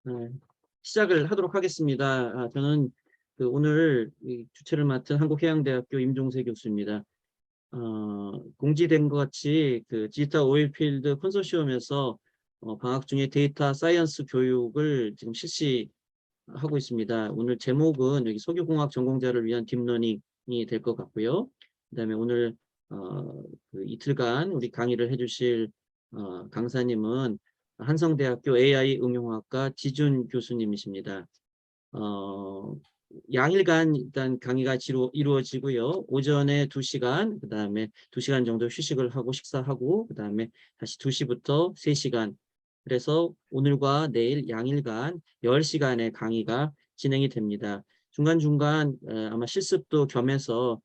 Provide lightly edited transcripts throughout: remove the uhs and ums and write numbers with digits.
네, 시작을 하도록 하겠습니다. 저는 오늘 이 주최를 맡은 한국해양대학교 임종세 교수입니다. 공지된 것 같이 디지털 오일필드 컨소시엄에서 방학 중에 데이터 사이언스 교육을 지금 실시하고 있습니다. 오늘 제목은 여기 석유공학 전공자를 위한 딥러닝이 될 것 같고요. 그다음에 오늘 이틀간 우리 강의를 해주실 강사님은 한성대학교 AI 응용학과 지준 교수님이십니다. 양일간 일단 강의가 이루어지고요. 오전에 2시간, 그 다음에 2시간 정도 휴식을 하고 식사하고, 그 다음에 다시 2시부터 3시간. 그래서 오늘과 내일 양일간 10시간의 강의가 진행이 됩니다. 중간중간 아마 실습도 겸해서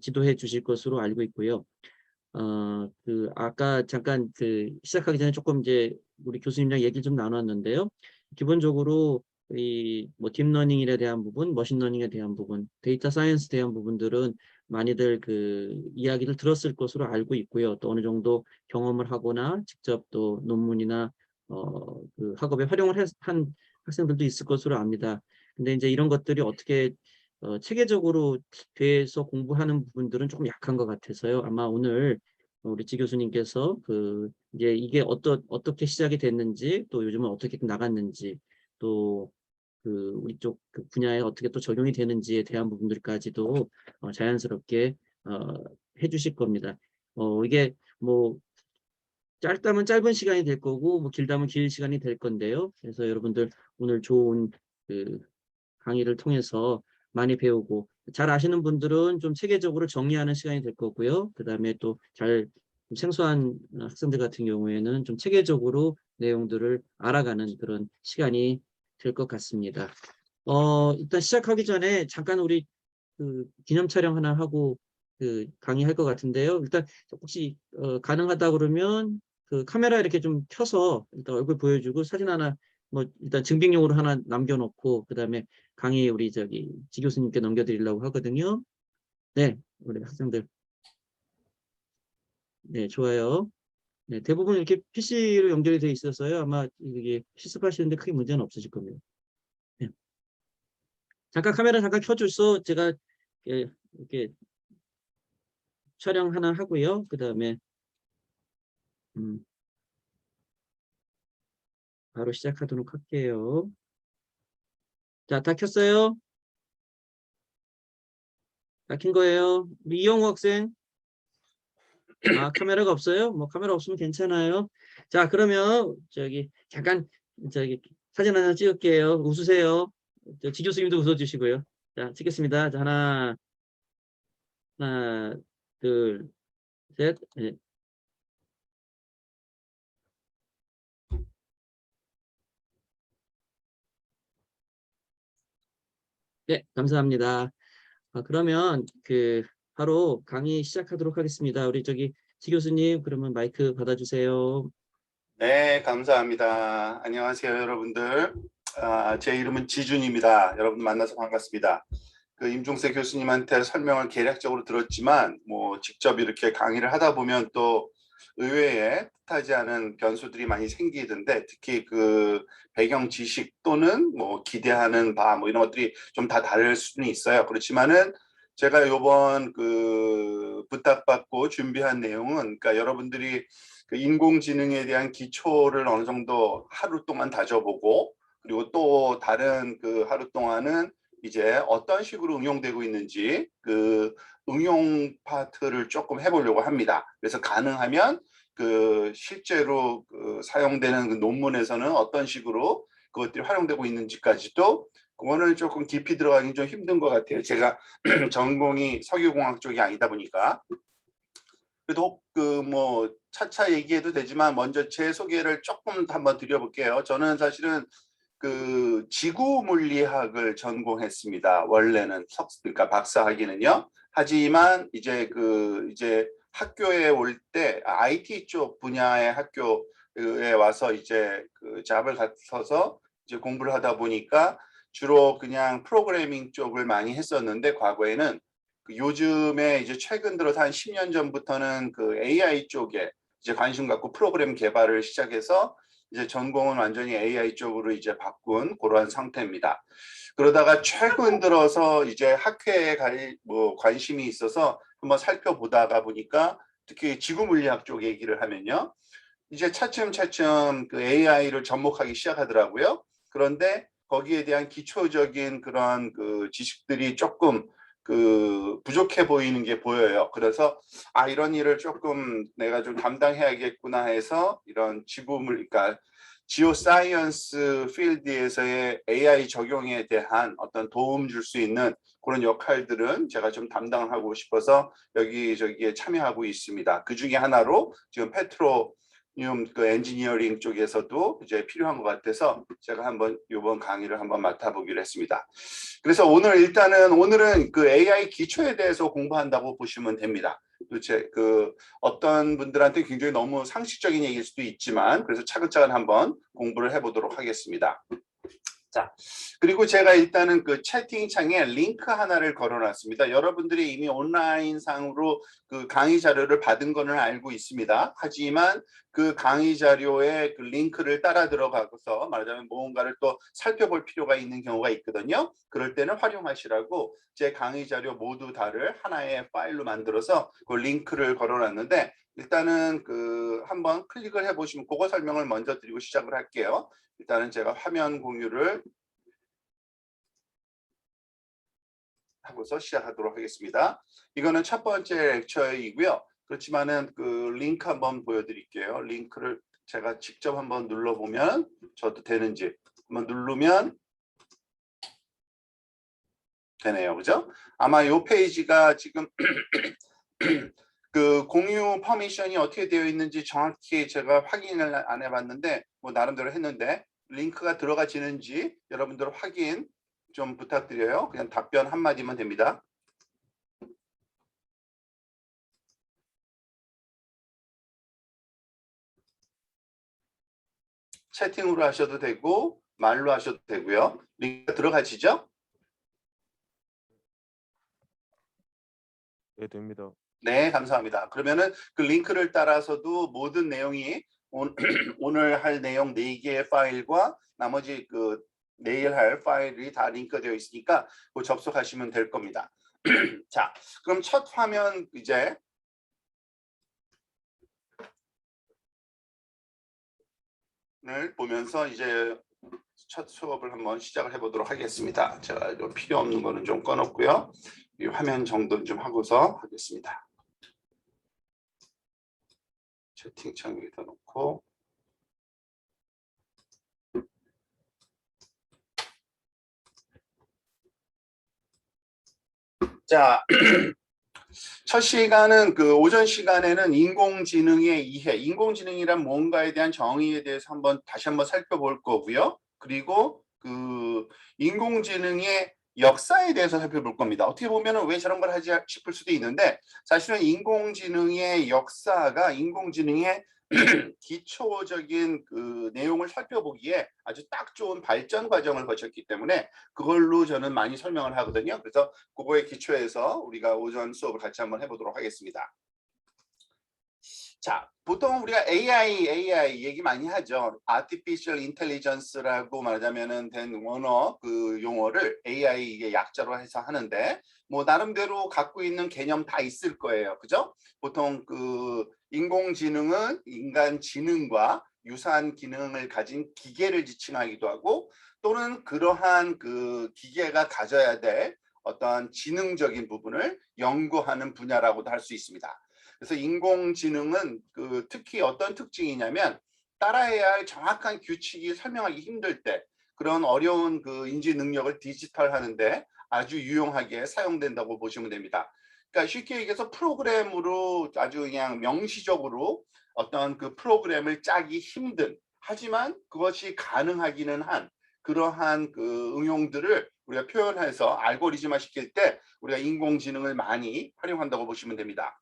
지도해 주실 것으로 알고 있고요. 아까 잠깐 시작하기 전에 조금 이제 우리 교수님이랑 얘기를 좀 나눴는데요. 기본적으로 뭐 딥러닝에 대한 부분, 머신러닝에 대한 부분, 데이터 사이언스에 대한 부분들은 많이들 이야기를 들었을 것으로 알고 있고요. 또 어느 정도 경험을 하거나 직접 또 논문이나 학업에 활용을 한 학생들도 있을 것으로 압니다. 근데 이제 이런 것들이 어떻게 체계적으로 돼서 공부하는 부분들은 조금 약한 것 같아서요. 아마 오늘 우리 지 교수님께서 이제 이게 어떻게 시작이 됐는지, 또 요즘은 어떻게 나갔는지, 또 우리 쪽 분야에 어떻게 또 적용이 되는지에 대한 부분들까지도 자연스럽게 해주실 겁니다. 이게 뭐 짧다면 짧은 시간이 될 거고, 뭐 길다면 길 시간이 될 건데요. 그래서 여러분들 오늘 좋은 강의를 통해서 많이 배우고, 잘 아시는 분들은 좀 체계적으로 정리하는 시간이 될 거고요. 그 다음에 또 잘 생소한 학생들 같은 경우에는 좀 체계적으로 내용들을 알아가는 그런 시간이 될 것 같습니다. 일단 시작하기 전에 잠깐 우리 기념 촬영 하나 하고 강의할 것 같은데요. 일단 혹시 가능하다 그러면 카메라 이렇게 좀 켜서 일단 얼굴 보여주고 사진 하나 뭐 일단 증빙용으로 하나 남겨놓고 그다음에 강의 우리 지 교수님께 넘겨드리려고 하거든요. 네, 우리 학생들. 네, 좋아요. 네, 대부분 이렇게 PC로 연결이 돼 있어서요. 아마 이게 실습하시는데 크게 문제는 없으실 겁니다. 네. 잠깐 카메라 잠깐 켜줘서 제가 이렇게 촬영 하나 하고요. 그 다음에 바로 시작하도록 할게요. 자, 다 켰어요? 다 킨 거예요? 우리 이영호 학생. 카메라가 없어요? 뭐 카메라 없으면 괜찮아요. 자, 그러면 잠깐 사진 하나 찍을게요. 웃으세요. 지 교수님도 웃어주시고요. 자, 찍겠습니다. 자, 하나, 둘, 셋. 네. 네, 감사합니다. 그러면 바로 강의 시작하도록 하겠습니다. 우리 지 교수님, 그러면 마이크 받아주세요. 네, 감사합니다. 안녕하세요, 여러분들. 제 이름은 지준입니다. 여러분 만나서 반갑습니다. 임종세 교수님한테 설명을 개략적으로 들었지만, 뭐 직접 이렇게 강의를 하다 보면 또 의외에 뜻하지 않은 변수들이 많이 생기던데, 특히 배경 지식 또는 뭐 기대하는 바 뭐 이런 것들이 좀 다 다를 수는 있어요. 그렇지만은 제가 요번 부탁받고 준비한 내용은, 그러니까 여러분들이 인공지능에 대한 기초를 어느 정도 하루 동안 다져보고, 그리고 또 다른 하루 동안은 이제 어떤 식으로 응용되고 있는지 응용 파트를 조금 해보려고 합니다. 그래서 가능하면 실제로 사용되는 논문에서는 어떤 식으로 그것들이 활용되고 있는지까지도, 그거는 조금 깊이 들어가기 좀 힘든 것 같아요. 제가 전공이 석유공학 쪽이 아니다 보니까. 그래도 뭐 차차 얘기해도 되지만 먼저 제 소개를 조금 한번 드려볼게요. 저는 사실은 지구 물리학을 전공했습니다. 원래는 그러니까 박사학위는요. 하지만 이제 이제 학교에 올 때 IT 쪽 분야의 학교에 와서 이제 잡을 갖춰서 이제 공부를 하다 보니까 주로 그냥 프로그래밍 쪽을 많이 했었는데, 과거에는 요즘에 이제 최근 들어서 한 10년 전부터는 AI 쪽에 이제 관심 갖고 프로그램 개발을 시작해서 이제 전공은 완전히 AI 쪽으로 이제 바꾼 그러한 상태입니다. 그러다가 최근 들어서 이제 학회에 관심이 있어서 한번 살펴보다가 보니까 특히 지구 물리학 쪽 얘기를 하면요. 이제 차츰차츰 그 AI를 접목하기 시작하더라고요. 그런데 거기에 대한 기초적인 그런 그 지식들이 조금 그 부족해 보이는 게 보여요. 그래서 이런 일을 조금 내가 좀 담당해야겠구나 해서 이런 그러니까 지오 사이언스 필드에서의 AI 적용에 대한 어떤 도움 줄 수 있는 그런 역할들은 제가 좀 담당하고 싶어서 여기저기에 참여하고 있습니다. 그 중에 하나로 지금 그 엔지니어링 쪽에서도 이제 필요한 것 같아서 제가 한번 이번 강의를 한번 맡아보기로 했습니다. 그래서 오늘은 그 AI 기초에 대해서 공부한다고 보시면 됩니다. 도대체 그 어떤 분들한테 굉장히 너무 상식적인 얘기일 수도 있지만 그래서 차근차근 한번 공부를 해보도록 하겠습니다. 자, 그리고 제가 일단은 그 채팅창에 링크 하나를 걸어놨습니다. 여러분들이 이미 온라인상으로 그 강의 자료를 받은 거는 알고 있습니다. 하지만 그 강의 자료에 그 링크를 따라 들어가서 말하자면 무언가를 또 살펴볼 필요가 있는 경우가 있거든요. 그럴 때는 활용하시라고 제 강의 자료 모두 다를 하나의 파일로 만들어서 그 링크를 걸어놨는데 일단은 그 한번 클릭을 해보시면 그거 설명을 먼저 드리고 시작을 할게요. 일단은 제가 화면 공유를 하고서 시작하도록 하겠습니다. 이거는 첫 번째 렉처이고요. 그렇지만은 그 링크 한번 보여드릴게요. 링크를 제가 직접 한번 눌러보면 저도 되는지 한번 누르면 되네요. 그죠? 아마 이 페이지가 지금 그 공유 퍼미션이 어떻게 되어 있는지 정확히 제가 확인을 안 해봤는데 뭐 나름대로 했는데 링크가 들어가지는지 여러분들 확인 좀 부탁드려요. 그냥 답변 한마디면 됩니다. 채팅으로 하셔도 되고 말로 하셔도 되고요. 링크 들어가지죠? 네, 됩니다. 네, 감사합니다. 그러면은 그 링크를 따라서도 모든 내용이 오늘 할 내용 4개의 파일과 나머지 그 내일 할 파일이 다 링크되어 있으니까 그 접속하시면 될 겁니다. 자, 그럼 첫 화면 이제 을 보면서 이제 첫 수업을 한번 시작을 해보도록 하겠습니다. 제가 필요 없는 거는 좀 꺼놓고요. 이 화면 정돈 좀 하고서 하겠습니다. 채팅창 여기다 놓고 자, 첫 시간은 그 오전 시간에는 인공지능의 이해, 인공지능이란 뭔가에 대한 정의에 대해서 다시 한번 살펴볼 거고요. 그리고 그 인공지능의 역사에 대해서 살펴볼 겁니다. 어떻게 보면 왜 저런 걸 하지 싶을 수도 있는데 사실은 인공지능의 역사가 인공지능의 기초적인 그 내용을 살펴보기에 아주 딱 좋은 발전 과정을 거쳤기 때문에 그걸로 저는 많이 설명을 하거든요. 그래서 그거에 기초해서 우리가 오전 수업을 같이 한번 해보도록 하겠습니다. 자, 보통 우리가 AI 얘기 많이 하죠. Artificial Intelligence라고 말하자면은 된 원어 그 용어를 AI 이게 약자로 해서 하는데 뭐 나름대로 갖고 있는 개념 다 있을 거예요. 그죠? 보통 그 인공지능은 인간 지능과 유사한 기능을 가진 기계를 지칭하기도 하고 또는 그러한 그 기계가 가져야 될 어떤 지능적인 부분을 연구하는 분야라고도 할 수 있습니다. 그래서 인공지능은 그 특히 어떤 특징이냐면 따라해야 할 정확한 규칙이 설명하기 힘들 때 그런 어려운 그 인지 능력을 디지털하는데 아주 유용하게 사용된다고 보시면 됩니다. 그러니까 쉽게 얘기해서 프로그램으로 아주 그냥 명시적으로 어떤 그 프로그램을 짜기 힘든 하지만 그것이 가능하기는 한 그러한 그 응용들을 우리가 표현해서 알고리즘화 시킬 때 우리가 인공지능을 많이 활용한다고 보시면 됩니다.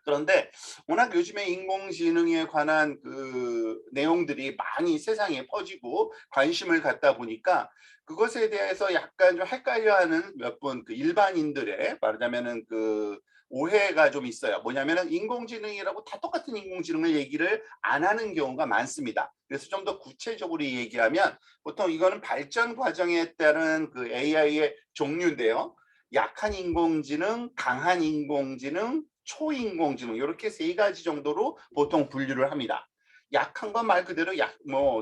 그런데 워낙 요즘에 인공지능에 관한 그 내용들이 많이 세상에 퍼지고 관심을 갖다 보니까 그것에 대해서 약간 좀 헷갈려하는 몇 분 그 일반인들의 말하자면은 그 오해가 좀 있어요. 뭐냐면은 인공지능이라고 다 똑같은 인공지능을 얘기를 안 하는 경우가 많습니다. 그래서 좀 더 구체적으로 얘기하면 보통 이거는 발전 과정에 따른 그 AI의 종류인데요. 약한 인공지능, 강한 인공지능, 초인공지능 이렇게 세 가지 정도로 보통 분류를 합니다. 약한 건 말 그대로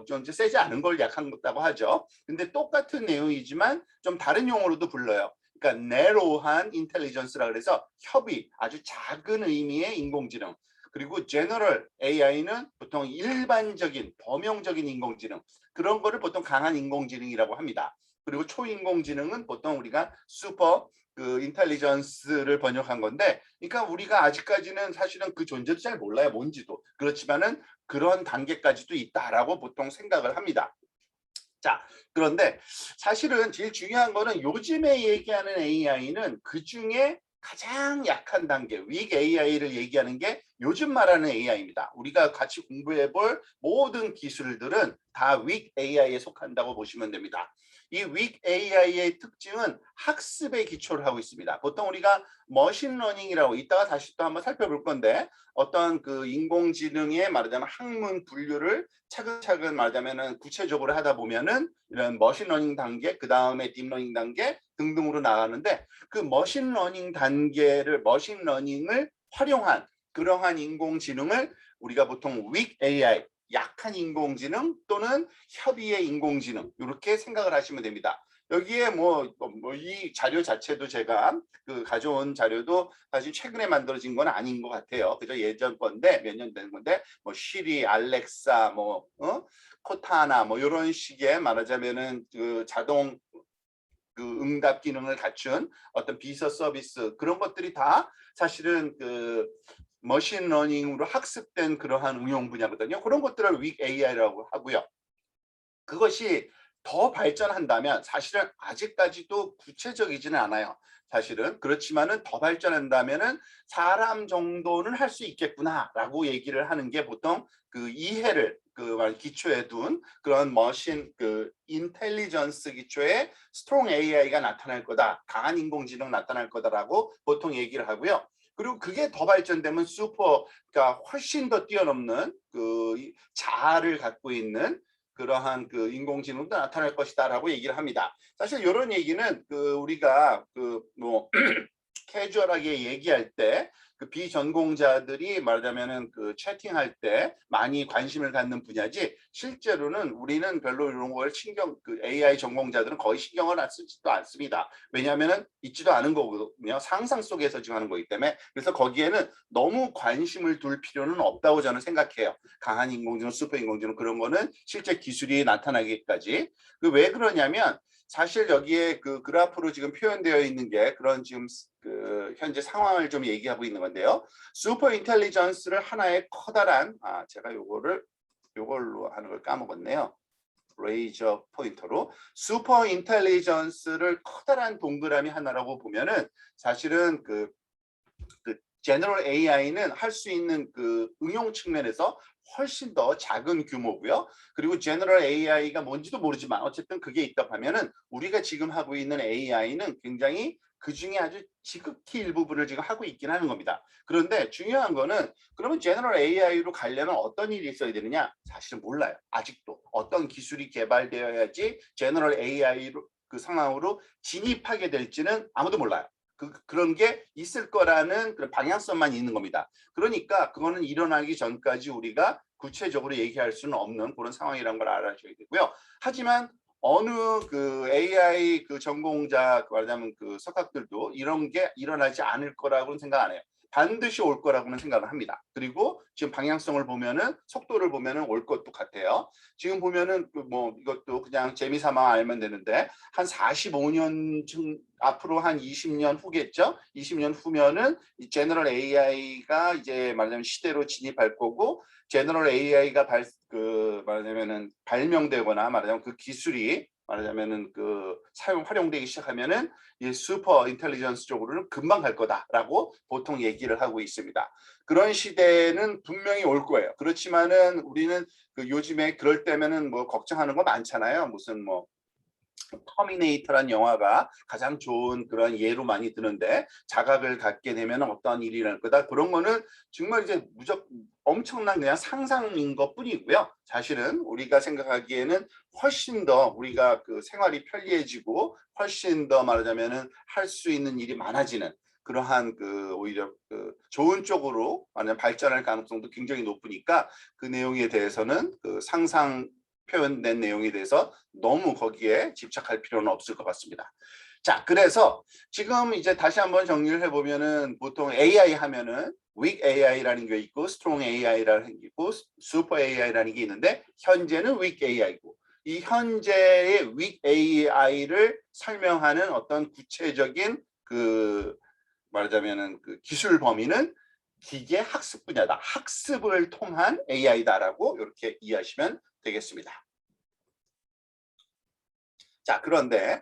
좀 이제 세지 않은 걸 약한 거다고 하죠. 근데 똑같은 내용이지만 좀 다른 용어로도 불러요. 그러니까 narrow한 intelligence라 그래서 협의, 아주 작은 의미의 인공지능. 그리고 general AI는 보통 일반적인 범용적인 인공지능. 그런 거를 보통 강한 인공지능이라고 합니다. 그리고 초인공지능은 보통 우리가 슈퍼 그 인텔리전스를 번역한 건데, 그러니까 우리가 아직까지는 사실은 그 존재도 잘 몰라요, 뭔지도. 그렇지만은 그런 단계까지도 있다라고 보통 생각을 합니다. 자, 그런데 사실은 제일 중요한 거는 요즘에 얘기하는 AI는 그 중에 가장 약한 단계, weak AI를 얘기하는 게 요즘 말하는 AI입니다. 우리가 같이 공부해 볼 모든 기술들은 다 weak AI에 속한다고 보시면 됩니다. 이 weak AI의 특징은 학습에 기초를 하고 있습니다. 보통 우리가 머신러닝이라고 이따가 다시 또 한번 살펴볼 건데, 어떤 그 인공지능의 말하자면 학문 분류를 차근차근 말하자면은 구체적으로 하다 보면은 이런 머신러닝 단계, 그 다음에 딥러닝 단계 등등으로 나가는데, 그 머신러닝을 활용한 그러한 인공지능을 우리가 보통 weak AI, 약한 인공지능 또는 협의의 인공지능 이렇게 생각을 하시면 됩니다. 여기에 이 자료 자체도 제가 그 가져온 자료도 사실 최근에 만들어진 건 아닌 것 같아요. 그저 예전 건데 몇 년 된 건데 뭐 시리, 알렉사, 코타나 이런 식의 말하자면은 그 자동 그 응답 기능을 갖춘 어떤 비서 서비스 그런 것들이 다 사실은 그 머신러닝으로 학습된 그러한 응용 분야거든요. 그런 것들을 weak AI라고 하고요. 그것이 더 발전한다면 사실은 아직까지도 구체적이지는 않아요. 사실은 그렇지만은 더 발전한다면은 사람 정도는 할 수 있겠구나라고 얘기를 하는 게 보통 그 이해를 기초에 둔 그런 머신 그 인텔리전스 기초의 스트롱 AI가 나타날 거다, 강한 인공지능 나타날 거다라고 보통 얘기를 하고요. 그리고 그게 더 발전되면 그러니까 훨씬 더 뛰어넘는 그 자아를 갖고 있는 그러한 그 인공지능도 나타날 것이다라고 얘기를 합니다. 사실 이런 얘기는 그 우리가 캐주얼하게 얘기할 때 그 비전공자들이 말하자면은 그 채팅할 때 많이 관심을 갖는 분야지, 실제로는 우리는 별로 이런 걸 그 AI 전공자들은 거의 신경을 안 쓰지도 않습니다. 왜냐하면은 있지도 않은 거거든요. 상상 속에서 지금 하는 거기 때문에. 그래서 거기에는 너무 관심을 둘 필요는 없다고 저는 생각해요. 강한 인공지능, 슈퍼 인공지능 그런 거는 실제 기술이 나타나기까지. 왜 그러냐면 사실 여기에 그 그래프로 지금 표현되어 있는 게 그런 지금 그 현재 상황을 좀 얘기하고 있는 건데요. 슈퍼 인텔리전스를 하나의 커다란 제가 요걸로 하는 걸 까먹었네요. 레이저 포인터로 슈퍼 인텔리전스를 커다란 동그라미 하나라고 보면은 사실은 그 제너럴 AI는 할 수 있는 그 응용 측면에서 훨씬 더 작은 규모고요. 그리고 제너럴 AI가 뭔지도 모르지만 어쨌든 그게 있다고 하면은 우리가 지금 하고 있는 AI는 굉장히 그 중에 아주 지극히 일부분을 지금 하고 있긴 하는 겁니다. 그런데 중요한 거는 그러면 제너럴 AI로 가려면 어떤 일이 있어야 되느냐? 사실은 몰라요. 아직도 어떤 기술이 개발되어야지 제너럴 AI로 그 상황으로 진입하게 될지는 아무도 몰라요. 그런 게 있을 거라는 그런 방향성만 있는 겁니다. 그러니까 그거는 일어나기 전까지 우리가 구체적으로 얘기할 수는 없는 그런 상황이라는 걸 알아줘야 되고요. 하지만 어느 그 AI 그 전공자 말하자면 그 석학들도 이런 게 일어나지 않을 거라고는 생각 안 해요. 반드시 올 거라고는 생각을 합니다. 그리고 지금 방향성을 보면은 속도를 보면은 올 것도 같아요. 지금 보면은 이것도 그냥 재미삼아 알면 되는데 한 45년 앞으로 한 20년 후겠죠. 20년 후면은 이 제너럴 AI가 이제 말하자면 시대로 진입할 거고, 제너럴 AI가 말하자면은 발명되거나 말하자면 그 기술이 말하자면은 그 활용되기 시작하면은 이 슈퍼 인텔리전스 쪽으로는 금방 갈 거다라고 보통 얘기를 하고 있습니다. 그런 시대는 분명히 올 거예요. 그렇지만은 우리는 그 요즘에 그럴 때면은 걱정하는 거 많잖아요. 무슨 터미네이터란 영화가 가장 좋은 그런 예로 많이 드는데, 자각을 갖게 되면 어떠한 일이 일어날 거다, 그런 거는 정말 이제 무조건 엄청난 그냥 상상인 것 뿐이고요. 사실은 우리가 생각하기에는 훨씬 더 우리가 그 생활이 편리해지고 훨씬 더 말하자면은 할 수 있는 일이 많아지는 그러한 그 오히려 그 좋은 쪽으로 만약 발전할 가능성도 굉장히 높으니까, 그 내용에 대해서는 그 상상 표현된 내용에 대해서 너무 거기에 집착할 필요는 없을 것 같습니다. 자, 그래서 지금 이제 다시 한번 정리를 해보면은, 보통 AI 하면은 weak AI라는 게 있고 strong AI라는 게 있고 super AI라는 게 있는데, 현재는 weak AI고, 이 현재의 weak AI를 설명하는 어떤 구체적인 그 말하자면은 그 기술 범위는 기계 학습 분야다. 학습을 통한 AI다라고 이렇게 이해하시면 되겠습니다. 자, 그런데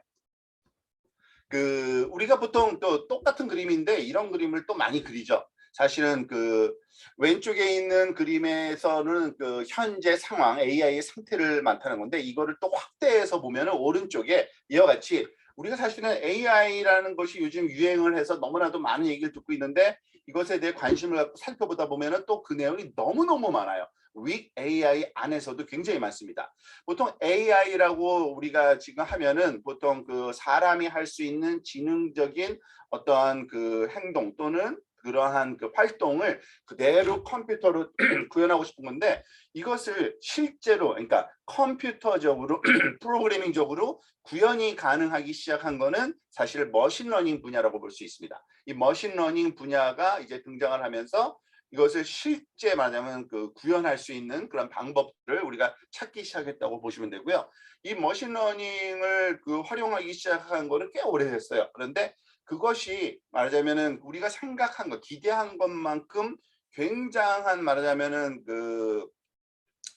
그 우리가 보통 또 똑같은 그림인데 이런 그림을 또 많이 그리죠. 사실은 그 왼쪽에 있는 그림에서는 그 현재 상황 AI의 상태를 나타내는 건데, 이거를 또 확대해서 보면은 오른쪽에 이와 같이 우리가 사실은 AI라는 것이 요즘 유행을 해서 너무나도 많은 얘기를 듣고 있는데, 이것에 대해 관심을 갖고 살펴보다 보면은 또 그 내용이 너무너무 많아요. weak AI 안에서도 굉장히 많습니다. 보통 AI라고 우리가 지금 하면은 보통 그 사람이 할 수 있는 지능적인 어떠한 그 행동 또는 그러한 그 활동을 그대로 컴퓨터로 구현하고 싶은 건데, 이것을 실제로 그러니까 컴퓨터적으로 프로그래밍적으로 구현이 가능하기 시작한 거는 사실 머신러닝 분야라고 볼 수 있습니다. 이 머신러닝 분야가 이제 등장을 하면서 이것을 실제 말하자면 그 구현할 수 있는 그런 방법들을 우리가 찾기 시작했다고 보시면 되고요. 이 머신러닝을 그 활용하기 시작한 거는 꽤 오래됐어요. 그런데 그것이 말하자면은 우리가 생각한 것, 기대한 것만큼 굉장한 말하자면은 그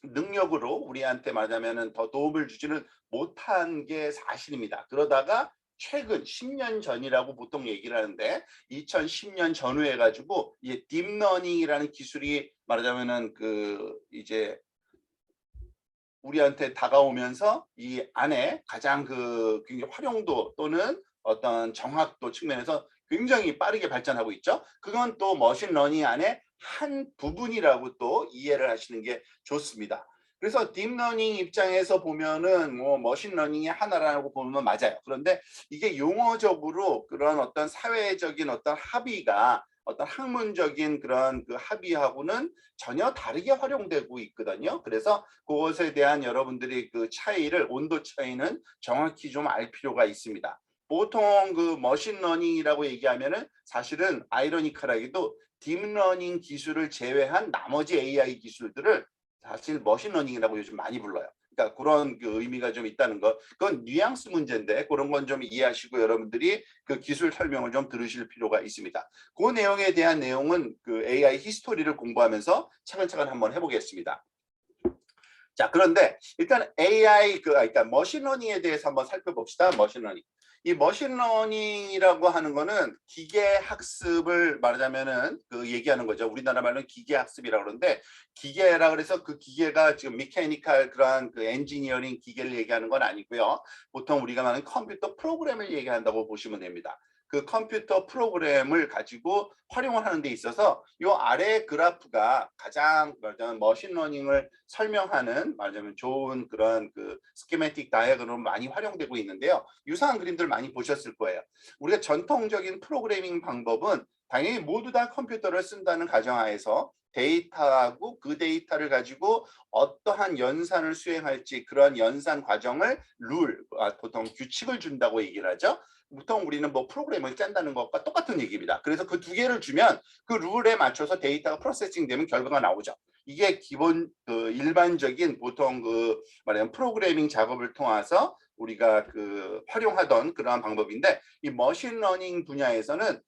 능력으로 우리한테 말하자면은 더 도움을 주지는 못한 게 사실입니다. 그러다가 최근 10년 전이라고 보통 얘기를 하는데, 2010년 전후해 가지고 이 딥러닝이라는 기술이 말하자면은 그 이제 우리한테 다가오면서 이 안에 가장 그 굉장히 활용도 또는 어떤 정확도 측면에서 굉장히 빠르게 발전하고 있죠. 그건 또 머신러닝 안에 한 부분이라고 또 이해를 하시는 게 좋습니다. 그래서 딥러닝 입장에서 보면은 뭐 머신러닝의 하나라고 보면 맞아요. 그런데 이게 용어적으로 그런 어떤 사회적인 어떤 합의가 어떤 학문적인 그런 그 합의하고는 전혀 다르게 활용되고 있거든요. 그래서 그것에 대한 여러분들이 그 차이를, 온도 차이는 정확히 좀 알 필요가 있습니다. 보통 그 머신러닝이라고 얘기하면은 사실은 아이러니컬하게도 딥러닝 기술을 제외한 나머지 AI 기술들을 사실 머신러닝이라고 요즘 많이 불러요. 그러니까 그런 그 의미가 좀 있다는 거, 그건 뉘앙스 문제인데 그런 건 좀 이해하시고 여러분들이 그 기술 설명을 좀 들으실 필요가 있습니다. 그 내용에 대한 내용은 그 AI 히스토리를 공부하면서 차근차근 한번 해보겠습니다. 자, 그런데 일단 AI 그러니까 머신러닝에 대해서 한번 살펴봅시다. 머신러닝. 이 머신러닝이라고 하는 거는 기계 학습을 말하자면은 그 얘기하는 거죠. 우리나라 말로는 기계 학습이라고 그러는데, 기계라 그래서 그 기계가 지금 미케니컬 그러한 그 엔지니어링 기계를 얘기하는 건 아니고요. 보통 우리가 말하는 컴퓨터 프로그램을 얘기한다고 보시면 됩니다. 그 컴퓨터 프로그램을 가지고 활용을 하는 데 있어서 이 아래 그래프가 가장 말하자면 머신러닝을 설명하는 말하자면 좋은 그런 그 스키매틱 다이어그램으로 많이 활용되고 있는데요. 유사한 그림들 많이 보셨을 거예요. 우리가 전통적인 프로그래밍 방법은 당연히 모두 다 컴퓨터를 쓴다는 가정하에서 데이터하고 그 데이터를 가지고 어떠한 연산을 수행할지 그런 연산 과정을 보통 규칙을 준다고 얘기를 하죠. 보통 우리는 뭐 프로그램을 짠다는 것과 똑같은 얘기입니다. 그래서 그 두 개를 주면 그 룰에 맞춰서 데이터가 프로세싱 되면 결과가 나오죠. 이게 기본 그 일반적인 보통 그 말하자면 프로그래밍 작업을 통해서 우리가 그 활용하던 그러한 방법인데, 이 머신러닝 분야에서는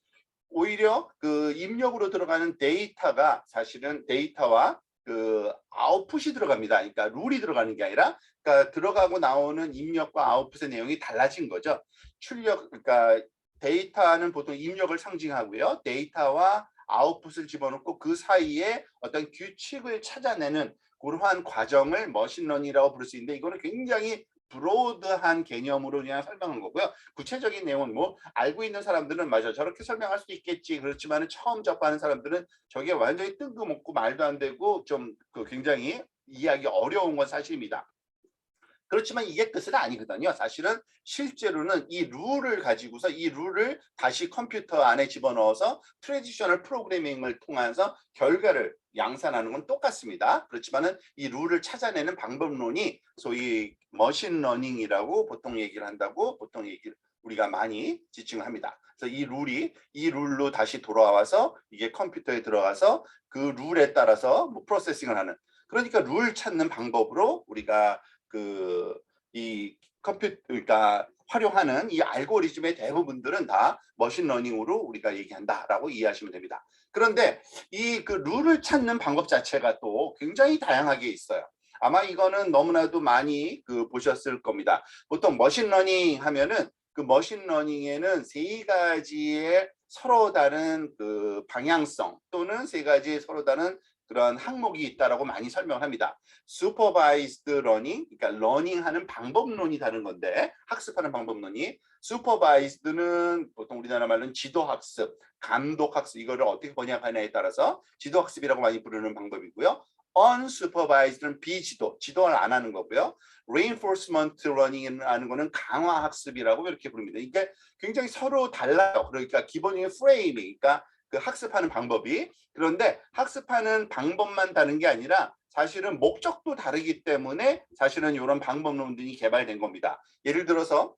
오히려 그 입력으로 들어가는 데이터가 사실은 데이터와 그 아웃풋이 들어갑니다. 그러니까 룰이 들어가는 게 아니라, 그러니까 들어가고 나오는 입력과 아웃풋의 내용이 달라진 거죠. 그러니까 데이터는 보통 입력을 상징하고요. 데이터와 아웃풋을 집어넣고 그 사이에 어떤 규칙을 찾아내는 그러한 과정을 머신러닝이라고 부를 수 있는데, 이거는 굉장히 브로드한 개념으로 그냥 설명한 거고요. 구체적인 내용은 뭐 알고 있는 사람들은 맞아 저렇게 설명할 수도 있겠지. 그렇지만 처음 접하는 사람들은 저게 완전히 뜬금없고 말도 안 되고 좀 굉장히 이해하기 어려운 건 사실입니다. 그렇지만 이게 끝은 아니거든요. 사실은 실제로는 이 룰을 가지고서 이 룰을 다시 컴퓨터 안에 집어넣어서 트래디셔널 프로그래밍을 통해서 결과를 양산하는 건 똑같습니다. 그렇지만은 이 룰을 찾아내는 방법론이 소위 머신러닝이라고 보통 얘기를 한다고 보통 얘기를 우리가 많이 지칭을 합니다. 그래서 이 룰이 이 룰로 다시 돌아와서 이게 컴퓨터에 들어가서 그 룰에 따라서 뭐 프로세싱을 하는 그러니까 룰 찾는 방법으로 우리가 이 컴퓨터 그러니까 활용하는 이 알고리즘의 대부분들은 다 머신러닝으로 우리가 얘기한다라고 이해하시면 됩니다. 그런데 이 룰을 찾는 방법 자체가 또 굉장히 다양하게 있어요. 아마 이거는 너무나도 많이 보셨을 겁니다. 보통 머신러닝 하면은 그 머신러닝에는 세 가지의 서로 다른 방향성 또는 세 가지의 서로 다른 그런 항목이 있다라고 많이 설명을 합니다. 슈퍼바이스드 러닝, 그러니까 러닝하는 방법론이 다른 건데 학습하는 방법론이 슈퍼바이스드는 보통 우리나라 말로는 지도학습, 감독학습 이거를 어떻게 번역하냐에 따라서 지도학습이라고 많이 부르는 방법이고요. unsupervised는 비지도, 지도를 안 하는 거고요. reinforcement learning이라는 거는 강화학습이라고 이렇게 부릅니다. 이게 굉장히 서로 달라요. 그러니까 기본적인 프레임이, 그러니까 그 학습하는 방법이 그런데 학습하는 방법만 다른 게 아니라 사실은 목적도 다르기 때문에 사실은 이런 방법론들이 개발된 겁니다. 예를 들어서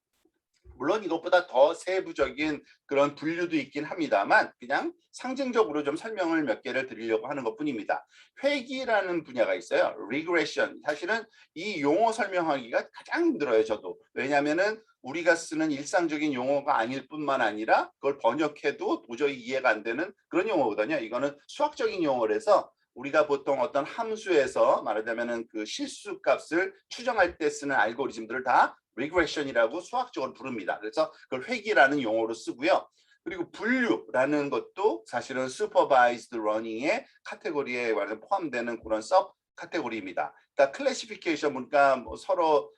물론 이것보다 더 세부적인 그런 분류도 있긴 합니다만 그냥 상징적으로 좀 설명을 몇 개를 드리려고 하는 것뿐입니다. 회귀라는 분야가 있어요. regression. 사실은 이 용어 설명하기가 가장 힘들어요. 저도. 왜냐하면은 우리가 쓰는 일상적인 용어가 아닐 뿐만 아니라 그걸 번역해도 도저히 이해가 안 되는 그런 용어거든요. 이거는 수학적인 용어라서 우리가 보통 어떤 함수에서 말하자면은 실수 값을 추정할 때 쓰는 알고리즘들을 다 regression이라고 수학적으로 부릅니다. 그래서 그걸 회귀라는 용어로 쓰고요. 그리고 분류라는 것도 사실은 supervised learning의 카테고리에 포함되는 그런 서브 카테고리입니다. 그러니까 클래시피케이션, 그러니까 뭐 서로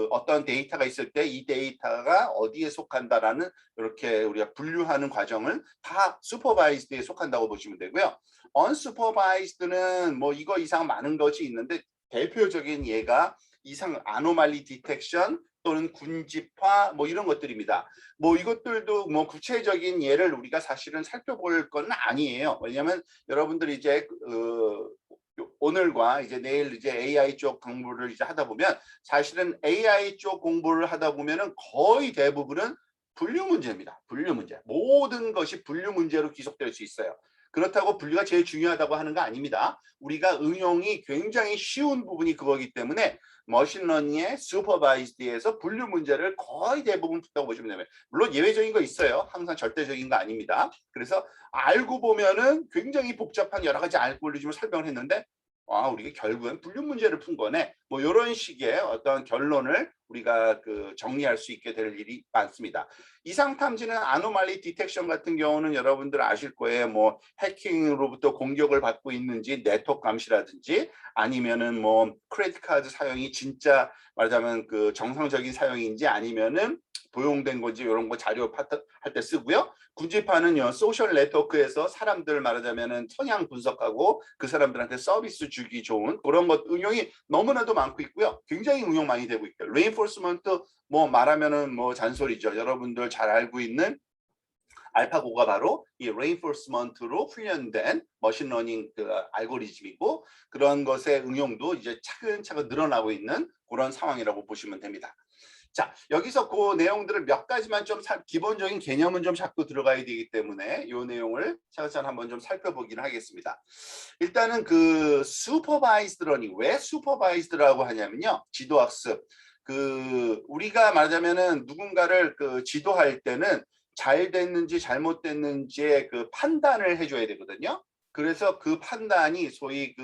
어떤 데이터가 있을 때 이 데이터가 어디에 속한다라는 이렇게 우리가 분류하는 과정을 다 supervised에 속한다고 보시면 되고요. unsupervised는 뭐 이거 이상 많은 것이 있는데 대표적인 예가 이상 아노말리 디텍션 또는 군집화 뭐 이런 것들입니다. 뭐 이것들도 뭐 구체적인 예를 우리가 사실은 살펴볼 건 아니에요. 왜냐하면 여러분들이 이제 오늘과 이제 내일 이제 AI 쪽 공부를 이제 하다 보면 사실은 AI 쪽 공부를 하다 보면은 거의 대부분은 분류 문제입니다. 분류 문제. 모든 것이 분류 문제로 귀속될 수 있어요. 그렇다고 분류가 제일 중요하다고 하는 거 아닙니다. 우리가 응용이 굉장히 쉬운 부분이 그거기 때문에 머신러닝의 슈퍼바이즈드에서 분류 문제를 거의 대부분 푼다고 보시면 됩니다. 물론 예외적인 거 있어요. 항상 절대적인 거 아닙니다. 그래서 알고 보면은 굉장히 복잡한 여러 가지 알고리즘을 설명을 했는데 우리가 결국은 분류 문제를 푼 거네. 뭐 이런 식의 어떤 결론을 우리가 정리할 수 있게 될 일이 많습니다. 이상 탐지는 아노말리 디텍션 같은 경우는 여러분들 아실 거예요. 뭐 해킹으로부터 공격을 받고 있는지 네트워크 감시라든지 아니면은 뭐 크레딧 카드 사용이 진짜 말하자면 정상적인 사용인지 아니면은 도용된 건지 이런 거 자료 할 때 쓰고요. 군집하는요 소셜 네트워크에서 사람들 말하자면은 성향 분석하고 그 사람들한테 서비스 주기 좋은 그런 것 응용이 너무나도 많고 있고요. 굉장히 응용 많이 되고 있고요. 레인포스먼트 뭐 말하면은 뭐 잔소리죠. 여러분들 잘 알고 있는 알파고가 바로 이 레인포스먼트로 훈련된 머신러닝 알고리즘이고 그런 것의 응용도 이제 차근차근 늘어나고 있는 그런 상황이라고 보시면 됩니다. 자, 여기서 그 내용들을 몇 가지만 좀 기본적인 개념은 좀 잡고 들어가야 되기 때문에 이 내용을 차근차근 한번 좀 살펴보기는 하겠습니다. 일단은 슈퍼바이스드 러닝, 왜 슈퍼바이스드라고 하냐면요. 지도학습. 우리가 말하자면은 누군가를 지도할 때는 잘 됐는지 잘못됐는지의 판단을 해줘야 되거든요. 그래서 그 판단이 소위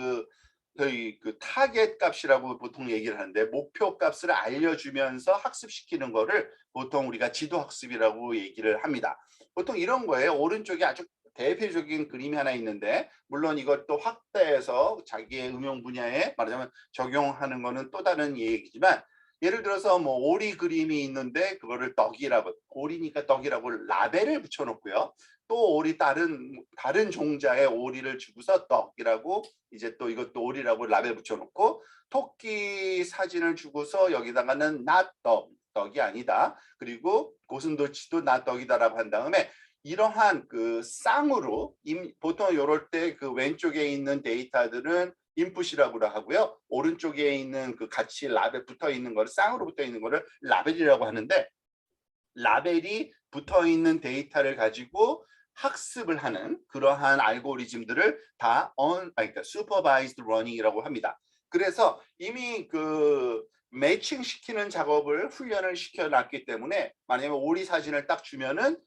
저희 타겟 값이라고 보통 얘기를 하는데 목표 값을 알려주면서 학습시키는 거를 보통 우리가 지도학습이라고 얘기를 합니다. 보통 이런 거예요. 오른쪽에 아주 대표적인 그림이 하나 있는데 물론 이것도 확대해서 자기의 응용 분야에 말하자면 적용하는 거는 또 다른 얘기지만 예를 들어서 뭐 오리 그림이 있는데 그거를 떡이라고, 오리니까 떡이라고 라벨을 붙여놓고요. 또 오리 다른 종자의 오리를 주고서 떡이라고 이제 또 이것도 오리라고 라벨 붙여놓고, 토끼 사진을 주고서 여기다가는 나 떡이 아니다. 그리고 고슴도치도 나 떡이다라고 한 다음에 이러한 그 쌍으로 보통 이럴 때 그 왼쪽에 있는 데이터들은 인풋이라고 하고요. 오른쪽에 있는 그 같이 라벨 붙어 있는 거를 쌍으로 붙어 있는 거를 라벨이라고 하는데, 라벨이 붙어 있는 데이터를 가지고 학습을 하는 그러한 알고리즘들을 다 그러니까 supervised learning이라고 합니다. 그래서 이미 그 매칭 시키는 작업을 훈련을 시켜놨기 때문에 만약에 오리 사진을 딱 주면은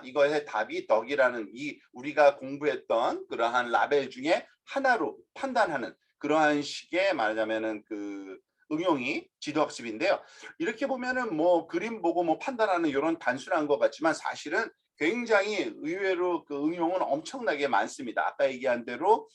이거의 답이 떡이라는 이 우리가 공부했던 그러한 라벨 중에 하나로 판단하는 그러한 식의 말하자면은 그 응용이 지도학습인데요. 이렇게 보면은 뭐 그림 보고 뭐 판단하는 이런 단순한 것 같지만 사실은 굉장히 의외로 그 응용은 엄청나게 많습니다. 아까 얘기한 대로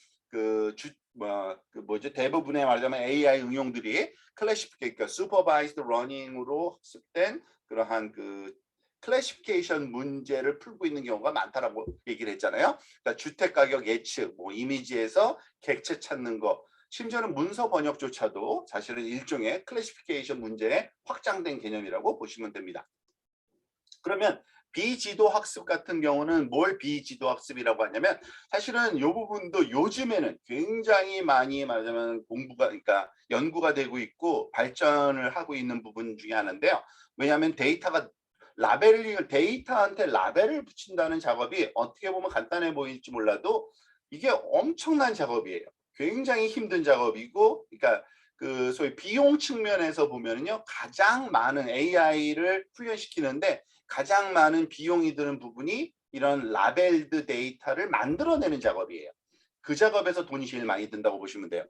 대부분의 말하자면 AI 응용들이 그러니까 슈퍼바이즈드 러닝으로 학습된 그러한 그 클래시피케이션 문제를 풀고 있는 경우가 많다라고 얘기를 했잖아요. 그러니까 주택 가격 예측, 뭐 이미지에서 객체 찾는 거, 심지어는 문서 번역조차도 사실은 일종의 클래시피케이션 문제의 확장된 개념이라고 보시면 됩니다. 그러면 비지도 학습 같은 경우는 뭘 비지도 학습이라고 하냐면, 사실은 이 부분도 요즘에는 굉장히 많이 말하자면 그러니까 연구가 되고 있고 발전을 하고 있는 부분 중에 하나인데요. 왜냐하면 데이터한테 라벨을 붙인다는 작업이 어떻게 보면 간단해 보일지 몰라도 이게 엄청난 작업이에요. 굉장히 힘든 작업이고, 그러니까 그 소위 비용 측면에서 보면은요, 가장 많은 AI를 훈련시키는데 가장 많은 비용이 드는 부분이 이런 라벨드 데이터를 만들어내는 작업이에요. 그 작업에서 돈이 제일 많이 든다고 보시면 돼요.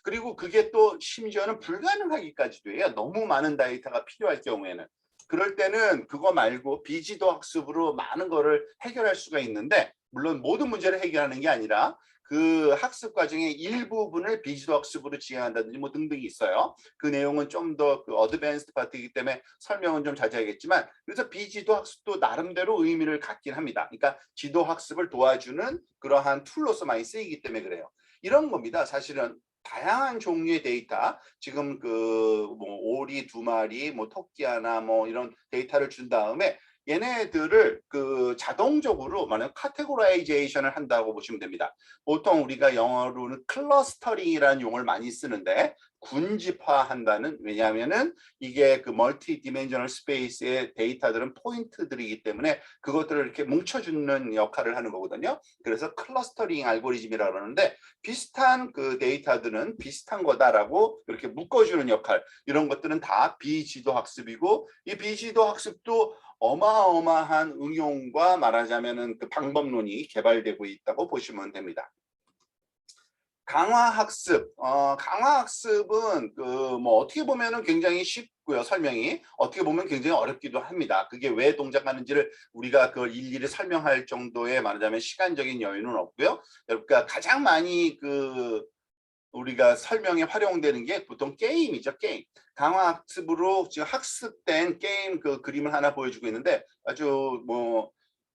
그리고 그게 또 심지어는 불가능하기까지도 해요. 너무 많은 데이터가 필요할 경우에는. 그럴 때는 그거 말고 비지도 학습으로 많은 거를 해결할 수가 있는데, 물론 모든 문제를 해결하는 게 아니라 그 학습 과정의 일부분을 비지도 학습으로 진행한다든지 뭐 등등이 있어요. 그 내용은 좀 더 그 어드밴스드 파트이기 때문에 설명은 좀 자세하겠지만, 그래서 비지도 학습도 나름대로 의미를 갖긴 합니다. 그러니까 지도 학습을 도와주는 그러한 툴로서 많이 쓰이기 때문에 그래요. 이런 겁니다. 사실은 다양한 종류의 데이터, 지금 그 뭐 오리 2마리, 뭐 토끼 하나, 뭐 이런 데이터를 준 다음에 얘네들을 그 자동적으로 만약 카테고라이제이션을 한다고 보시면 됩니다. 보통 우리가 영어로는 클러스터링이라는 용어를 많이 쓰는데, 군집화한다는, 왜냐하면은 이게 그 멀티 디멘셔널 스페이스의 데이터들은 포인트들이기 때문에 그것들을 이렇게 뭉쳐주는 역할을 하는 거거든요. 그래서 클러스터링 알고리즘이라고 하는데, 비슷한 그 데이터들은 비슷한 거다라고 이렇게 묶어주는 역할, 이런 것들은 다 비지도 학습이고, 이 비지도 학습도 어마어마한 응용과 말하자면은 그 방법론이 개발되고 있다고 보시면 됩니다. 강화학습은 그 뭐 어떻게 보면은 굉장히 쉽고요. 설명이 어떻게 보면 굉장히 어렵기도 합니다. 그게 왜 동작하는지를 우리가 그걸 일일이 설명할 정도의 말하자면 시간적인 여유는 없고요. 그러니까 가장 많이 그 우리가 설명에 활용되는 게 보통 게임이죠. 게임. 강화학습으로 지금 학습된 게임 그 그림을 하나 보여주고 있는데, 아주 뭐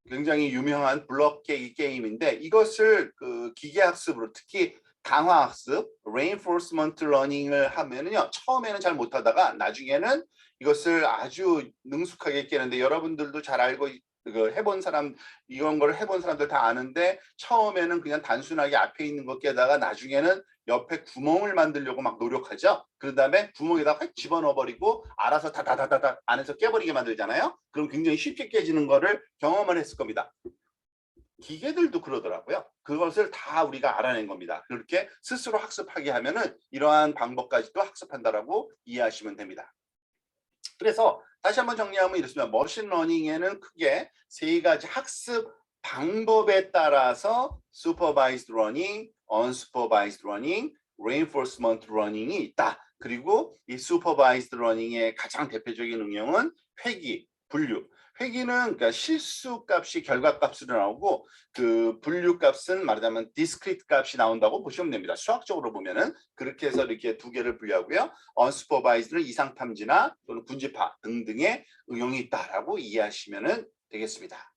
굉장히 유명한 블록 게임인데, 이것을 그 기계학습으로, 특히 강화학습, reinforcement learning을 하면은요, 처음에는 잘 못하다가 나중에는 이것을 아주 능숙하게 깨는데, 여러분들도 잘 알고 이런 걸 해본 사람들 다 아는데, 처음에는 그냥 단순하게 앞에 있는 거 깨다가 나중에는 옆에 구멍을 만들려고 막 노력하죠. 그런 다음에 구멍에다 확 집어넣어버리고 알아서 다다다다다 안에서 깨버리게 만들잖아요. 그럼 굉장히 쉽게 깨지는 거를 경험을 했을 겁니다. 기계들도 그러더라고요. 그것을 다 우리가 알아낸 겁니다. 그렇게 스스로 학습하게 하면은 이러한 방법까지도 학습한다라고 이해하시면 됩니다. 그래서 다시 한번 정리하면 이렇습니다. 머신러닝에는 크게 세 가지 학습 방법에 따라서 supervised learning, unsupervised learning, reinforcement learning이 있다. 그리고 이 supervised learning의 가장 대표적인 응용은 회귀, 분류. 회귀는 그러니까 실수 값이 결과 값으로 나오고 그 분류 값은 말하자면 디스크리트 값이 나온다고 보시면 됩니다. 수학적으로 보면은 그렇게 해서 이렇게 두 개를 분류하고요. 언슈퍼바이즈는 이상 탐지나 또는 군집화 등등의 응용이 있다라고 이해하시면 되겠습니다.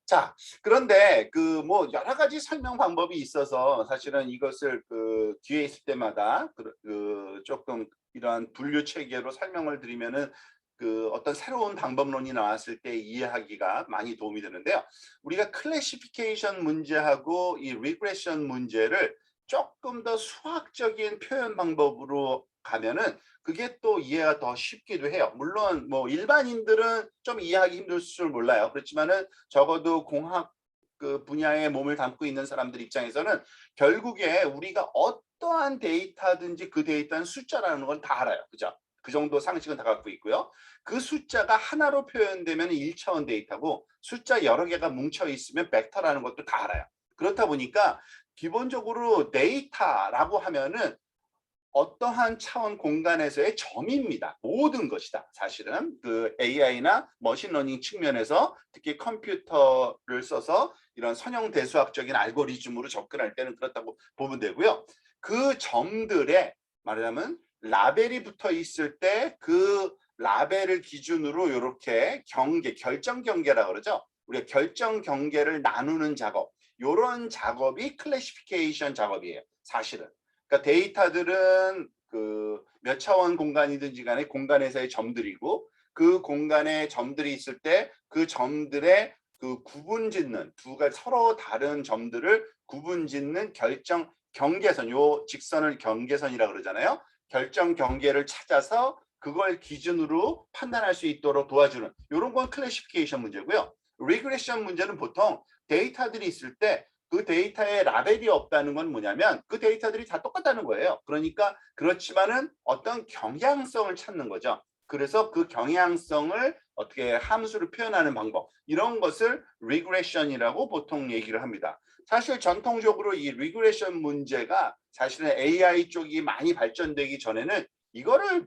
자, 그런데 그 뭐 여러 가지 설명 방법이 있어서 사실은 이것을 그 기회 있을 때마다 그 조금 이러한 분류 체계로 설명을 드리면은 그 어떤 새로운 방법론이 나왔을 때 이해하기가 많이 도움이 되는데요. 우리가 클래시피케이션 문제하고 이 리그레션 문제를 조금 더 수학적인 표현 방법으로 가면은 그게 또 이해가 더 쉽기도 해요. 물론 뭐 일반인들은 좀 이해하기 힘들 줄 몰라요. 그렇지만은 적어도 공학 그 분야에 몸을 담고 있는 사람들 입장에서는 결국에 우리가 어떠한 데이터든지 그 데이터는 숫자라는 건 다 알아요. 그죠? 그 정도 상식은 다 갖고 있고요. 그 숫자가 하나로 표현되면 1차원 데이터고 숫자 여러 개가 뭉쳐 있으면 벡터라는 것도 다 알아요. 그렇다 보니까 기본적으로 데이터라고 하면은 어떠한 차원 공간에서의 점입니다. 모든 것이다. 사실은 그 AI나 머신러닝 측면에서 특히 컴퓨터를 써서 이런 선형대수학적인 알고리즘으로 접근할 때는 그렇다고 보면 되고요. 그 점들에 말하자면 라벨이 붙어 있을 때 그 라벨을 기준으로 이렇게 경계, 결정 경계라고 그러죠. 우리가 결정 경계를 나누는 작업, 이런 작업이 클래시피케이션 작업이에요. 사실은. 그러니까 데이터들은 그 몇 차원 공간이든지 간에 공간에서의 점들이고 그 공간에 점들이 있을 때 그 점들의 그 구분 짓는 두 가지 서로 다른 점들을 구분 짓는 결정 경계선, 요 직선을 경계선이라고 그러잖아요. 결정 경계를 찾아서 그걸 기준으로 판단할 수 있도록 도와주는 이런 건 클래시피케이션 문제고요. 리그레션 문제는 보통 데이터들이 있을 때 그 데이터에 라벨이 없다는 건 뭐냐면 그 데이터들이 다 똑같다는 거예요. 그러니까 그렇지만은 어떤 경향성을 찾는 거죠. 그래서 그 경향성을 어떻게 함수로 표현하는 방법 이런 것을 리그레션이라고 보통 얘기를 합니다. 사실 전통적으로 이 리그레션 문제가 사실은 AI 쪽이 많이 발전되기 전에는 이거를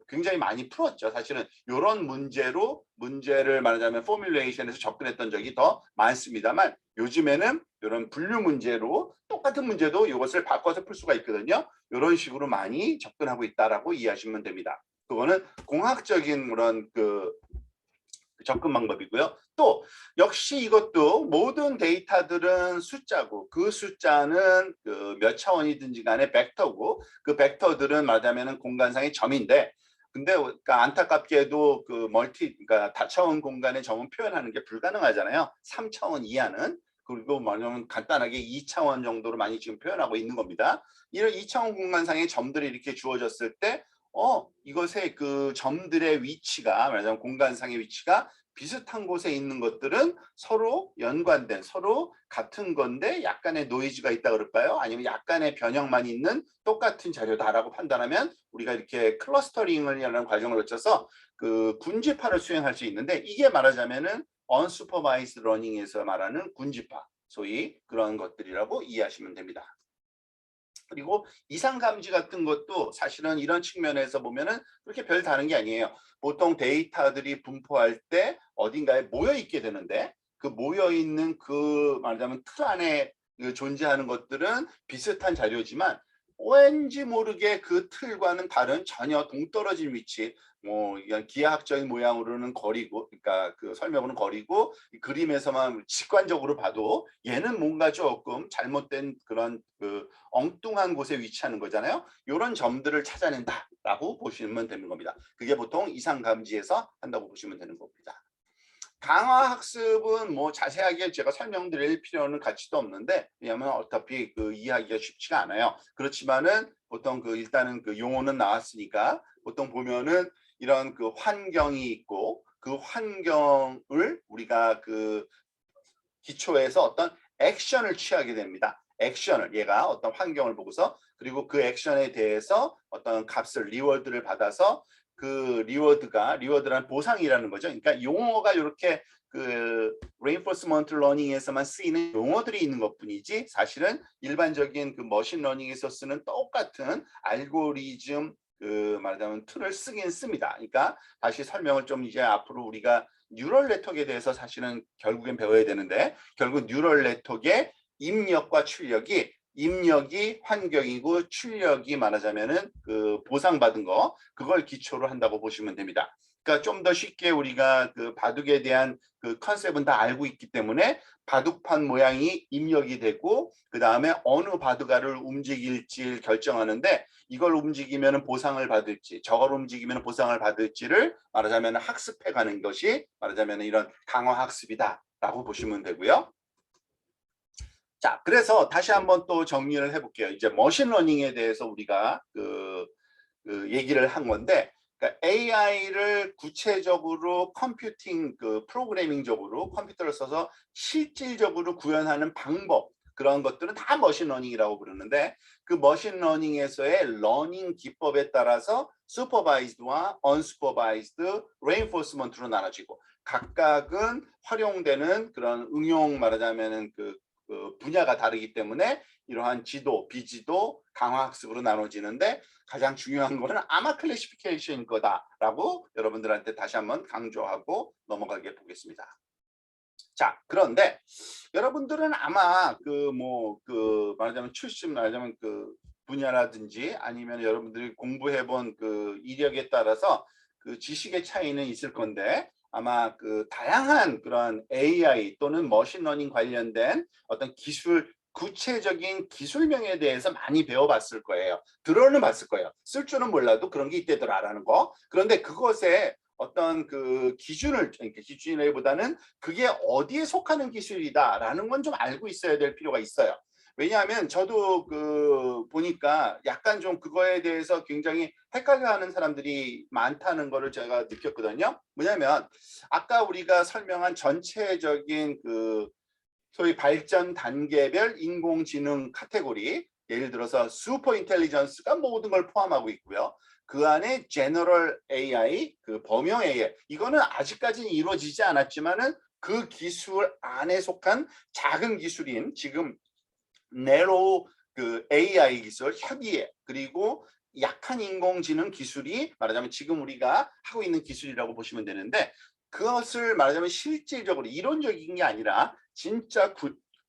굉장히 많이 풀었죠. 사실은 이런 문제를 말하자면 포뮬레이션에서 접근했던 적이 더 많습니다만 요즘에는 이런 분류 문제로 똑같은 문제도 이것을 바꿔서 풀 수가 있거든요. 이런 식으로 많이 접근하고 있다라고 이해하시면 됩니다. 그거는 공학적인 그런 그 접근 방법이고요. 또 역시 이것도 모든 데이터들은 숫자고 그 숫자는 그 몇 차원이든지 간에 벡터고 그 벡터들은 말하자면 공간상의 점인데 근데 그러니까 안타깝게도 그 그러니까 다차원 공간의 점은 표현하는 게 불가능하잖아요. 3차원 이하는. 그리고 말하자면 간단하게 2차원 정도로 많이 지금 표현하고 있는 겁니다. 이런 2차원 공간상의 점들이 이렇게 주어졌을 때 이것의 그 점들의 위치가 말하자면 공간상의 위치가 비슷한 곳에 있는 것들은 서로 연관된 서로 같은 건데 약간의 노이즈가 있다 그럴까요? 아니면 약간의 변형만 있는 똑같은 자료다라고 판단하면 우리가 이렇게 클러스터링이라는 과정을 거쳐서 그 군집화를 수행할 수 있는데 이게 말하자면은 언슈퍼바이즈 러닝에서 말하는 군집화 소위 그런 것들이라고 이해하시면 됩니다. 그리고 이상 감지 같은 것도 사실은 이런 측면에서 보면은 그렇게 별 다른 게 아니에요. 보통 데이터들이 분포할 때 어딘가에 모여 있게 되는데 그 모여 있는 그 말하자면 틀 안에 존재하는 것들은 비슷한 자료지만 왠지 모르게 그 틀과는 다른 전혀 동떨어진 위치, 뭐 이런 기하학적인 모양으로는 거리고, 그러니까 그 설명으로는 거리고 그림에서만 직관적으로 봐도 얘는 뭔가 조금 잘못된 그런 그 엉뚱한 곳에 위치하는 거잖아요. 이런 점들을 찾아낸다라고 보시면 되는 겁니다. 그게 보통 이상 감지에서 한다고 보시면 되는 겁니다. 강화 학습은 뭐 자세하게 제가 설명드릴 필요는 가치도 없는데 왜냐하면 어차피 그 이해하기가 쉽지가 않아요. 그렇지만은 보통 그 일단은 그 용어는 나왔으니까 보통 보면은 이런 그 환경이 있고 그 환경을 우리가 그 기초에서 어떤 액션을 취하게 됩니다. 액션을 얘가 어떤 환경을 보고서 그리고 그 액션에 대해서 어떤 값을 리워드를 받아서 그 리워드란 보상이라는 거죠. 그러니까 용어가 이렇게 그 reinforcement learning에서만 쓰이는 용어들이 있는 것뿐이지 사실은 일반적인 그 머신러닝에서 쓰는 똑같은 알고리즘 그 말하자면 툴을 쓰긴 씁니다. 그러니까 다시 설명을 좀 이제 앞으로 우리가 뉴럴 네트워크에 대해서 사실은 결국엔 배워야 되는데 결국 뉴럴 네트워크의 입력과 출력이 입력이 환경이고 출력이 말하자면은 그 보상받은 거 그걸 기초로 한다고 보시면 됩니다. 그러니까 좀 더 쉽게 우리가 그 바둑에 대한 그 컨셉은 다 알고 있기 때문에 바둑판 모양이 입력이 되고 그 다음에 어느 바둑알을 움직일지 결정하는데 이걸 움직이면 보상을 받을지 저걸 움직이면 보상을 받을지를 말하자면 학습해 가는 것이 말하자면 이런 강화 학습이다라고 보시면 되고요. 자, 그래서 다시 한번 또 정리를 해볼게요. 이제 머신러닝에 대해서 우리가 그 얘기를 한 건데 그러니까 AI를 구체적으로 컴퓨팅 그 프로그래밍적으로 컴퓨터를 써서 실질적으로 구현하는 방법 그런 것들은 다 머신러닝이라고 부르는데 그 머신러닝에서의 러닝 기법에 따라서 슈퍼바이즈드와 언슈퍼바이즈드 레인포스먼트로 나눠지고 각각은 활용되는 그런 응용 말하자면은 그 분야가 다르기 때문에 이러한 지도, 비지도, 강화학습으로 나눠지는데 가장 중요한 거는 아마 클래시피케이션일 거다라고 여러분들한테 다시 한번 강조하고 넘어가게 보겠습니다. 자, 그런데 여러분들은 아마 말하자면 출신 말하자면 그 분야라든지 아니면 여러분들이 공부해본 그 이력에 따라서 그 지식의 차이는 있을 건데 아마 그 다양한 그런 AI 또는 머신러닝 관련된 어떤 기술 구체적인 기술명에 대해서 많이 배워봤을 거예요. 들어는 봤을 거예요. 쓸 줄은 몰라도 그런 게 있대더라라는 거. 그런데 그것에 어떤 그 기준이라기보다는 그게 어디에 속하는 기술이다라는 건 좀 알고 있어야 될 필요가 있어요. 왜냐하면 저도 그 보니까 약간 좀 그거에 대해서 굉장히 헷갈려하는 사람들이 많다는 거를 제가 느꼈거든요. 뭐냐면 아까 우리가 설명한 전체적인 그 소위 발전 단계별 인공지능 카테고리 예를 들어서 슈퍼 인텔리전스가 모든 걸 포함하고 있고요. 그 안에 제너럴 AI, 그 범용 AI 이거는 아직까지는 이루어지지 않았지만은 그 기술 안에 속한 작은 기술인 지금 네로 그 AI 기술 협의회 그리고 약한 인공지능 기술이 말하자면 지금 우리가 하고 있는 기술이라고 보시면 되는데 그것을 말하자면 실질적으로 이론적인 게 아니라 진짜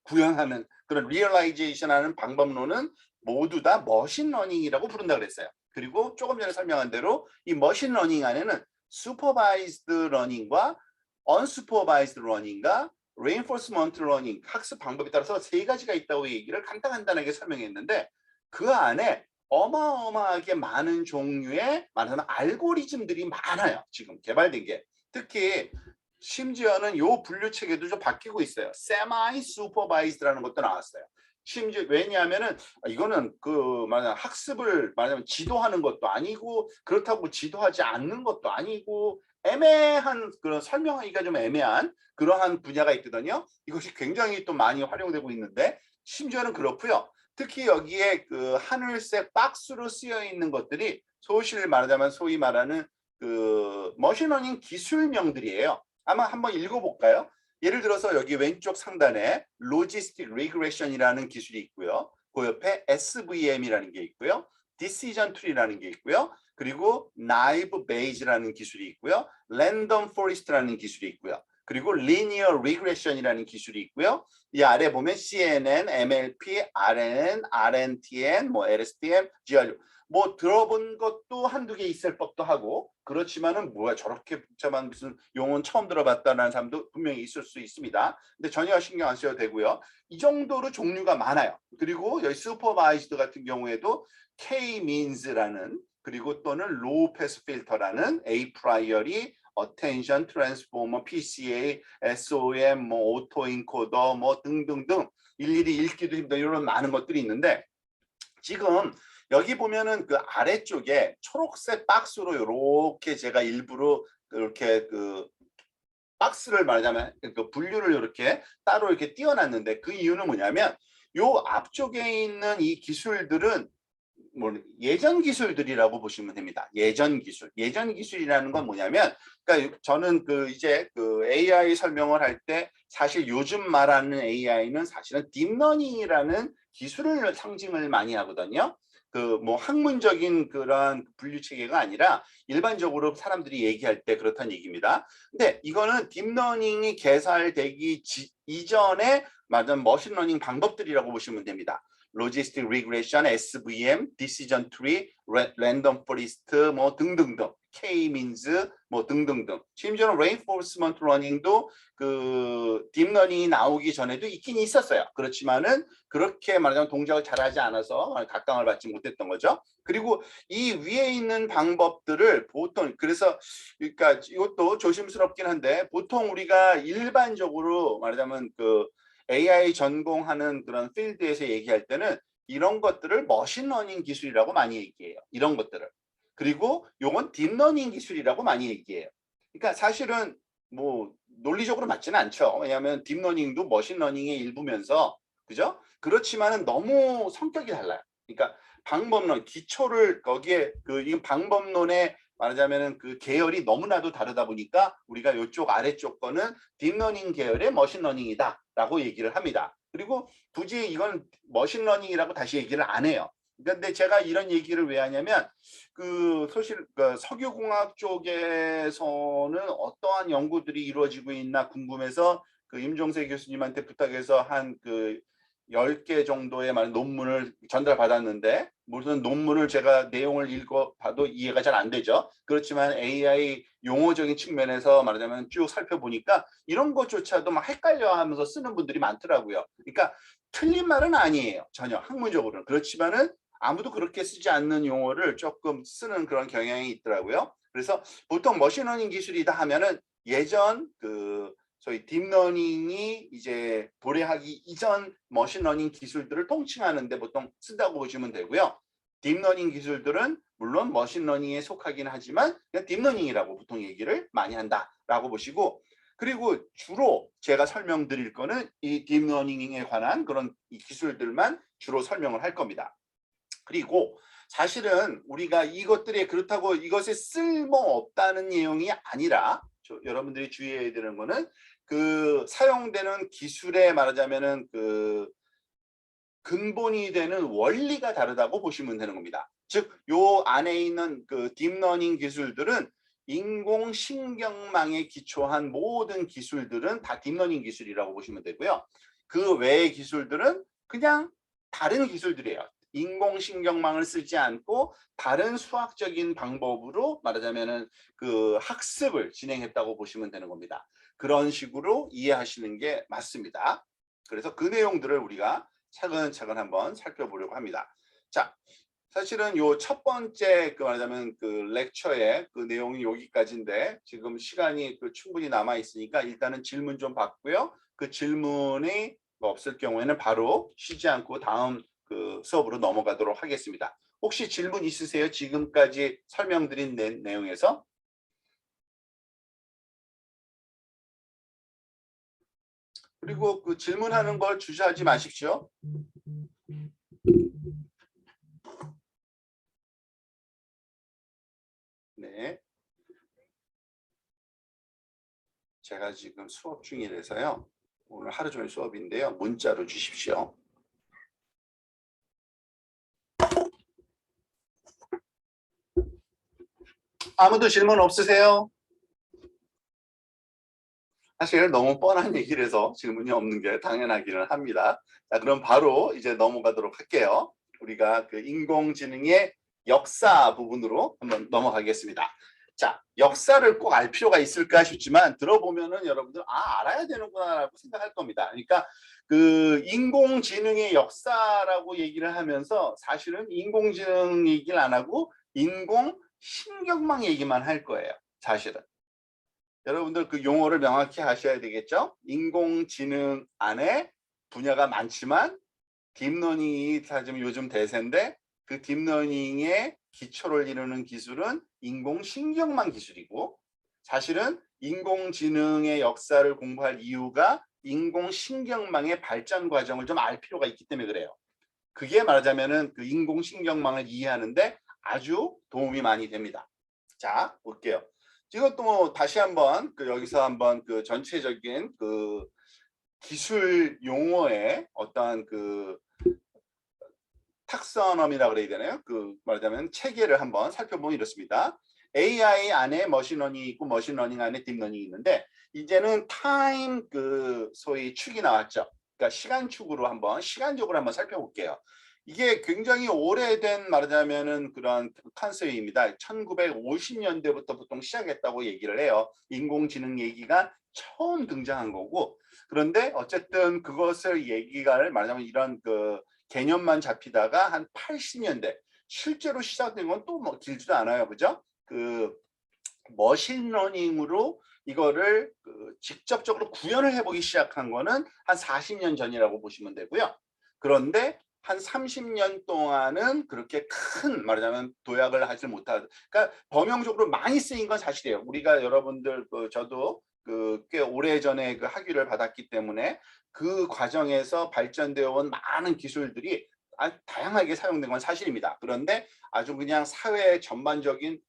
구현하는 그런 리얼라이제이션하는 방법론은 모두 다 머신러닝이라고 부른다 그랬어요. 그리고 조금 전에 설명한 대로 이 머신러닝 안에는 슈퍼바이즈드 러닝과 언슈퍼바이즈드 러닝과 레인포스먼트 러닝 학습 방법에 따라서 세 가지가 있다고 얘기를 간단하게 설명했는데 그 안에 어마어마하게 많은 종류의 말하자면 알고리즘들이 많아요. 지금 개발된 게 특히 심지어는 요 분류 체계도 좀 바뀌고 있어요. 세마이 슈퍼바이즈드라는 것도 나왔어요. 심지어 왜냐하면은 이거는 그 말하자면 학습을 말하자면 지도하는 것도 아니고 그렇다고 지도하지 않는 것도 아니고 애매한 그런 설명하기가 좀 애매한 그러한 분야가 있거든요. 이것이 굉장히 또 많이 활용되고 있는데 심지어는 그렇고요. 특히 여기에 그 하늘색 박스로 쓰여 있는 것들이 소실 말하자면 소위 말하는 그 머신러닝 기술명들이에요. 아마 한번 읽어볼까요? 예를 들어서 여기 왼쪽 상단에 로지스틱 리그레션이라는 기술이 있고요. 그 옆에 SVM이라는 게 있고요. 디시전 트리라는 게 있고요. 그리고 나이브 베이즈라는 기술이 있고요. 랜덤 포리스트라는 기술이 있고요. 그리고 리니어 리그레션이라는 기술이 있고요. 이 아래 보면 CNN, MLP, RNN, RNTN, 뭐 LSTM, GRU 뭐 들어본 것도 한두 개 있을 법도 하고 그렇지만은 뭐야 저렇게 복잡한 무슨 용어는 처음 들어봤다는 사람도 분명히 있을 수 있습니다. 근데 전혀 신경 안 써도 되고요. 이 정도로 종류가 많아요. 그리고 여기 슈퍼바이즈드 같은 경우에도 K-means라는 그리고 또는 low pass filter라는 A priori, attention transformer, PCA, SOM, 뭐 auto encoder 뭐 등등등 일일이 읽기도 힘든 이런 많은 것들이 있는데 지금 여기 보면은 그 아래쪽에 초록색 박스로 이렇게 제가 일부러 이렇게 그 박스를 말하자면 그 분류를 이렇게 따로 이렇게 띄워놨는데 그 이유는 뭐냐면 요 앞쪽에 있는 이 기술들은 뭐 예전 기술들이라고 보시면 됩니다. 예전 기술. 예전 기술이라는 건 뭐냐면 그러니까 저는 그 이제 그 AI 설명을 할 때 사실 요즘 말하는 AI는 사실은 딥러닝이라는 기술을 상징을 많이 하거든요. 그 뭐 학문적인 그런 분류 체계가 아니라 일반적으로 사람들이 얘기할 때 그렇다는 얘기입니다. 근데 이거는 딥러닝이 개발되기 이전에 말하자면 머신러닝 방법들이라고 보시면 됩니다. 로지스틱 리그레션, SVM, 디시전 트리, 랜덤 포리스트 뭐 등등등, K-민즈 뭐 등등등. 심지어는 레인포스먼트 러닝도 그 딥러닝이 나오기 전에도 있긴 있었어요. 그렇지만은 그렇게 말하자면 동작을 잘하지 않아서 각광을 받지 못했던 거죠. 그리고 이 위에 있는 방법들을 보통 그래서 그러니까 이것도 조심스럽긴 한데 보통 우리가 일반적으로 말하자면 그 AI 전공하는 그런 필드에서 얘기할 때는 이런 것들을 머신러닝 기술이라고 많이 얘기해요. 이런 것들을. 그리고 요건 딥러닝 기술이라고 많이 얘기해요. 그러니까 사실은 뭐 논리적으로 맞지는 않죠. 왜냐하면 딥러닝도 머신러닝의 일부면서 그죠? 그렇지만은 너무 성격이 달라요. 그러니까 방법론 기초를 거기에 그 이 방법론에 말하자면은 그 계열이 너무나도 다르다 보니까 우리가 이쪽 아래쪽 거는 딥러닝 계열의 머신러닝이다라고 얘기를 합니다. 그리고 굳이 이건 머신러닝이라고 다시 얘기를 안 해요. 그런데 제가 이런 얘기를 왜 하냐면 그 사실 그 석유공학 쪽에서는 어떠한 연구들이 이루어지고 있나 궁금해서 그 임종세 교수님한테 부탁해서 한 그 10개 정도의 논문을 전달받았는데 무슨 논문을 제가 내용을 읽어봐도 이해가 잘 안 되죠. 그렇지만 AI 용어적인 측면에서 말하자면 쭉 살펴보니까 이런 것조차도 막 헷갈려하면서 쓰는 분들이 많더라고요. 그러니까 틀린 말은 아니에요. 전혀 학문적으로는. 그렇지만은 아무도 그렇게 쓰지 않는 용어를 조금 쓰는 그런 경향이 있더라고요. 그래서 보통 머신러닝 기술이다 하면은 예전 그 저희 딥러닝이 이제 도래하기 이전 머신러닝 기술들을 통칭하는데 보통 쓴다고 보시면 되고요. 딥러닝 기술들은 물론 머신러닝에 속하긴 하지만 그냥 딥러닝이라고 보통 얘기를 많이 한다라고 보시고 그리고 주로 제가 설명드릴 거는 이 딥러닝에 관한 그런 이 기술들만 주로 설명을 할 겁니다. 그리고 사실은 우리가 이것들이 그렇다고 이것에 쓸모없다는 내용이 아니라 여러분들이 주의해야 되는 거는 그 사용되는 기술에 말하자면은 그 근본이 되는 원리가 다르다고 보시면 되는 겁니다. 즉, 요 안에 있는 그 딥러닝 기술들은 인공신경망에 기초한 모든 기술들은 다 딥러닝 기술이라고 보시면 되고요. 그 외의 기술들은 그냥 다른 기술들이에요. 인공신경망을 쓰지 않고 다른 수학적인 방법으로 말하자면은 그 학습을 진행했다고 보시면 되는 겁니다. 그런 식으로 이해하시는 게 맞습니다. 그래서 그 내용들을 우리가 차근차근 한번 살펴보려고 합니다. 자, 사실은 요 첫 번째 그 말하자면 그 렉처의 그 내용이 여기까지인데 지금 시간이 그 충분히 남아 있으니까 일단은 질문 좀 받고요. 그 질문이 없을 경우에는 바로 쉬지 않고 다음 그 수업으로 넘어가도록 하겠습니다. 혹시 질문 있으세요? 지금까지 설명드린 내용에서? 그리고 그 질문하는 걸 주저하지 마십시오. 네. 제가 지금 수업 중이라서요. 오늘 하루 종일 수업인데요. 문자로 주십시오. 아무도 질문 없으세요? 사실 너무 뻔한 얘기를 해서 질문이 없는 게 당연하기는 합니다. 자, 그럼 바로 이제 넘어가도록 할게요. 우리가 그 인공지능의 역사 부분으로 한번 넘어가겠습니다. 자, 역사를 꼭 알 필요가 있을까 싶지만 들어보면은 여러분들 알아야 되는구나라고 생각할 겁니다. 그러니까 그 인공지능의 역사라고 얘기를 하면서 사실은 인공지능 얘기를 안 하고 인공신경망 얘기만 할 거예요. 사실은. 여러분들 그 용어를 명확히 하셔야 되겠죠? 인공지능 안에 분야가 많지만 딥러닝이 사실 요즘 대세인데 그 딥러닝의 기초를 이루는 기술은 인공신경망 기술이고 사실은 인공지능의 역사를 공부할 이유가 인공신경망의 발전 과정을 좀 알 필요가 있기 때문에 그래요. 그게 말하자면은 그 인공신경망을 이해하는데 아주 도움이 많이 됩니다. 자, 볼게요. 이것도 뭐 다시 한번 그 여기서 한번 그 전체적인 그 기술 용어의 어떠한 그 탁선엄이라 그래야 되나요? 그 말하자면 체계를 한번 살펴보면 이렇습니다. AI 안에 머신러닝이 있고 머신러닝 안에 딥러닝이 있는데 이제는 타임 그 소위 축이 나왔죠. 그러니까 시간축으로 한번 시간적으로 한번 살펴볼게요. 이게 굉장히 오래된 말하자면은 그런 컨셉입니다. 1950년대부터 보통 시작했다고 얘기를 해요. 인공지능 얘기가 처음 등장한 거고 그런데 어쨌든 그것을 얘기가 말하자면 이런 그 개념만 잡히다가 한 80년대 실제로 시작된 건 또 뭐 길지도 않아요. 그죠? 그 머신러닝으로 이거를 그 직접적으로 구현을 해보기 시작한 거는 한 40년 전이라고 보시면 되고요. 그런데 한 30년 동안은 그렇게 큰 말하자면 도약을 하지 못하다. 그러니까 범용적으로 많이 쓰인 건 사실이에요. 우리가 여러분들 저도 그 꽤 오래 전에 그 학위를 받았기 때문에 그 과정에서 발전되어 온 많은 기술들이 다양하게 사용된 건 사실입니다. 그런데 아주 그냥 사회 전반적인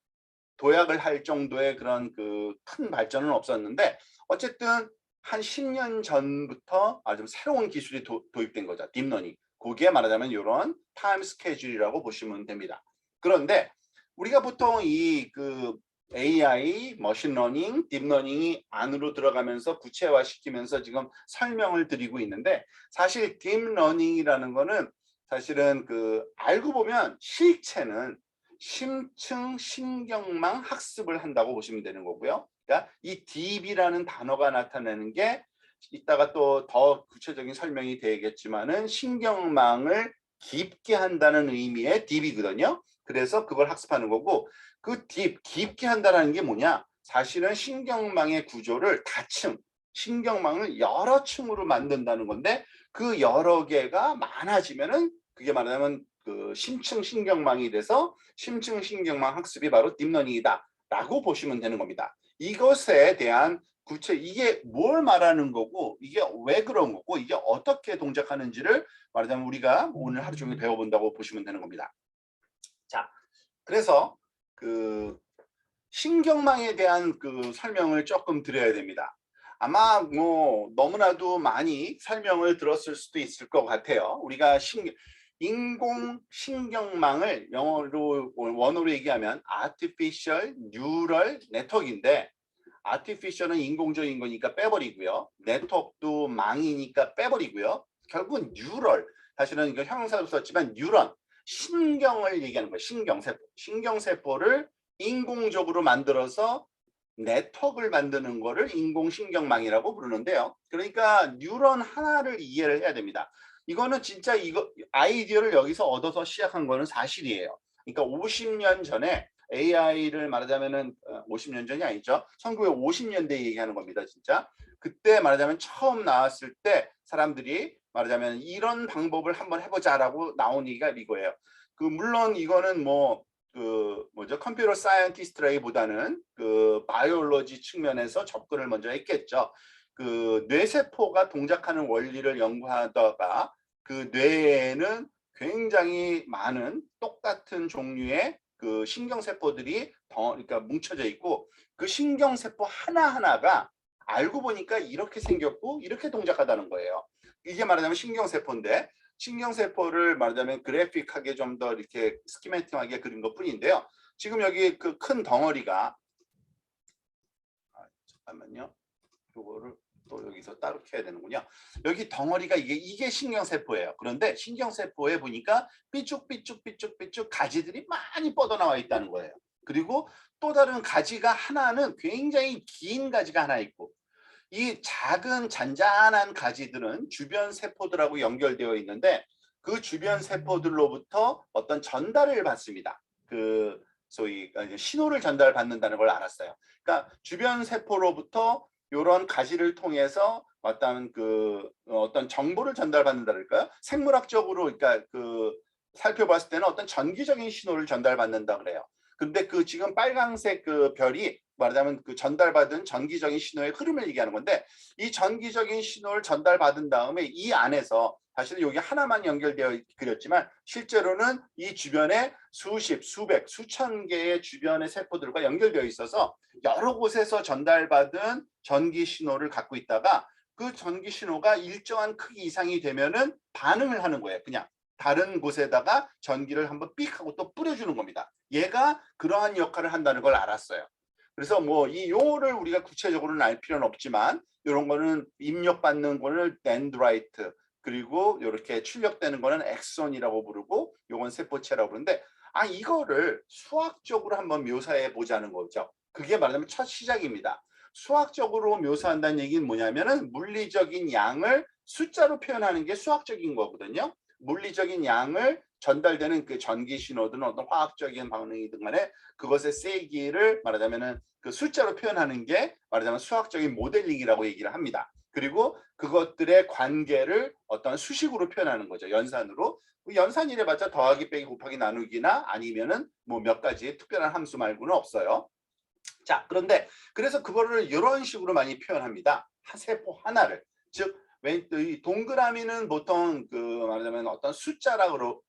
도약을 할 정도의 그런 그 큰 발전은 없었는데 어쨌든 한 10년 전부터 아주 새로운 기술이 도입된 거죠. 딥러닝. 그게 말하자면 이런 타임 스케줄이라고 보시면 됩니다. 그런데 우리가 보통 이 그 AI, 머신러닝, 딥러닝이 안으로 들어가면서 구체화시키면서 지금 설명을 드리고 있는데 사실 딥러닝이라는 거는 사실은 그 알고 보면 실체는 심층 신경망 학습을 한다고 보시면 되는 거고요. 그러니까 이 딥이라는 단어가 나타내는 게 이따가 또 더 구체적인 설명이 되겠지만은 신경망을 깊게 한다는 의미의 딥이거든요. 그래서 그걸 학습하는 거고 그 딥, 깊게 한다는 게 뭐냐? 사실은 신경망의 구조를 다층, 신경망을 여러 층으로 만든다는 건데 그 여러 개가 많아지면은 그게 말하자면 그 심층 신경망이 돼서 심층 신경망 학습이 바로 딥러닝이다 라고 보시면 되는 겁니다. 이것에 대한 구체 이게 뭘 말하는 거고 이게 왜 그런 거고 이게 어떻게 동작하는지를 말하자면 우리가 오늘 하루 종일 배워본다고 보시면 되는 겁니다. 자, 그래서 그 신경망에 대한 그 설명을 조금 드려야 됩니다. 아마 뭐 너무나도 많이 설명을 들었을 수도 있을 것 같아요. 우리가 인공신경망을 영어로 원어로 얘기하면 Artificial Neural Network인데 Artificial은 인공적인 거니까 빼버리고요. 네트워크도 망이니까 빼버리고요. 결국은 Neural, 사실은 이거 형용사로 썼지만 뉴런, 신경을 얘기하는 거예요. 신경세포. 신경세포를 인공적으로 만들어서 네트워크를 만드는 거를 인공신경망이라고 부르는데요. 그러니까 뉴런 하나를 이해를 해야 됩니다. 이거는 진짜 이거 아이디어를 여기서 얻어서 시작한 거는 사실이에요. 그러니까 50년 전에 AI를 말하자면은 50년 전이 아니죠. 1950년대 얘기하는 겁니다, 진짜. 그때 말하자면 처음 나왔을 때 사람들이 말하자면 이런 방법을 한번 해보자라고 나온 얘기가 이거예요. 그 물론 이거는 뭐 그 뭐죠 컴퓨터 사이언티스트라기보다는 그 바이올로지 측면에서 접근을 먼저 했겠죠. 그 뇌세포가 동작하는 원리를 연구하다가 그 뇌에는 굉장히 많은 똑같은 종류의 그 신경세포들이 그러니까 뭉쳐져 있고 그 신경세포 하나하나가 알고 보니까 이렇게 생겼고 이렇게 동작하다는 거예요. 이게 말하자면 신경세포인데 신경세포를 말하자면 그래픽하게 좀 더 이렇게 스키매틱하게 그린 것 뿐인데요. 지금 여기 그 큰 덩어리가 잠깐만요. 요거를 또 여기서 따로 켜야 되는군요. 여기 덩어리가 이게 신경세포예요. 그런데 신경세포에 보니까 삐쭉삐쭉 가지들이 많이 뻗어나와 있다는 거예요. 그리고 또 다른 가지가 하나는 굉장히 긴 가지가 하나 있고 이 작은 잔잔한 가지들은 주변 세포들하고 연결되어 있는데 그 주변 세포들로부터 어떤 전달을 받습니다. 그 소위 신호를 전달받는다는 걸 알았어요. 그러니까 주변 세포로부터 이런 가지를 통해서 어떤 정보를 전달받는다랄까요? 생물학적으로 그러니까 그 살펴봤을 때는 어떤 전기적인 신호를 전달받는다 그래요. 근데 그 지금 빨강색 그 별이 말하자면 그 전달받은 전기적인 신호의 흐름을 얘기하는 건데 이 전기적인 신호를 전달받은 다음에 이 안에서 사실은 여기 하나만 연결되어 그렸지만 실제로는 이 주변에 수십, 수백, 수천 개의 주변의 세포들과 연결되어 있어서 여러 곳에서 전달받은 전기 신호를 갖고 있다가 그 전기 신호가 일정한 크기 이상이 되면은 반응을 하는 거예요. 그냥 다른 곳에다가 전기를 한번 삑 하고 또 뿌려주는 겁니다. 얘가 그러한 역할을 한다는 걸 알았어요. 그래서 뭐 이 용어를 우리가 구체적으로는 알 필요는 없지만 이런 거는 입력받는 거를 dendrite, 그리고 이렇게 출력되는 거는 엑손이라고 부르고 요건 세포체라고 부르는데, 이거를 수학적으로 한번 묘사해 보자는 거죠. 그게 말하자면 첫 시작입니다. 수학적으로 묘사한다는 얘기는 뭐냐면은 물리적인 양을 숫자로 표현하는 게 수학적인 거거든요. 물리적인 양을 전달되는 그 전기 신호든 어떤 화학적인 반응이든 간에 그것의 세기를 말하자면은 그 숫자로 표현하는 게 말하자면 수학적인 모델링이라고 얘기를 합니다. 그리고 그것들의 관계를 어떤 수식으로 표현하는 거죠. 연산으로. 연산이래봤자 더하기 빼기 곱하기 나누기나 아니면은 뭐 몇 가지 특별한 함수 말고는 없어요. 자, 그런데 그래서 그거를 이런 식으로 많이 표현합니다. 세포 하나를. 즉, 이 동그라미는 보통 그 말하자면 어떤 숫자라고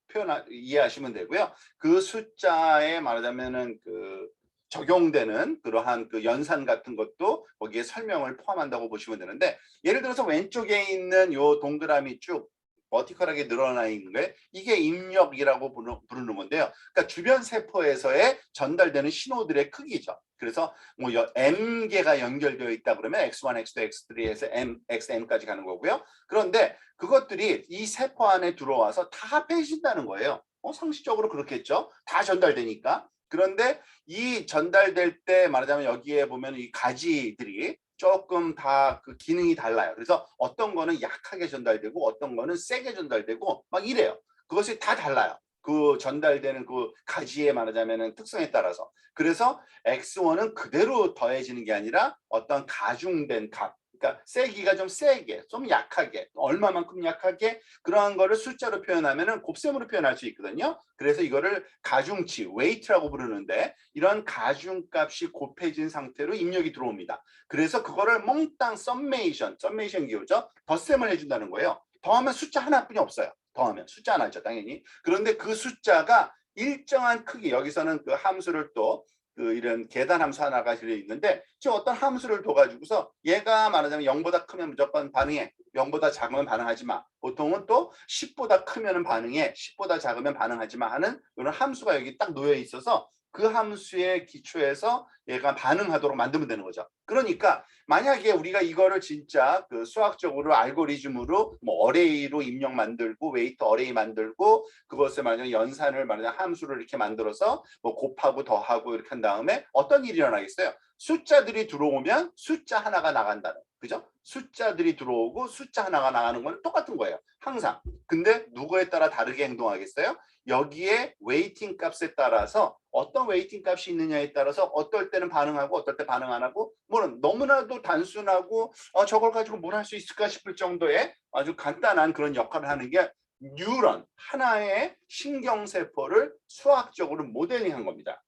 이해하시면 되고요. 그 숫자에 말하자면은 그 적용되는 그러한 그 연산 같은 것도 거기에 설명을 포함한다고 보시면 되는데, 예를 들어서 왼쪽에 있는 요 동그라미 쭉 버티컬하게 늘어나 있는 게 이게 입력이라고 부르는 건데요. 그러니까 주변 세포에서의 전달되는 신호들의 크기죠. 그래서 뭐 m개가 연결되어 있다 그러면 x1, x2, x3에서 xm까지 가는 거고요. 그런데 그것들이 이 세포 안에 들어와서 다 합해진다는 거예요. 상식적으로 그렇겠죠. 다 전달되니까. 그런데 이 전달될 때 말하자면 여기에 보면 이 가지들이 조금 다 그 기능이 달라요. 그래서 어떤 거는 약하게 전달되고 어떤 거는 세게 전달되고 막 이래요. 그것이 다 달라요. 그 전달되는 그 가지에 말하자면 특성에 따라서. 그래서 X1은 그대로 더해지는 게 아니라 어떤 가중된 값, 그러니까 세기가 좀 세게, 좀 약하게, 얼마만큼 약하게, 그러한 거를 숫자로 표현하면은 곱셈으로 표현할 수 있거든요. 그래서 이거를 가중치, weight라고 부르는데, 이런 가중값이 곱해진 상태로 입력이 들어옵니다. 그래서 그거를 몽땅 summation 기호죠. 덧셈을 해준다는 거예요. 더하면 숫자 하나뿐이 없어요. 더하면 숫자 하나죠, 당연히. 그런데 그 숫자가 일정한 크기, 여기서는 그 함수를 또 그 이런 계산 함수 하나가 들려 있는데, 지금 어떤 함수를 둬가지고서 얘가 말하자면 0보다 크면 무조건 반응해, 0보다 작으면 반응하지 마, 보통은 또 10보다 크면 반응해, 10보다 작으면 반응하지 마 하는 이런 함수가 여기 딱 놓여 있어서 그 함수의 기초에서 얘가 반응하도록 만들면 되는 거죠. 그러니까 만약에 우리가 이거를 진짜 그 수학적으로 알고리즘으로 뭐 어레이로 입력 만들고 웨이트 어레이 만들고 그것을 만약 연산을 말하자면 함수를 이렇게 만들어서 뭐 곱하고 더하고 이렇게 한 다음에 어떤 일이 일어나겠어요? 숫자들이 들어오면 숫자 하나가 나간다는, 그죠? 숫자들이 들어오고 숫자 하나가 나가는 건 똑같은 거예요. 항상. 근데 누구에 따라 다르게 행동하겠어요? 여기에 웨이팅 값에 따라서 어떤 웨이팅 값이 있느냐에 따라서 어떨 때는 반응하고 어떨 때 반응 안 하고, 뭐는 너무나도 단순하고 저걸 가지고 뭘 할 수 있을까 싶을 정도의 아주 간단한 그런 역할을 하는 게 뉴런, 하나의 신경세포를 수학적으로 모델링한 겁니다.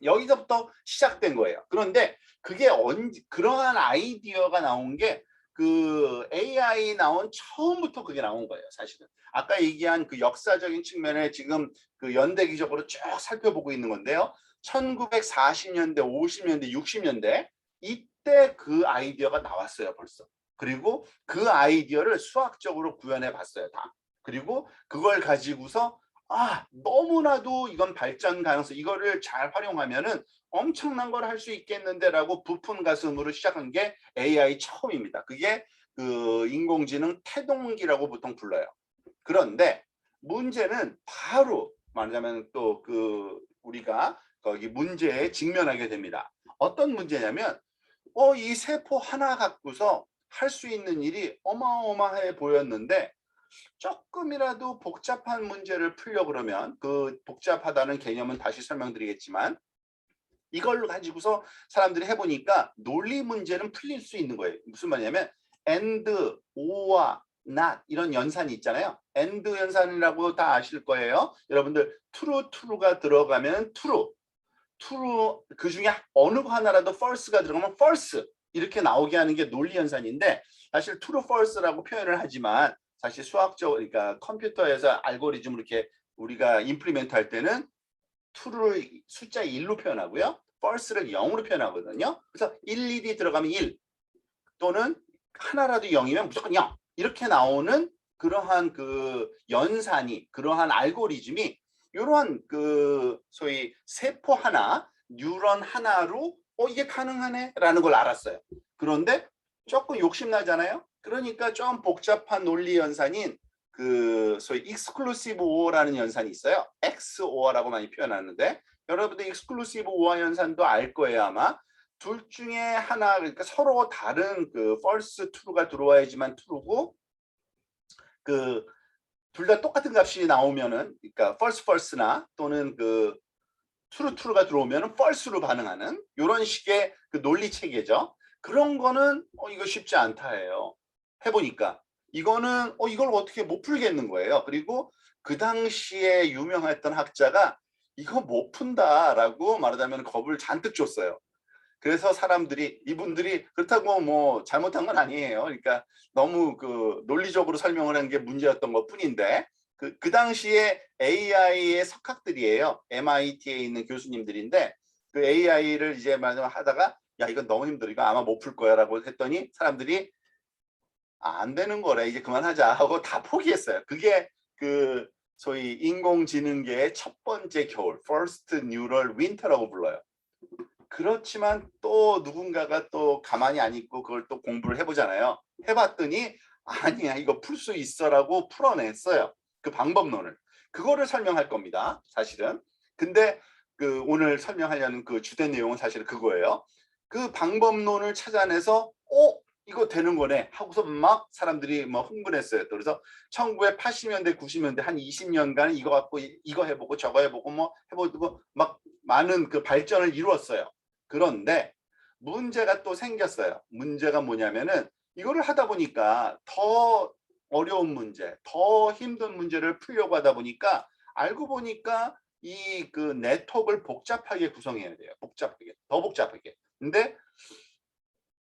여기서부터 시작된 거예요. 그런데 그게 그러한 아이디어가 나온 게 그 AI 나온 처음부터 그게 나온 거예요, 사실은. 아까 얘기한 그 역사적인 측면에 지금 그 연대기적으로 쭉 살펴보고 있는 건데요. 1940년대, 50년대, 60년대 이때 그 아이디어가 나왔어요, 벌써. 그리고 그 아이디어를 수학적으로 구현해 봤어요, 다. 그리고 그걸 가지고서 너무나도 이건 발전 가능성, 이거를 잘 활용하면은 엄청난 걸 할 수 있겠는데라고 부푼 가슴으로 시작한 게 AI 처음입니다. 그게 그 인공지능 태동기라고 보통 불러요. 그런데 문제는 바로 말하자면 또 그 우리가 거기 문제에 직면하게 됩니다. 어떤 문제냐면 이 세포 하나 갖고서 할 수 있는 일이 어마어마해 보였는데, 조금이라도 복잡한 문제를 풀려 그러면, 그 복잡하다는 개념은 다시 설명드리겠지만 이걸로 가지고서 사람들이 해보니까 논리 문제는 풀릴 수 있는 거예요. 무슨 말이냐면 and, or와 not 이런 연산이 있잖아요. and 연산이라고 다 아실 거예요. 여러분들 true가 들어가면 true 그 중에 어느 하나라도 false가 들어가면 false 이렇게 나오게 하는 게 논리 연산인데, 사실 true, false라고 표현을 하지만 사실 수학적, 그러니까 컴퓨터에서 알고리즘을 이렇게 우리가 임플리멘트 할 때는 true를 숫자 1로 표현하고요, false를 0으로 표현하거든요. 그래서 1, 2이 들어가면 1, 또는 하나라도 0이면 무조건 0 이렇게 나오는 그러한 그 연산이, 그러한 알고리즘이 이러한 그 소위 세포 하나, 뉴런 하나로 이게 가능하네라는 걸 알았어요. 그런데 조금 욕심나잖아요. 그러니까 좀 복잡한 논리 연산인 그 소위 익스클루시브 오어라는 연산이 있어요. XOR라고 많이 표현하는데 여러분들 익스클루시브 오어 연산도 알 거예요 아마. 둘 중에 하나, 그러니까 서로 다른 그 false true가 들어와야지만 true고, 그 둘 다 똑같은 값이 나오면은, 그러니까 false나 또는 그 true가 들어오면은 false로 반응하는 이런 식의 그 논리 체계죠. 그런 거는 이거 쉽지 않다예요. 해보니까 이거는 이걸 어떻게 못 풀겠는 거예요. 그리고 그 당시에 유명했던 학자가 이거 못 푼다라고 말하자면 겁을 잔뜩 줬어요. 그래서 사람들이, 이분들이 그렇다고 뭐 잘못한 건 아니에요. 그러니까 너무 그 논리적으로 설명을 한 게 문제였던 것 뿐인데, 그 당시에 AI의 석학들이에요. MIT에 있는 교수님들인데, 그 AI를 이제 하다가 야 이건 너무 힘들어, 이거 아마 못 풀 거야라고 했더니 사람들이 안 되는 거래, 이제 그만하자 하고 다 포기했어요. 그게 그 소위 인공지능계의 첫 번째 겨울, First Neural Winter라고 불러요. 그렇지만 또 누군가가 또 가만히 안 있고 그걸 또 공부를 해보잖아요. 해봤더니 아니야 이거 풀 수 있어라고 풀어냈어요. 그 방법론을. 그거를 설명할 겁니다. 사실은. 근데 그 오늘 설명하려는 그 주된 내용은 사실 그거예요. 그 방법론을 찾아내서 이거 되는 거네 하고서 막 사람들이 뭐 흥분했어요. 그래서 1980년대 90년대 한 20년간 이거 갖고 이거 해보고 저거 해보고 뭐 해보고 막 많은 그 발전을 이루었어요. 그런데 문제가 또 생겼어요. 문제가 뭐냐면은 이거를 하다 보니까 더 어려운 문제, 더 힘든 문제를 풀려고 하다 보니까 알고 보니까 이 그 네트워크를 복잡하게 구성해야 돼요. 복잡하게, 더 복잡하게. 근데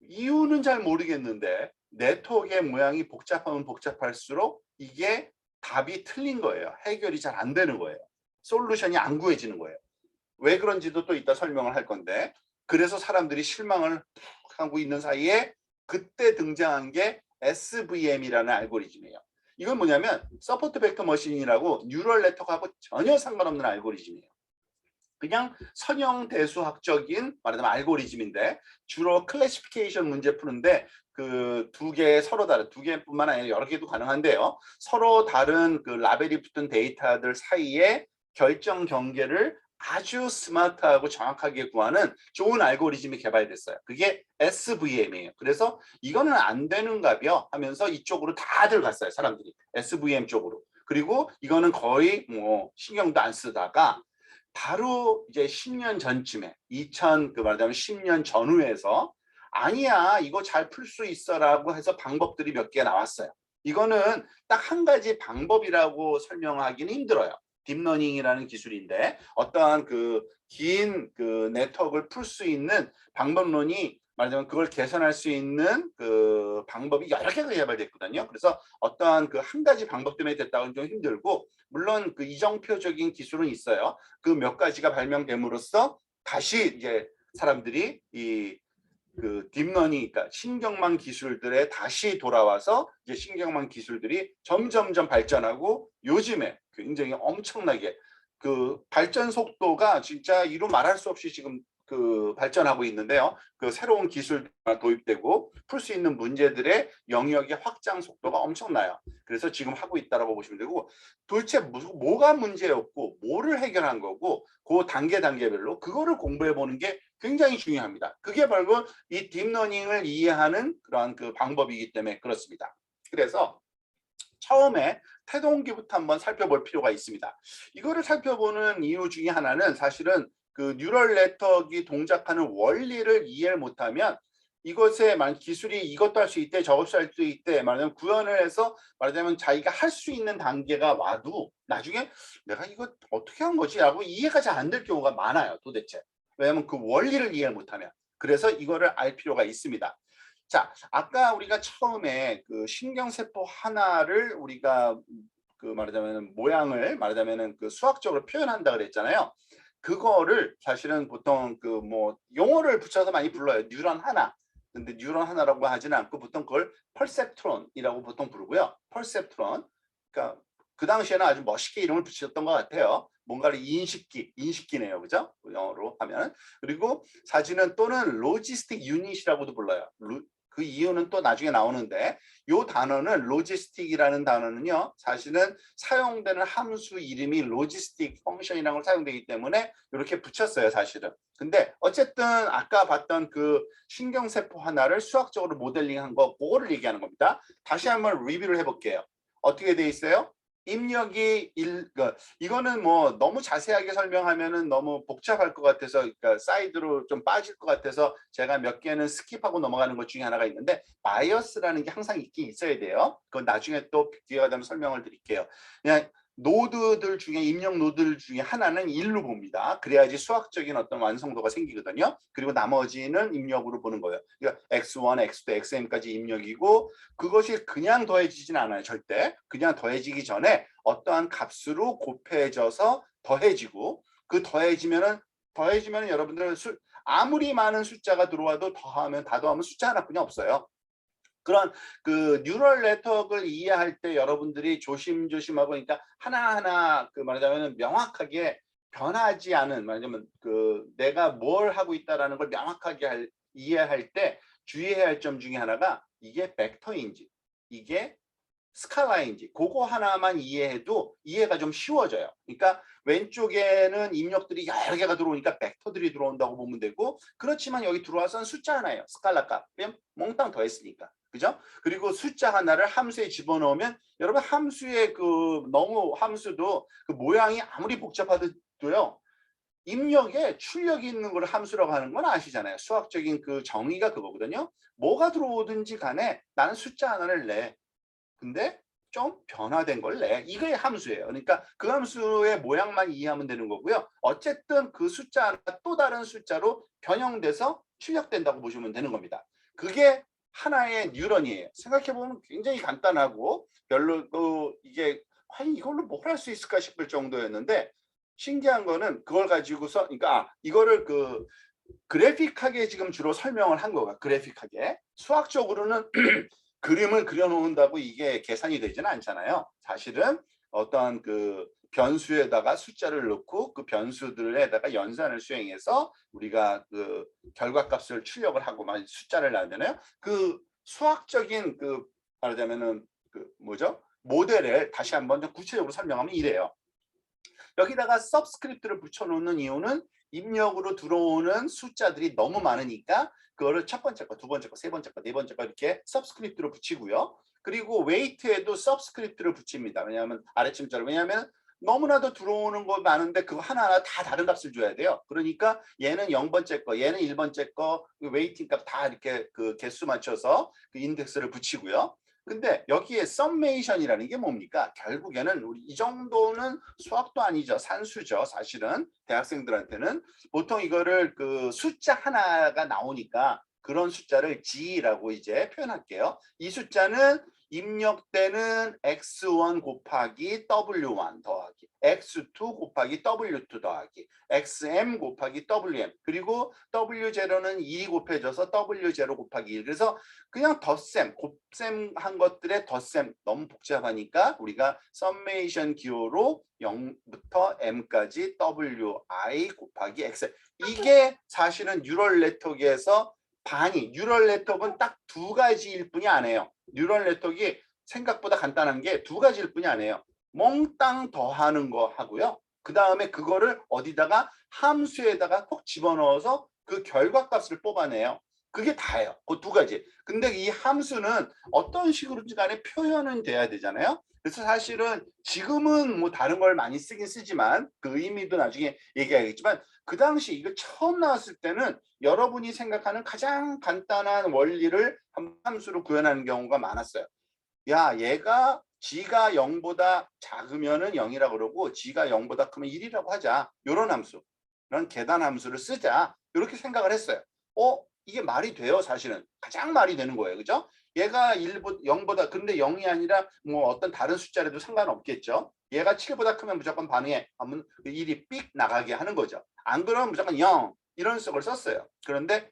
이유는 잘 모르겠는데 네트워크의 모양이 복잡하면 복잡할수록 이게 답이 틀린 거예요. 해결이 잘 안 되는 거예요. 솔루션이 안 구해지는 거예요. 왜 그런지도 또 이따 설명을 할 건데, 그래서 사람들이 실망을 하고 있는 사이에 그때 등장한 게 SVM이라는 알고리즘이에요. 이건 뭐냐면 서포트 벡터 머신이라고 뉴럴 네트워크하고 전혀 상관없는 알고리즘이에요. 그냥 선형대수학적인 말하자면 알고리즘인데 주로 클래시피케이션 문제 푸는데 그 두 개 서로 다른, 두 개뿐만 아니라 여러 개도 가능한데요. 서로 다른 그 라벨이 붙은 데이터들 사이에 결정 경계를 아주 스마트하고 정확하게 구하는 좋은 알고리즘이 개발됐어요. 그게 SVM이에요. 그래서 이거는 안 되는가벼 하면서 이쪽으로 다들 갔어요. 사람들이 SVM 쪽으로. 그리고 이거는 거의 뭐 신경도 안 쓰다가 바로 이제 10년 전쯤에 2000 그 말하자면 10년 전후에서 아니야 이거 잘 풀 수 있어라고 해서 방법들이 몇 개 나왔어요. 이거는 딱 한 가지 방법이라고 설명하기는 힘들어요. 딥러닝이라는 기술인데 어떠한 그 긴 그 네트워크를 풀 수 있는 방법론이 말하자면 그걸 개선할 수 있는 그 방법이 여러 개가 개발됐거든요. 그래서 어떠한 그 한 가지 방법 때문에 됐다고는 좀 힘들고, 물론 그 이정표적인 기술은 있어요. 그 몇 가지가 발명됨으로써 다시 이제 사람들이 이 그 딥러닝, 그러니까 신경망 기술들에 다시 돌아와서 이제 신경망 기술들이 점점점 발전하고 요즘에 굉장히 엄청나게 그 발전 속도가 진짜 이루 말할 수 없이 지금 그 발전하고 있는데요. 그 새로운 기술 도입되고 풀 수 있는 문제들의 영역의 확장 속도가 엄청나요. 그래서 지금 하고 있다라고 보시면 되고, 도대체 뭐가 문제였고 뭐를 해결한 거고 그 단계별로 그거를 공부해 보는 게 굉장히 중요합니다. 그게 바로 이 딥러닝을 이해하는 그러한 그 방법이기 때문에 그렇습니다. 그래서 처음에 태동기부터 한번 살펴볼 필요가 있습니다. 이거를 살펴보는 이유 중에 하나는 사실은 그 뉴럴 네트워크가 동작하는 원리를 이해를 못하면 이것에 기술이 이것도 할 수 있대 저것도 할 수 있대 말하자면 구현을 해서 말하자면 자기가 할 수 있는 단계가 와도 나중에 내가 이거 어떻게 한 거지? 라고 이해가 잘 안 될 경우가 많아요. 도대체. 왜냐하면 그 원리를 이해를 못하면. 그래서 이거를 알 필요가 있습니다. 자, 아까 우리가 처음에 그 신경세포 하나를 우리가 그 말하자면 모양을 말하자면은 그 수학적으로 표현한다 그랬잖아요. 그거를 사실은 보통 그 뭐 용어를 붙여서 많이 불러요. 뉴런 하나. 근데 뉴런 하나라고 하지는 않고 보통 그걸 퍼셉트론이라고 보통 부르고요. 퍼셉트론. 그러니까 그 당시에는 아주 멋있게 이름을 붙였던 것 같아요. 뭔가를 인식기네요. 그죠? 영어로 하면. 그리고 사진은 또는 로지스틱 유닛이라고도 불러요. 그 이유는 또 나중에 나오는데 이 단어는 로지스틱이라는 단어는요. 사실은 사용되는 함수 이름이 로지스틱 펑션이라는 걸 사용되기 때문에 이렇게 붙였어요. 사실은. 근데 어쨌든 아까 봤던 그 신경세포 하나를 수학적으로 모델링한 거 그거를 얘기하는 겁니다. 다시 한번 리뷰를 해볼게요. 어떻게 돼 있어요? 입력이 이거는 뭐 너무 자세하게 설명하면은 너무 복잡할 것 같아서 그러니까 사이드로 좀 빠질 것 같아서 제가 몇 개는 스킵하고 넘어가는 것 중에 하나가 있는데 바이어스라는 게 항상 있긴 있어야 돼요. 그건 나중에 또 기회가 되면 설명을 드릴게요. 그냥 노드들 중에 입력 노드들 중에 하나는 1로 봅니다. 그래야지 수학적인 어떤 완성도가 생기거든요. 그리고 나머지는 입력으로 보는 거예요. 그러니까 x1, x2, xm까지 입력이고 그것이 그냥 더해지진 않아요. 절대. 그냥 더해지기 전에 어떠한 값으로 곱해져서 더해지고 그 더해지면은 여러분들은 아무리 많은 숫자가 들어와도 더하면 다 더하면 숫자 하나뿐이 없어요. 그런 그 뉴럴 네트워크를 이해할 때 여러분들이 조심조심하고 그러니까 하나하나 그 말하자면 명확하게 변하지 않은 말하자면 그 내가 뭘 하고 있다라는 걸 명확하게 이해할 때 주의해야 할 점 중에 하나가 이게 벡터인지 이게 스칼라인지 그거 하나만 이해해도 이해가 좀 쉬워져요. 그러니까 왼쪽에는 입력들이 여러 개가 들어오니까 벡터들이 들어온다고 보면 되고 그렇지만 여기 들어와서는 숫자 하나예요. 스칼라 값. 그냥 몽땅 더했으니까. 그죠? 그리고 숫자 하나를 함수에 집어넣으면 여러분 함수의 그 너무 함수도 그 모양이 아무리 복잡하도요. 입력에 출력이 있는 걸 함수라고 하는 건 아시잖아요. 수학적인 그 정의가 그거거든요. 뭐가 들어오든지 간에 나는 숫자 하나를 내. 근데 좀 변화된 걸 내. 이게 함수예요. 그러니까 그 함수의 모양만 이해하면 되는 거고요. 어쨌든 그 숫자 하나 또 다른 숫자로 변형돼서 출력된다고 보시면 되는 겁니다. 그게 하나의 뉴런이에요. 생각해보면 굉장히 간단하고 별로 이게 아니 이걸로 뭘 할 수 있을까 싶을 정도였는데 신기한 거는 그걸 가지고서 그러니까 이거를 그 그래픽하게 지금 주로 설명을 한 거가 그래픽하게 수학적으로는 그림을 그려놓는다고 이게 계산이 되지는 않잖아요. 사실은 어떤 그 변수에다가 숫자를 넣고 그 변수들에다가 연산을 수행해서 우리가 그 결과값을 출력을 하고 막 숫자를 나잖아요. 그 수학적인 그 말하자면은 그 뭐죠? 모델을 다시 한번 좀 구체적으로 설명하면 이래요. 여기다가 서브스크립트를 붙여놓는 이유는 입력으로 들어오는 숫자들이 너무 많으니까 그거를 첫 번째 거, 두 번째 거, 세 번째 거, 네 번째 거 이렇게 서브스크립트로 붙이고요. 그리고 웨이트에도 서브스크립트를 붙입니다. 왜냐하면 아래층자로 왜냐하면 너무나도 들어오는 거 많은데 그거 하나하나 다 다른 값을 줘야 돼요. 그러니까 얘는 0번째 거, 얘는 1번째 거, 웨이팅 값 다 이렇게 그 개수 맞춰서 그 인덱스를 붙이고요. 근데 여기에 썸메이션이라는 게 뭡니까? 결국에는 우리 이 정도는 수학도 아니죠. 산수죠. 사실은 대학생들한테는 보통 이거를 그 숫자 하나가 나오니까 그런 숫자를 G라고 이제 표현할게요. 이 숫자는 입력되는 x1 곱하기 w1 더하기 x2 곱하기 w2 더하기 xm 곱하기 wm 그리고 w0는 2 곱해져서 w0 곱하기 1 그래서 그냥 덧셈, 곱셈 한 것들의 덧셈 너무 복잡하니까 우리가 썸메이션 기호로 0부터 m까지 wi 곱하기 x 이게 사실은 뉴럴 네트워크에서 반이 뉴럴 네트워크는 딱 두 가지일 뿐이 아니에요. 뉴럴 네트워크가 생각보다 간단한 게 두 가지일 뿐이 아니에요. 몽땅 더하는 거 하고요. 그 다음에 그거를 어디다가 함수에다가 꼭 집어넣어서 그 결과값을 뽑아내요. 그게 다예요. 그 두 가지. 근데 이 함수는 어떤 식으로든지 간에 표현은 돼야 되잖아요. 그래서 사실은 지금은 뭐 다른 걸 많이 쓰긴 쓰지만 그 의미도 나중에 얘기하겠지만 그 당시 이거 처음 나왔을 때는 여러분이 생각하는 가장 간단한 원리를 함수로 구현하는 경우가 많았어요. 야, 얘가 g가 0보다 작으면은 0이라고 그러고 g가 0보다 크면 1이라고 하자. 이런 함수. 이런 계산 함수를 쓰자. 이렇게 생각을 했어요. 이게 말이 돼요, 사실은. 가장 말이 되는 거예요. 그죠? 얘가 0보다 근데 0이 아니라 뭐 어떤 다른 숫자라도 상관없겠죠. 얘가 7보다 크면 무조건 반응해. 하면 1이 삑 나가게 하는 거죠. 안 그러면 무조건 0 이런 걸 썼어요. 그런데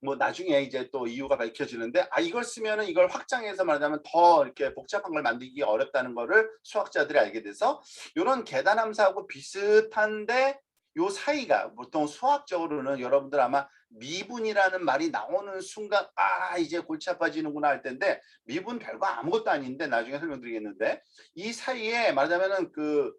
뭐 나중에 이제 또 이유가 밝혀지는데 이걸 쓰면은 이걸 확장해서 말하자면 더 이렇게 복잡한 걸 만들기 어렵다는 거를 수학자들이 알게 돼서 이런 계산 함수하고 비슷한데 요 사이가 보통 수학적으로는 여러분들 아마 미분이라는 말이 나오는 순간 이제 골치 아파지는구나 할 텐데 미분 별거 아무것도 아닌데 나중에 설명드리겠는데 이 사이에 말하자면은 그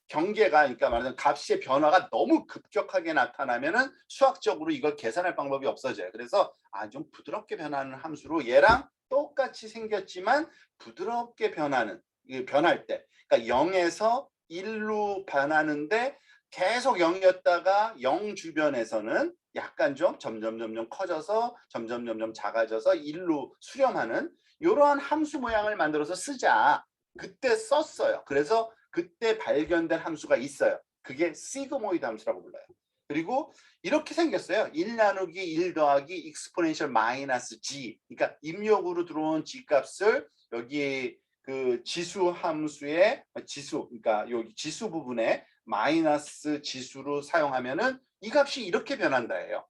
경계가 그러니까 말하자면 값의 변화가 너무 급격하게 나타나면은 수학적으로 이걸 계산할 방법이 없어져요. 그래서 좀 부드럽게 변하는 함수로 얘랑 똑같이 생겼지만 부드럽게 변할 때 그러니까 0에서 1로 변하는데 계속 0이었다가 0 주변에서는 약간 좀 점점 커져서 점점 작아져서 1로 수렴하는 이러한 함수 모양을 만들어서 쓰자. 그때 썼어요. 그래서 그때 발견된 함수가 있어요. 그게 시그모이드 함수라고 불러요. 그리고 이렇게 생겼어요. 1 나누기 1 더하기 익스포넨셜 마이너스 g. 그러니까 입력으로 들어온 g 값을 여기 그 지수 함수의 그러니까 여기 지수 부분에 마이너스 지수로 사용하면은 이 값이 이렇게 변한다예요.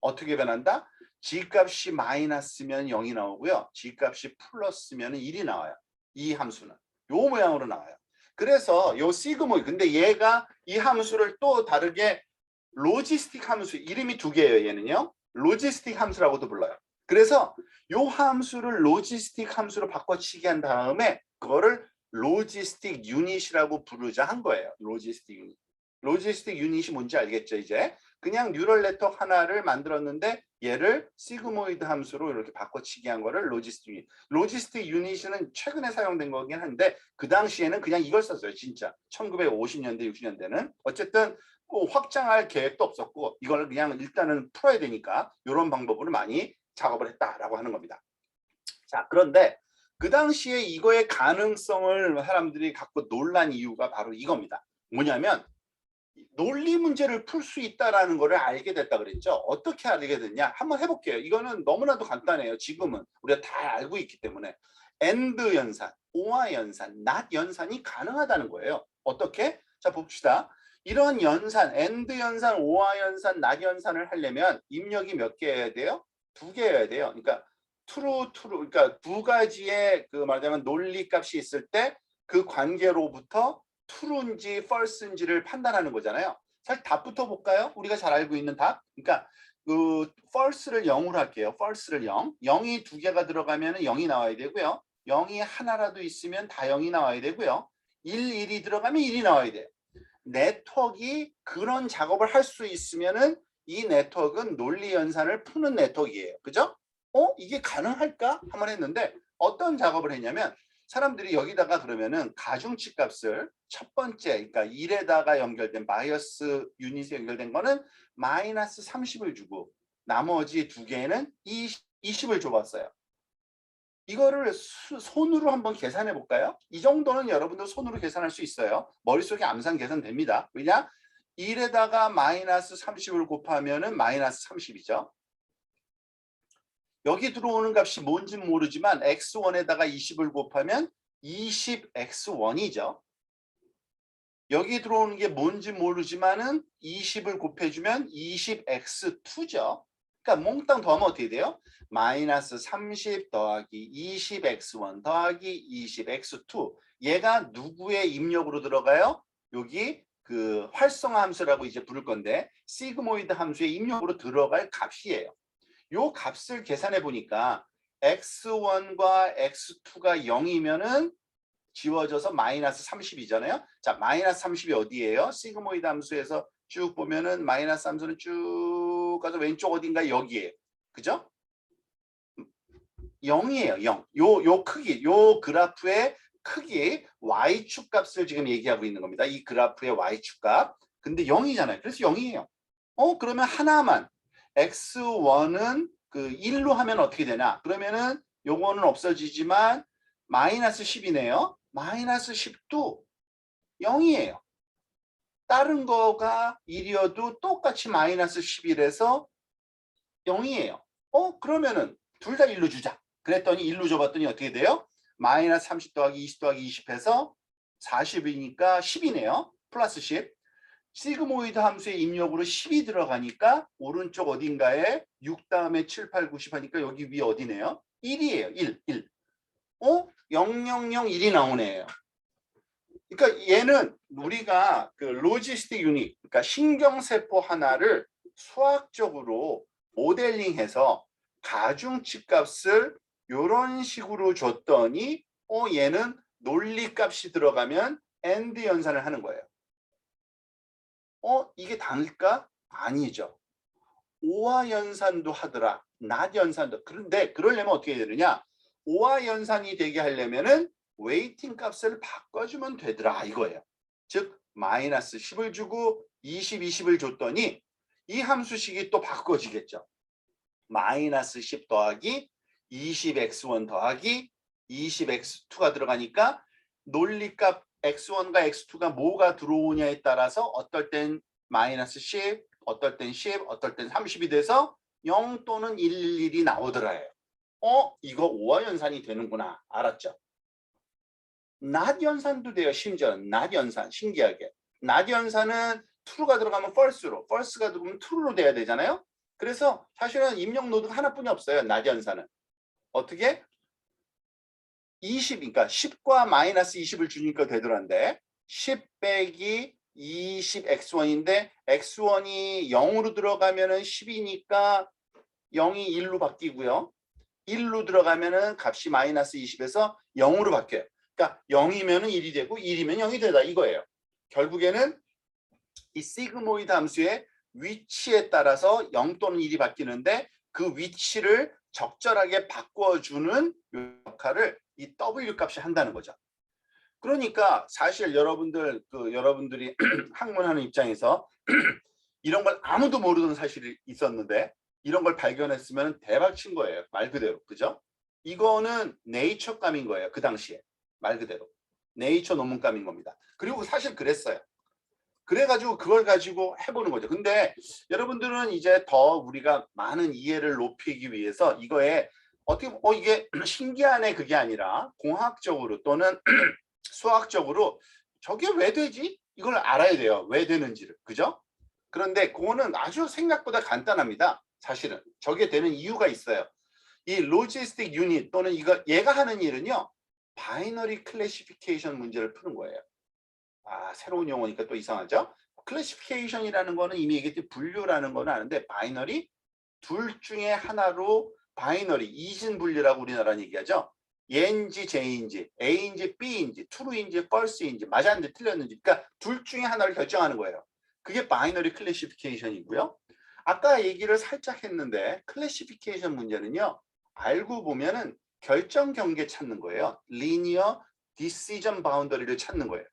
어떻게 변한다? g 값이 마이너스면 0이 나오고요. g 값이 플러스면 1이 나와요. 이 함수는 요 모양으로 나와요. 그래서 요 시그모 근데 얘가 이 함수를 또 다르게 로지스틱 함수 이름이 두 개예요. 얘는요. 로지스틱 함수라고도 불러요. 그래서 요 함수를 로지스틱 함수로 바꿔치기 한 다음에 그거를 로지스틱 유닛이라고 부르자 한 거예요. 로지스틱 유닛. 로지스틱 유닛이 뭔지 알겠죠, 이제? 그냥 뉴럴 네트워크 하나를 만들었는데 얘를 시그모이드 함수로 이렇게 바꿔치기 한 거를 로지스틱 유닛. 로지스틱 유닛은 최근에 사용된 거긴 한데 그 당시에는 그냥 이걸 썼어요, 진짜. 1950년대, 60년대는. 어쨌든 뭐 확장할 계획도 없었고 이걸 그냥 일단은 풀어야 되니까 이런 방법으로 많이 작업을 했다라고 하는 겁니다. 자, 그런데 그 당시에 이거의 가능성을 사람들이 갖고 놀란 이유가 바로 이겁니다. 뭐냐면 논리 문제를 풀 수 있다라는 거를 알게 됐다 그랬죠. 어떻게 알게 됐냐? 한번 해볼게요. 이거는 너무나도 간단해요. 지금은 우리가 다 알고 있기 때문에 AND 연산, OR 연산, NOT 연산이 가능하다는 거예요. 어떻게? 자, 봅시다. 이런 연산, AND 연산, OR 연산, NOT 연산을 하려면 입력이 몇 개여야 돼요? 2개여야 돼요. 그러니까 true, 그러니까 두 가지의 그 말하자면 논리 값이 있을 때 그 관계로부터 true인지 false인지를 판단하는 거잖아요. 사실 답부터 볼까요? 우리가 잘 알고 있는 답. 그러니까 그 false를 0으로 할게요. false를 0. 0이 2개가 들어가면 0이 나와야 되고요. 0이 하나라도 있으면 다 0이 나와야 되고요. 1이 들어가면 1이 나와야 돼요. 네트워크가 그런 작업을 할 수 있으면은 이 네트워크는 논리 연산을 푸는 네트워크예요. 그죠? 이게 가능할까? 한번 했는데 어떤 작업을 했냐면 사람들이 여기다가 그러면은 가중치 값을 첫 번째 그러니까 1에다가 연결된 바이어스 유닛에 연결된 거는 마이너스 30을 주고 나머지 두 개는 20을 줘봤어요. 이거를 손으로 한번 계산해 볼까요? 이 정도는 여러분들 손으로 계산할 수 있어요. 머릿속에 암산 계산됩니다. 왜냐? 1에다가 마이너스 30을 곱하면은 마이너스 30이죠. 여기 들어오는 값이 뭔지는 모르지만 x1에다가 20을 곱하면 20x1이죠. 여기 들어오는 게 뭔지 모르지만은 20을 곱해주면 20x2죠. 그러니까 몽땅 더하면 어떻게 돼요? 마이너스 30 더하기 20x1 더하기 20x2. 얘가 누구의 입력으로 들어가요? 여기 그 활성화 함수라고 이제 부를 건데 시그모이드 함수의 입력으로 들어갈 값이에요. 요 값을 계산해 보니까 x1과 x2가 0이면은 지워져서 마이너스 30이잖아요. 자, 마이너스 30이 어디예요? 시그모이드 함수에서 쭉 보면은 마이너스 함수는 쭉 가서 왼쪽 어딘가 여기에. 그죠? 0이에요. 0. 요 크기, 요 그래프의 크기 y축 값을 지금 얘기하고 있는 겁니다. 이 그래프의 y축 값. 근데 0이잖아요. 그래서 0이에요. 그러면 하나만 x1은 그 1로 하면 어떻게 되냐? 그러면은 요거는 없어지지만 마이너스 10이네요. 마이너스 10도 0이에요. 다른 거가 1이어도 똑같이 마이너스 11에서 0이에요. 그러면은 둘 다 1로 주자. 그랬더니 1로 줘봤더니 어떻게 돼요? 마이너스 30 더하기 20 더하기 20 해서 40이니까 10이네요. 플러스 10. 시그모이드 함수의 입력으로 10이 들어가니까 오른쪽 어딘가에 6 다음에 7, 8, 9, 10 하니까 여기 위 어디네요? 1이에요. 1. 0001이 나오네요. 그러니까 얘는 우리가 그 로지스틱 유닛, 그러니까 신경세포 하나를 수학적으로 모델링해서 가중치 값을 이런 식으로 줬더니 얘는 논리값이 들어가면 AND 연산을 하는 거예요. 이게 다를까? 아니죠. 오화 연산도 하더라. 낫 연산도. 그런데 그러려면 어떻게 해야 되느냐? 오화 연산이 되게 하려면은 웨이팅 값을 바꿔주면 되더라 이거예요. 즉 마이너스 10을 주고 20, 20을 줬더니 이 함수식이 또 바꿔지겠죠. 마이너스 10 더하기 20x1 더하기 20x2가 들어가니까 논리값 x1과 x2가 뭐가 들어오냐에 따라서 어떨 땐 마이너스 10, 어떨 땐 10, 어떨 땐 30이 돼서 0 또는 111이 나오더라요. 이거 오화 연산이 되는구나. 알았죠? 낫 연산도 돼요. 심지어는 낫 연산. 신기하게. 낫 연산은 true가 들어가면 false로, false가 들어가면 true로 돼야 되잖아요. 그래서 사실은 입력 노드가 하나뿐이 없어요. 낫 연산은. 어떻게? 20, 그러니까 10과 마이너스 20을 주니까 되더란데 10 빼기 20 x1인데 x1이 0으로 들어가면은 10이니까 0이 1로 바뀌고요. 1로 들어가면은 값이 마이너스 20에서 0으로 바뀌어요. 그러니까 0이면은 1이 되고 1이면 0이 되다 이거예요. 결국에는 이 시그모이드 함수의 위치에 따라서 0 또는 1이 바뀌는데 그 위치를 적절하게 바꿔주는 역할을 이 W 값이 한다는 거죠. 그러니까 사실 여러분들이 학문하는 입장에서 이런 걸 아무도 모르던 사실이 있었는데 이런 걸 발견했으면 대박 친 거예요. 말 그대로. 그죠? 이거는 네이처감인 거예요. 그 당시에. 말 그대로. 네이처 논문감인 겁니다. 그리고 사실 그랬어요. 그래가지고 그걸 가지고 해보는 거죠. 근데 여러분들은 이제 더 우리가 많은 이해를 높이기 위해서 이거에 어떻게 이게 신기하네 그게 아니라 공학적으로 또는 수학적으로 저게 왜 되지? 이걸 알아야 돼요. 왜 되는지를. 그죠? 그런데 그거는 아주 생각보다 간단합니다. 사실은 저게 되는 이유가 있어요. 이 로지스틱 유닛 또는 얘가 하는 일은요. 바이너리 클래시피케이션 문제를 푸는 거예요. 새로운 용어니까 또 이상하죠? 클래시피케이션이라는 거는 이미 얘기했듯이 분류라는 거는 아는데 바이너리 둘 중에 하나로 바이너리 이진 분류라고 우리나라는 얘기하죠. 얘인지 J인지 A인지 B인지 true인지 false인지 맞았는지 틀렸는지 그러니까 둘 중에 하나를 결정하는 거예요. 그게 바이너리 클래시피케이션이고요. 아까 얘기를 살짝 했는데 클래시피케이션 문제는요. 알고 보면은 결정 경계 찾는 거예요. 리니어 디시전 바운더리를 찾는 거예요.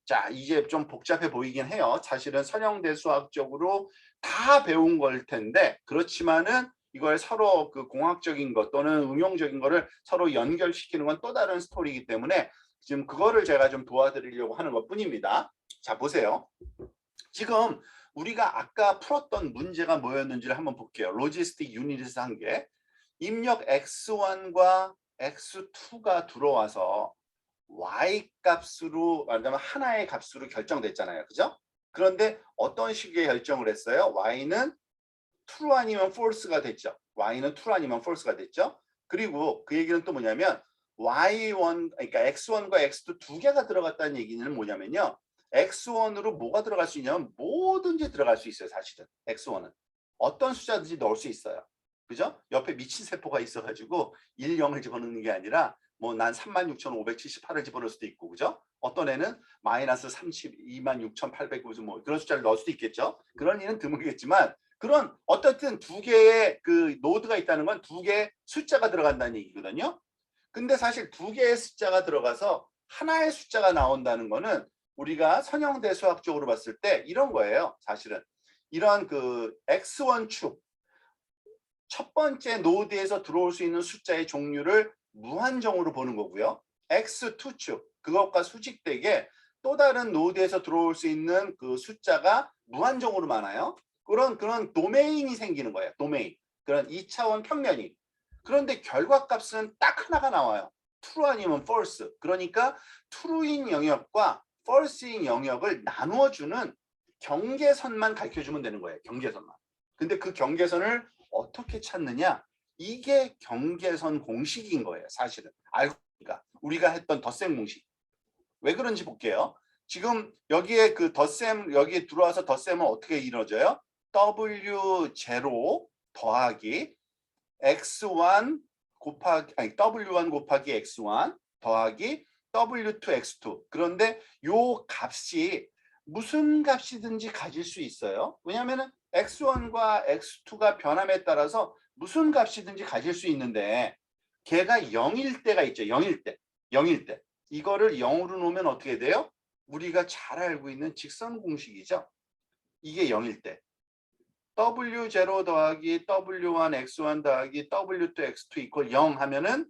자, 이제 좀 복잡해 보이긴 해요. 사실은 선형대 수학적으로 다 배운 걸 텐데 그렇지만은 이걸 서로 그 공학적인 것 또는 응용적인 거를 서로 연결시키는 건 또 다른 스토리이기 때문에 지금 그거를 제가 좀 도와드리려고 하는 것 뿐입니다. 자, 보세요. 지금 우리가 아까 풀었던 문제가 뭐였는지를 한번 볼게요. 로지스틱 유닛에서 한 게 입력 x1과 x2가 들어와서 y 값으로 말하자면 하나의 값으로 결정됐잖아요. 그죠? 그런데 어떤 식의 결정을 했어요? y는 true 아니면 false가 됐죠. y는 true 아니면 false가 됐죠. 그리고 그 얘기는 또 뭐냐면 y1 그러니까 x1과 x2 두 개가 들어갔다는 얘기는 뭐냐면요. x1으로 뭐가 들어갈 수 있냐면 뭐든지 들어갈 수 있어요. 사실은 x1은 어떤 숫자든지 넣을 수 있어요. 그죠? 옆에 미친 세포가 있어가지고 1, 0을 집어넣는 게 아니라 뭐 난 36,578을 집어넣을 수도 있고 그죠? 어떤 애는 마이너스 32,6,800 뭐 그런 숫자를 넣을 수도 있겠죠. 그런 일은 드물겠지만 그런 어떻든 두 개의 그 노드가 있다는 건 두 개의 숫자가 들어간다는 얘기거든요. 근데 사실 두 개의 숫자가 들어가서 하나의 숫자가 나온다는 거는 우리가 선형대 수학적으로 봤을 때 이런 거예요. 사실은 이런 그 x1 축 첫 번째 노드에서 들어올 수 있는 숫자의 종류를 무한정으로 보는 거고요. x2축 그것과 수직되게 또 다른 노드에서 들어올 수 있는 그 숫자가 무한정으로 많아요. 그런 도메인이 생기는 거예요. 도메인. 그런 2차원 평면이. 그런데 결과값은 딱 하나가 나와요. true 아니면 false. 그러니까 true인 영역과 false인 영역을 나누어주는 경계선만 가르쳐주면 되는 거예요. 경계선만. 근데 그 경계선을 어떻게 찾느냐? 이게 경계선 공식인 거예요. 사실은. 알고 보니까. 우리가 했던 덧셈 공식. 왜 그런지 볼게요. 지금 여기에 그 덧셈, 여기에 들어와서 덧셈은 어떻게 이루어져요? W0 더하기 X1 곱하기, 아니, W1 곱하기 X1 더하기 W2 X2. 그런데 요 값이 무슨 값이든지 가질 수 있어요. 왜냐하면 X1과 X2가 변함에 따라서 무슨 값이든지 가질 수 있는데 걔가 0일 때가 있죠. 0일 때. 0일 때. 이거를 0으로 놓으면 어떻게 돼요? 우리가 잘 알고 있는 직선 공식이죠. 이게 0일 때. W0 더하기 W1 X1 더하기 W2 X2 이퀄 0 하면은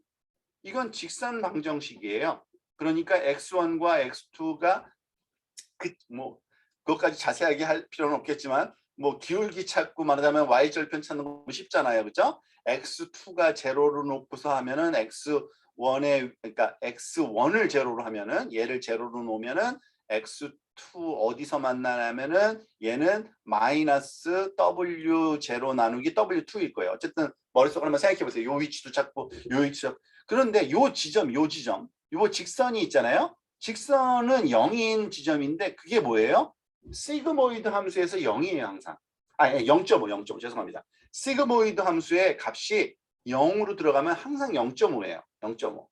이건 직선 방정식이에요. 그러니까 X1과 X2가 그것까지 자세하게 할 필요는 없겠지만 기울기 찾고 말하자면 Y절편 찾는 거 쉽잖아요. 그죠? X2가 제로로 놓고서 하면은 그러니까 X1을 제로로 하면은 얘를 제로로 놓으면은 X2 어디서 만나냐면은 얘는 마이너스 W0 나누기 W2일 거예요. 어쨌든 머릿속으로 한번 생각해 보세요. 요 위치도 찾고 요 위치도. 그런데 요 지점, 요 직선이 있잖아요. 직선은 0인 지점인데 그게 뭐예요? 시그모이드 함수에서 0이에요, 항상. 아니, 0.5 죄송합니다. 시그모이드 함수의 값이 0으로 들어가면 항상 0.5예요. 0.5.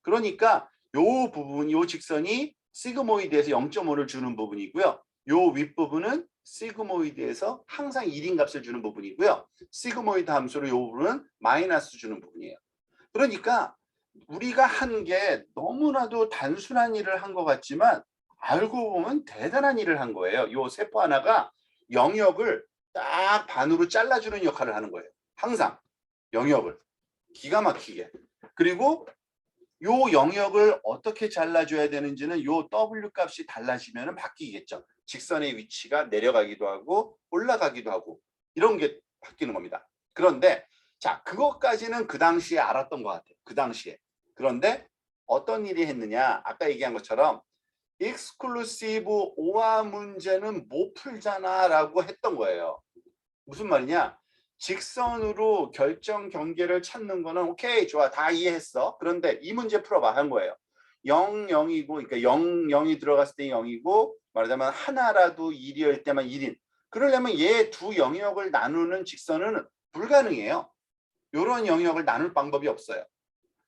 그러니까 요 부분, 요 직선이 시그모이드에서 0.5를 주는 부분이고요. 요 윗부분은 시그모이드에서 항상 1인 값을 주는 부분이고요. 시그모이드 함수로 요 부분은 마이너스 주는 부분이에요. 그러니까 우리가 한 게 너무나도 단순한 일을 한 것 같지만 알고 보면 대단한 일을 한 거예요. 요 세포 하나가 영역을 딱 반으로 잘라주는 역할을 하는 거예요. 항상 영역을 기가 막히게. 그리고 요 영역을 어떻게 잘라줘야 되는지는 요 W 값이 달라지면 바뀌겠죠. 직선의 위치가 내려가기도 하고 올라가기도 하고 이런 게 바뀌는 겁니다. 그런데 자, 그것까지는 그 당시에 알았던 것 같아요. 그 당시에. 그런데 어떤 일이 했느냐? 아까 얘기한 것처럼 익스클루시브 오화 문제는 못 풀잖아 라고 했던 거예요. 무슨 말이냐? 직선으로 결정 경계를 찾는 거는 오케이, 좋아, 다 이해했어. 그런데 이 문제 풀어봐 한 거예요. 0, 0이고, 그러니까 0, 0이 들어갔을 때 0이고, 말하자면 하나라도 1이일 때만 1인. 그러려면 얘 두 영역을 나누는 직선은 불가능해요. 이런 영역을 나눌 방법이 없어요.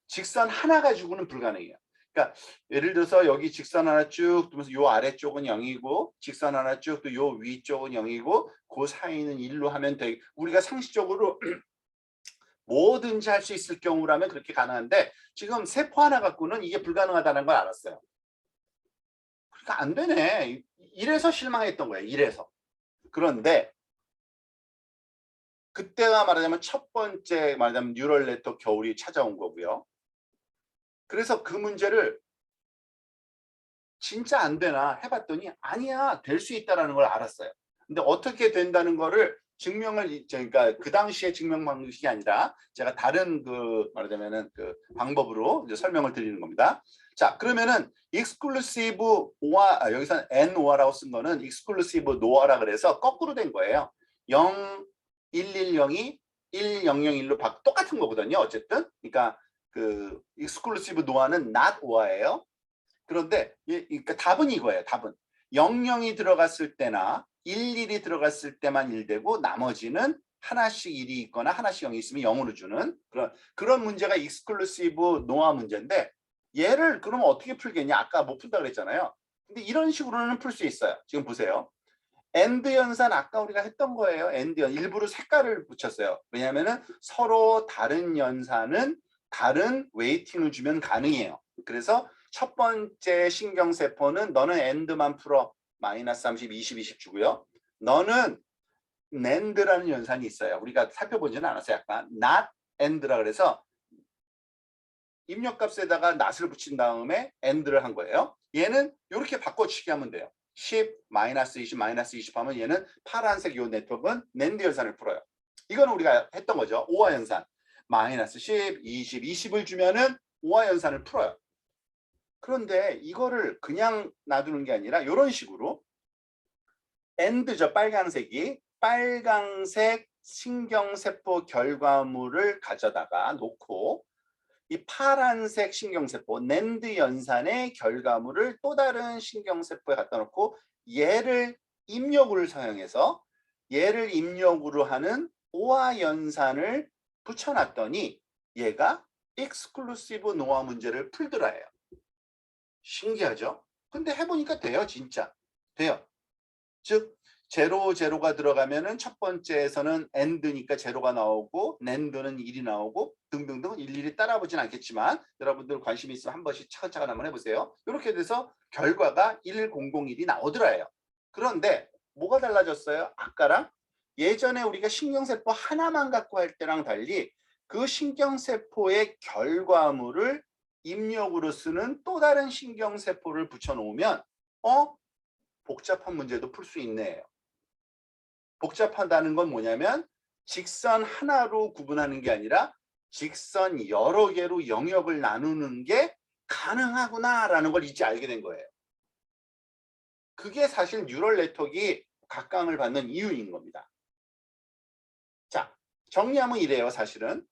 직선 하나 가지고는 불가능해요. 그러니까 예를 들어서 여기 직선 하나 쭉 두면서 요 아래쪽은 0이고 직선 하나 쭉 또 요 위쪽은 0이고 그 사이는 1로 하면 돼. 우리가 상식적으로 뭐든지 할 수 있을 경우라면 그렇게 가능한데 지금 세포 하나 갖고는 이게 불가능하다는 걸 알았어요. 그러니까 안 되네. 이래서 실망했던 거예요. 이래서. 그런데 그때가 말하자면 첫 번째 말하자면 뉴럴 네트워크 겨울이 찾아온 거고요. 그래서 그 문제를 진짜 안 되나 해봤더니 아니야, 될 수 있다는 걸 알았어요. 근데 어떻게 된다는 거를 증명을, 그러니까 그 당시에 증명 방식이 아니라 제가 다른 말하자면은 그 방법으로 이제 설명을 드리는 겁니다. 자, 그러면은 exclusive OR, 여기서 NOR라고 쓴 거는 exclusive NOR라 그래서 거꾸로 된 거예요. 0, 110이 1001로 똑같은 거거든요. 어쨌든. 그러니까 그 exclusive NOR는 not OR예요. 그런데 그러니까 답은 이거예요. 답은 00이 들어갔을 때나 11이 들어갔을 때만 1되고 나머지는 하나씩 1이 있거나 하나씩 0이 있으면 0으로 주는 그런 문제가 익스클루시브 노아 문제인데 얘를 그러면 어떻게 풀겠냐? 아까 못 푼다 그랬잖아요. 근데 이런 식으로는 풀 수 있어요. 지금 보세요. 엔드 연산 아까 우리가 했던 거예요. 엔드 연 일부러 색깔을 붙였어요. 왜냐하면 서로 다른 연산은 다른 웨이팅을 주면 가능해요. 그래서 첫 번째 신경세포는 너는 엔드만 풀어. 마이너스 30, 20, 20 주고요. 너는 낸드라는 연산이 있어요. 우리가 살펴보지는 않았어요. 약간 not end라 그래서 입력값에다가 not을 붙인 다음에 end를 한 거예요. 얘는 이렇게 바꿔치기 하면 돼요. 10, 마이너스 20, 마이너스 20 하면 얘는 파란색 요 네트워크는 낸드 연산을 풀어요. 이건 우리가 했던 거죠. 오화 연산. 마이너스 10, 20, 20을 주면은 오화 연산을 풀어요. 그런데 이거를 그냥 놔두는 게 아니라 이런 식으로 AND죠. 빨간색이. 빨강색 신경세포 결과물을 가져다가 놓고 이 파란색 신경세포 낸드 연산의 결과물을 또 다른 신경세포에 갖다 놓고 얘를 입력으로 사용해서 얘를 입력으로 하는 오화 연산을 붙여놨더니 얘가 익스클루시브 노화 문제를 풀더라예요. 신기하죠? 근데 해보니까 돼요. 진짜 돼요. 즉 제로 제로가 들어가면은 첫 번째에서는 AND니까 제로가 나오고 NAND는 1이 나오고 등등등 일일이 따라보진 않겠지만 여러분들 관심 있으면 한 번씩 차근차근 한번 해보세요. 이렇게 돼서 결과가 1001이 나오더라요. 그런데 뭐가 달라졌어요? 아까랑 예전에 우리가 신경세포 하나만 갖고 할 때랑 달리 그 신경세포의 결과물을 입력으로 쓰는 또 다른 신경세포를 붙여놓으면 복잡한 문제도 풀 수 있네요. 복잡하다는 건 뭐냐면 직선 하나로 구분하는 게 아니라 직선 여러 개로 영역을 나누는 게 가능하구나라는 걸 이제 알게 된 거예요. 그게 사실 뉴럴 네트워크가 각광을 받는 이유인 겁니다. 자, 정리하면 이래요. 사실은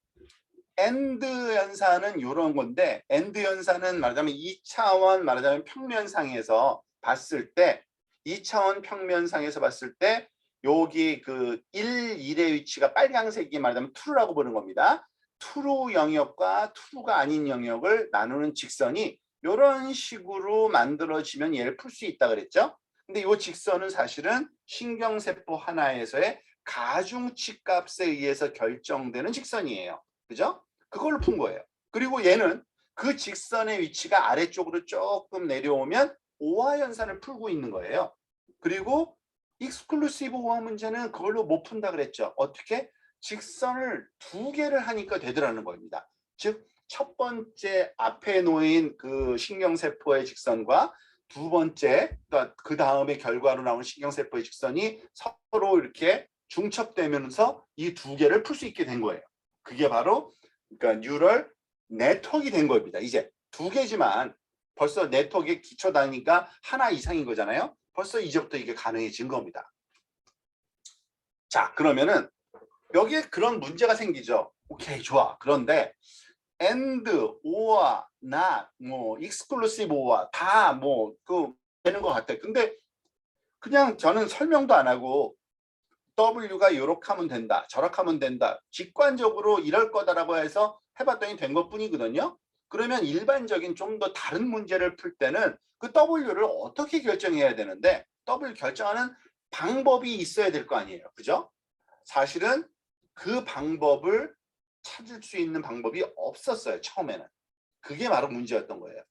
AND 연산은 이런 건데 AND 연산은 말하자면 2차원 말하자면 평면상에서 봤을 때 2차원 평면상에서 봤을 때 여기 그 1의 위치가 빨간색이 말하자면 true라고 보는 겁니다. true 영역과 true가 아닌 영역을 나누는 직선이 이런 식으로 만들어지면 얘를 풀 수 있다 그랬죠. 근데 이 직선은 사실은 신경세포 하나에서의 가중치 값에 의해서 결정되는 직선이에요. 그죠? 그걸로 푼 거예요. 그리고 얘는 그 직선의 위치가 아래쪽으로 조금 내려오면 오화 연산을 풀고 있는 거예요. 그리고 익스클루시브 오화 문제는 그걸로 못 푼다 그랬죠. 어떻게? 직선을 두 개를 하니까 되더라는 겁니다. 즉, 첫 번째 앞에 놓인 그 신경세포의 직선과 두 번째, 그 다음에 결과로 나온 신경세포의 직선이 서로 이렇게 중첩되면서 이 두 개를 풀 수 있게 된 거예요. 그게 바로 그러니까 뉴럴 네트워크가 된 겁니다. 이제 두 개지만 벌써 네트워크의 기초 단위가 하나 이상인 거잖아요. 벌써 이제부터 이게 가능해진 겁니다. 자, 그러면은 여기에 그런 문제가 생기죠. 오케이, 좋아. 그런데 AND, OR, NOT, 뭐 exclusive OR 다 뭐 그 되는 것 같아. 근데 그냥 저는 설명도 안 하고 W가 이렇게 하면 된다, 저렇게 하면 된다, 직관적으로 이럴 거다라고 해서 해봤더니 된 것뿐이거든요. 그러면 일반적인 좀 더 다른 문제를 풀 때는 그 W를 어떻게 결정해야 되는데 W 결정하는 방법이 있어야 될 거 아니에요. 그죠? 사실은 그 방법을 찾을 수 있는 방법이 없었어요. 처음에는. 그게 바로 문제였던 거예요.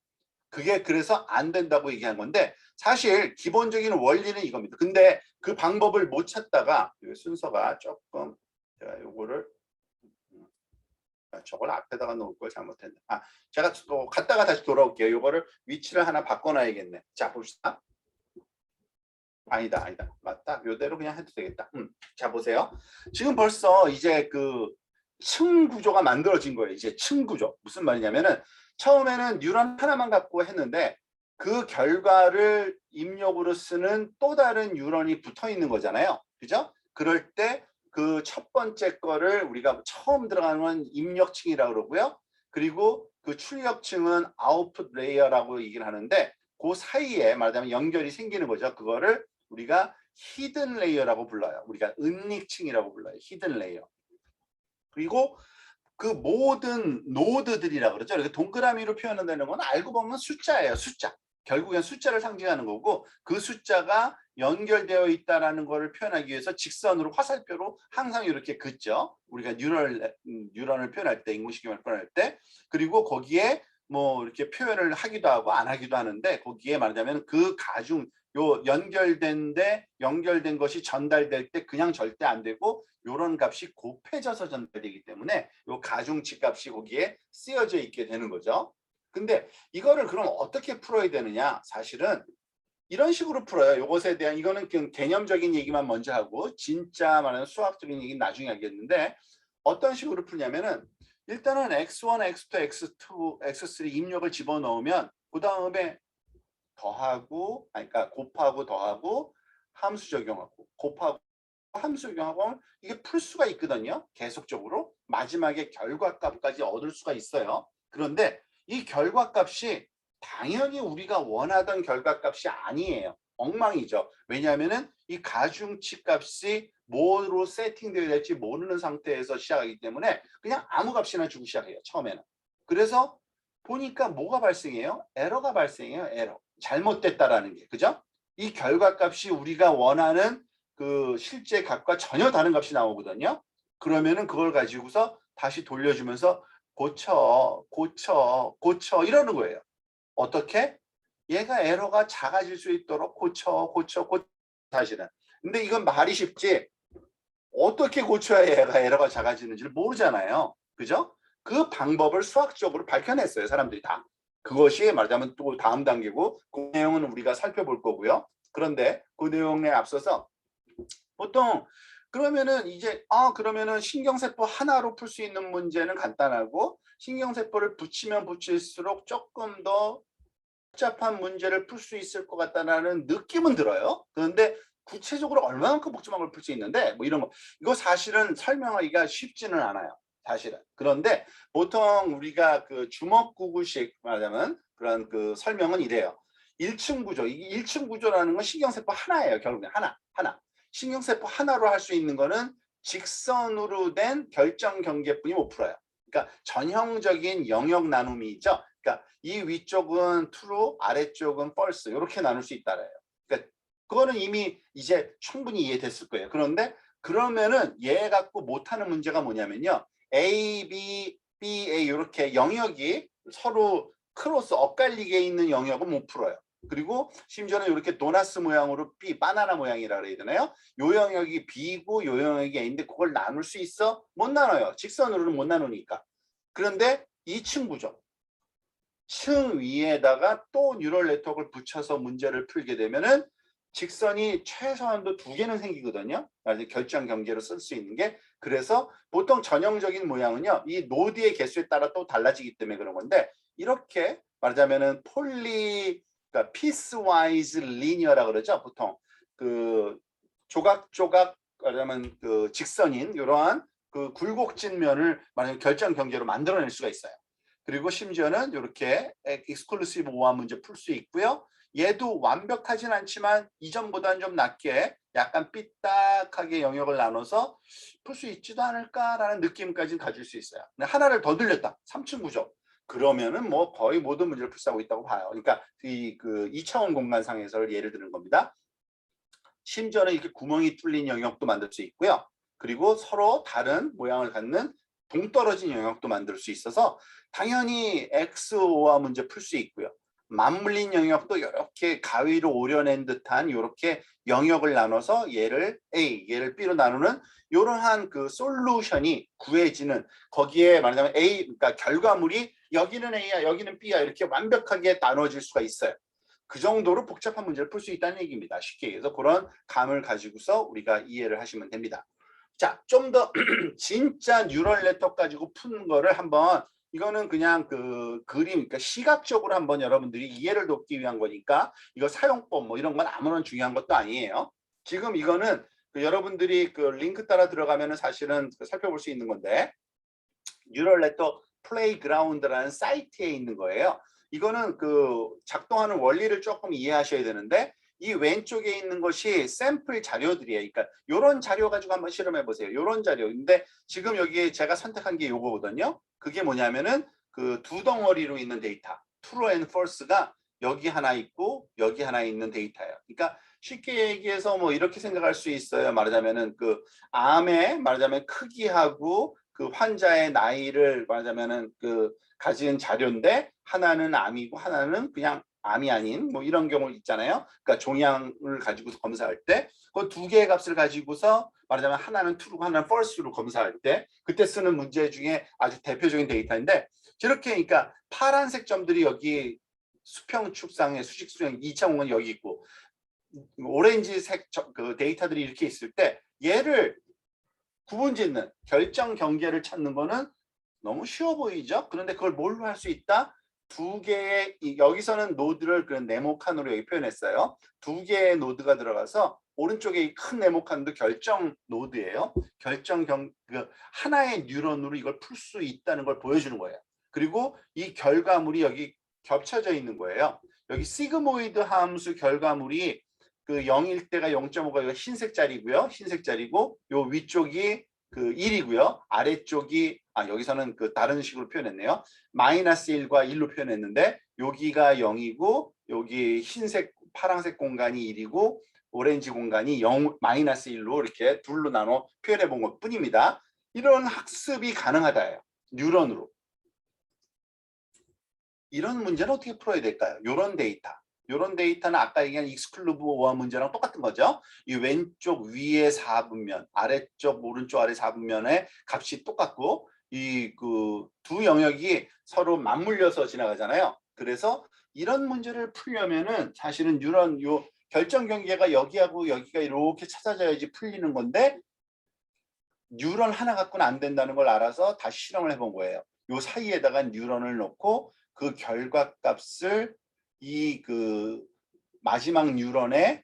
그게 그래서 안 된다고 얘기한 건데 사실 기본적인 원리는 이겁니다. 근데 그 방법을 못 찾다가 순서가 조금 제가 요거를 저걸 앞에다가 놓을 걸 잘못했네. 제가 또 갔다가 다시 돌아올게요. 요거를 위치를 하나 바꿔놔야겠네. 자, 봅시다. 아니다. 맞다. 요대로 그냥 해도 되겠다. 자, 보세요. 지금 벌써 이제 그 층 구조가 만들어진 거예요. 이제 층 구조. 무슨 말이냐면은 처음에는 뉴런 하나만 갖고 했는데 그 결과를 입력으로 쓰는 또 다른 뉴런이 붙어 있는 거잖아요. 그죠? 그럴 때 그 첫 번째 거를 우리가 처음 들어가는 입력층이라고 그러고요. 그리고 그 출력층은 아웃풋 레이어라고 얘기를 하는데 그 사이에 말하자면 연결이 생기는 거죠. 그거를 우리가 히든 레이어라고 불러요. 우리가 은닉층이라고 불러요. 히든 레이어. 그리고 그 모든 노드들이라고 그러죠. 이렇게 동그라미로 표현한다는 건 알고 보면 숫자예요. 숫자. 결국엔 숫자를 상징하는 거고 그 숫자가 연결되어 있다라는 것을 표현하기 위해서 직선으로 화살표로 항상 이렇게 긋죠. 우리가 뉴런을 표현할 때, 인공지능을 표현할 때. 그리고 거기에 뭐 이렇게 표현을 하기도 하고 안 하기도 하는데 거기에 말하자면 그 가중 요 연결된 것이 전달될 때 그냥 절대 안 되고 요런 값이 곱해져서 전달되기 때문에 요 가중치 값이 거기에 쓰여져 있게 되는 거죠. 근데 이거를 그럼 어떻게 풀어야 되느냐? 사실은 이런 식으로 풀어요. 요것에 대한 이거는 그냥 개념적인 얘기만 먼저 하고 진짜 말하는 수학적인 얘기는 나중에 하겠는데 어떤 식으로 풀냐면은 일단은 x1, x2, x2, x3 입력을 집어넣으면 그 다음에 더하고 그러니까 곱하고 더하고 함수 적용하고 곱하고 함수 적용하고 이게 풀 수가 있거든요. 계속적으로 마지막에 결과값까지 얻을 수가 있어요. 그런데 이 결과값이 당연히 우리가 원하던 결과값이 아니에요. 엉망이죠. 왜냐하면은 이 가중치 값이 뭐로 세팅되어야 될지 모르는 상태에서 시작하기 때문에 그냥 아무 값이나 주고 시작해요. 처음에는. 그래서 보니까 뭐가 발생해요? 에러가 발생해요. 에러. 잘못됐다라는 게. 그죠? 이 결과값이 우리가 원하는 그 실제 값과 전혀 다른 값이 나오거든요. 그러면은 그걸 가지고서 다시 돌려주면서 고쳐 이러는 거예요. 어떻게? 얘가 에러가 작아질 수 있도록 고쳐 사실은. 근데 이건 말이 쉽지 어떻게 고쳐야 얘가 에러가 작아지는지를 모르잖아요. 그죠? 그 방법을 수학적으로 밝혀냈어요. 사람들이 다. 그것이 말하자면 또 다음 단계고 그 내용은 우리가 살펴볼 거고요. 그런데 그 내용에 앞서서 보통 그러면은 이제 그러면은 신경세포 하나로 풀 수 있는 문제는 간단하고 신경세포를 붙이면 붙일수록 조금 더 복잡한 문제를 풀 수 있을 것 같다는 느낌은 들어요. 그런데 구체적으로 얼마만큼 복잡한 걸 풀 수 있는데 뭐 이런 거 이거 사실은 설명하기가 쉽지는 않아요. 사실은. 그런데 보통 우리가 그 주먹구구식 말하자면 그런 그 설명은 이래요. 1층 구조. 이 1층 구조라는 건 신경세포 하나예요. 결국엔 하나. 신경세포 하나로 할 수 있는 거는 직선으로 된 결정 경계뿐이 못 풀어요. 그러니까 전형적인 영역 나눔이 있죠. 그러니까 이 위쪽은 true, 아래쪽은 false 이렇게 나눌 수 있다래요. 그러니까 그거는 이미 이제 충분히 이해됐을 거예요. 그런데 그러면은 얘 갖고 못하는 문제가 뭐냐면요. A, B, B, A 이렇게 영역이 서로 크로스 엇갈리게 있는 영역은 못 풀어요. 그리고 심지어는 이렇게 도나스 모양으로 B, 바나나 모양이라 그래야 되나요? 요 영역이 B고 요 영역이 A인데 그걸 나눌 수 있어? 못 나눠요. 직선으로는 못 나누니까. 그런데 2층 구조. 층 위에다가 또 뉴럴 네트워크를 붙여서 문제를 풀게 되면은 직선이 최소한도 2개는 생기거든요. 결정 경계로 쓸 수 있는 게. 그래서 보통 전형적인 모양은요. 이 노드의 개수에 따라 또 달라지기 때문에 그런 건데 이렇게 말하자면은 그러니까 piecewise linear라고 그러죠. 보통 그 조각조각 말하자면 그 직선인 이러한 그 굴곡진 면을 말하자면 결정 경계로 만들어낼 수가 있어요. 그리고 심지어는 이렇게 익스클루시브 오화 문제 풀 수 있고요. 얘도 완벽하진 않지만 이전보다는 좀 낮게 약간 삐딱하게 영역을 나눠서 풀 수 있지도 않을까라는 느낌까지 가질 수 있어요. 근데 하나를 더 늘렸다. 3층 구조. 그러면은 뭐 거의 모든 문제를 풀수하고 있다고 봐요. 그러니까 그 2차원 공간상에서 예를 드는 겁니다. 심지어는 이렇게 구멍이 뚫린 영역도 만들 수 있고요. 그리고 서로 다른 모양을 갖는 동떨어진 영역도 만들 수 있어서 당연히 XO와 문제 풀 수 있고요. 맞물린 영역도 이렇게 가위로 오려낸 듯한 이렇게 영역을 나눠서 얘를 A, 얘를 B로 나누는 이러한 그 솔루션이 구해지는 거기에 말하자면 A, 그러니까 결과물이 여기는 A야, 여기는 B야 이렇게 완벽하게 나눠질 수가 있어요. 그 정도로 복잡한 문제를 풀 수 있다는 얘기입니다. 쉽게 얘기해서 그런 감을 가지고서 우리가 이해를 하시면 됩니다. 자, 좀 더 진짜 뉴럴 네트워크 가지고 푸는 거를 한번 이거는 그냥 그 그림, 그러니까 시각적으로 한번 여러분들이 이해를 돕기 위한 거니까 이거 사용법 뭐 이런 건 아무런 중요한 것도 아니에요. 지금 이거는 그 여러분들이 그 링크 따라 들어가면은 사실은 살펴볼 수 있는 건데 뉴럴 네트워크 플레이그라운드라는 사이트에 있는 거예요. 이거는 그 작동하는 원리를 조금 이해하셔야 되는데 이 왼쪽에 있는 것이 샘플 자료들이에요. 그러니까 이런 자료 가지고 한번 실험해 보세요. 이런 자료인데 지금 여기에 제가 선택한 게 이거거든요. 그게 뭐냐면은 그 두 덩어리로 있는 데이터, true and false가 여기 하나 있고 여기 하나 있는 데이터예요. 그러니까 쉽게 얘기해서 뭐 이렇게 생각할 수 있어요. 말하자면은 그 암의 말하자면 크기하고 그 환자의 나이를 말하자면은 그 가진 자료인데 하나는 암이고 하나는 그냥 암이 아닌 뭐 이런 경우 있잖아요. 그러니까 종양을 가지고서 검사할 때 그 두 개의 값을 가지고서 말하자면 하나는 true고 하나는 false로 검사할 때 그때 쓰는 문제 중에 아주 대표적인 데이터인데 저렇게 그러니까 파란색 점들이 여기 수평 축상의 수직 수평 2차원은 여기 있고 오렌지색 그 데이터들이 이렇게 있을 때 얘를 구분짓는 결정 경계를 찾는 거는 너무 쉬워 보이죠? 그런데 그걸 뭘로 할 수 있다? 두 개의 여기서는 노드를 그런 네모칸으로 여기 표현했어요. 두 개의 노드가 들어가서 오른쪽에 큰 네모칸도 결정 노드예요. 그 하나의 뉴런으로 이걸 풀 수 있다는 걸 보여주는 거예요. 그리고 이 결과물이 여기 겹쳐져 있는 거예요. 여기 시그모이드 함수 결과물이 그 0일 때가 0.5가 흰색 자리고요. 흰색 자리고 요 위쪽이 그 1이고요. 아래쪽이 여기서는 그 다른 식으로 표현했네요. 마이너스 1과 1로 표현했는데 여기가 0이고 여기 흰색 파란색 공간이 1이고 오렌지 공간이 0 마이너스 1로 이렇게 둘로 나눠 표현해 본 것 뿐입니다. 이런 학습이 가능하다예요. 뉴런으로. 이런 문제는 어떻게 풀어야 될까요? 이런 데이터. 이런 데이터는 아까 얘기한 익스클루브 오어 문제랑 똑같은 거죠. 이 왼쪽 위에 4분면, 아래쪽 오른쪽 아래 4분면의 값이 똑같고 이 그 두 영역이 서로 맞물려서 지나가잖아요. 그래서 이런 문제를 풀려면은 사실은 뉴런 요 결정 경계가 여기하고 여기가 이렇게 찾아져야지 풀리는 건데 뉴런 하나 갖고는 안 된다는 걸 알아서 다시 실험을 해본 거예요. 요 사이에다가 뉴런을 넣고 그 결과값을 이 그 마지막 뉴런의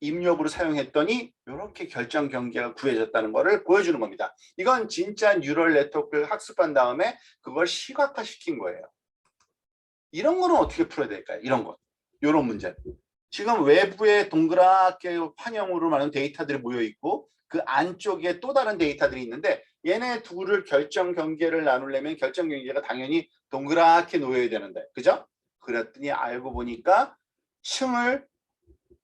입력으로 사용했더니 이렇게 결정 경계가 구해졌다는 것을 보여주는 겁니다. 이건 진짜 뉴럴 네트워크를 학습한 다음에 그걸 시각화시킨 거예요. 이런 거는 어떻게 풀어야 될까요? 이런 것. 이런 문제. 지금 외부에 동그랗게 환영으로 많은 데이터들이 모여 있고 그 안쪽에 또 다른 데이터들이 있는데 얘네 둘을 결정 경계를 나누려면 결정 경계가 당연히 동그랗게 놓여야 되는데 그죠? 그랬더니 알고 보니까 층을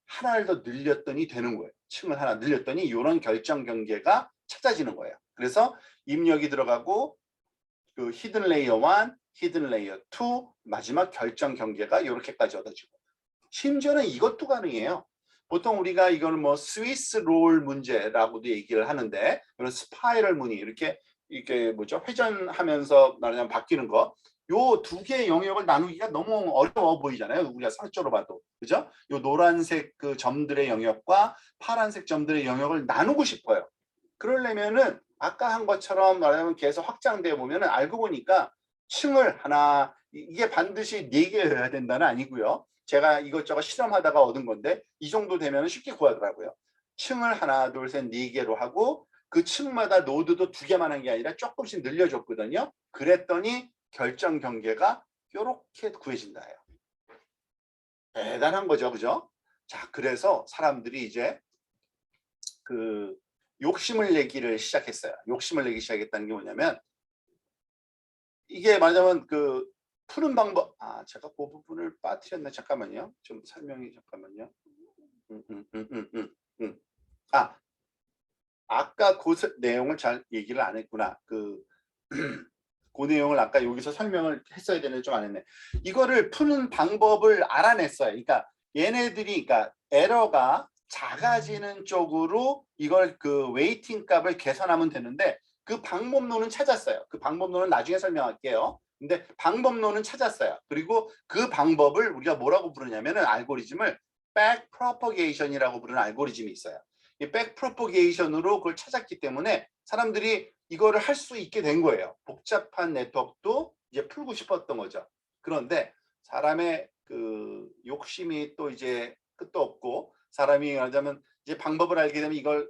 하나를 더 늘렸더니 되는 거예요. 층을 하나 늘렸더니 이런 결정 경계가 찾아지는 거예요. 그래서 입력이 들어가고 그 히든 레이어 1, 히든 레이어 2, 마지막 결정 경계가 이렇게까지 얻어지고 심지어는 이것도 가능해요. 보통 우리가 이거는 뭐 스위스 롤 문제라고도 얘기를 하는데 이런 스파이럴 무늬 이렇게 뭐죠 회전하면서 말하자면 바뀌는 거. 요 두 개의 영역을 나누기가 너무 어려워 보이잖아요. 우리가 상적으로 봐도 그죠? 요 노란색 그 점들의 영역과 파란색 점들의 영역을 나누고 싶어요. 그러려면은 아까 한 것처럼 말하자면 계속 확장되어 보면은 알고 보니까 층을 하나 이게 반드시 4개여야 된다는 아니고요. 제가 이것저것 실험하다가 얻은 건데 이 정도 되면 쉽게 구하더라고요. 층을 하나, 둘, 셋, 4개로 하고 그 층마다 노드도 2개만 한 게 아니라 조금씩 늘려줬거든요. 그랬더니 결정 경계가 이렇게 구해진다예요. 대단한 거죠, 그죠? 자, 그래서 사람들이 이제 그 욕심을 내기를 시작했어요. 욕심을 내기 시작했다는 게 뭐냐면 이게 말하자면 그 푸는 방법 제가 그 부분을 빠뜨렸네. 잠깐만요. 좀 설명이 잠깐만요. 아까 그 내용을 잘 얘기를 안 했구나. 그 내용을 아까 여기서 설명을 했어야 되는데 좀 안 했네. 이거를 푸는 방법을 알아냈어요. 그러니까 얘네들이 그러니까 에러가 작아지는 쪽으로 이걸 그 웨이팅 값을 계산하면 되는데 그 방법론은 찾았어요. 그 방법론은 나중에 설명할게요. 근데 방법론은 찾았어요. 그리고 그 방법을 우리가 뭐라고 부르냐면은 알고리즘을 백프로퍼게이션이라고 부르는 알고리즘이 있어요. 이 백프로퍼게이션으로 그걸 찾았기 때문에 사람들이 이거를 할 수 있게 된 거예요. 복잡한 네트워크도 이제 풀고 싶었던 거죠. 그런데 사람의 그 욕심이 또 이제 끝도 없고 사람이 하자면 이제 방법을 알게 되면 이걸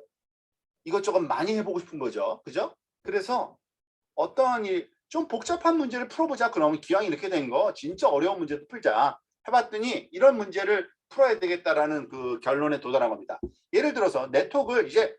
이것저것 많이 해보고 싶은 거죠. 그죠? 그래서 어떠한 좀 복잡한 문제를 풀어보자. 그러면 기왕 이렇게 된 거 진짜 어려운 문제도 풀자. 해봤더니 이런 문제를 풀어야 되겠다라는 그 결론에 도달한 겁니다. 예를 들어서 네트워크를 이제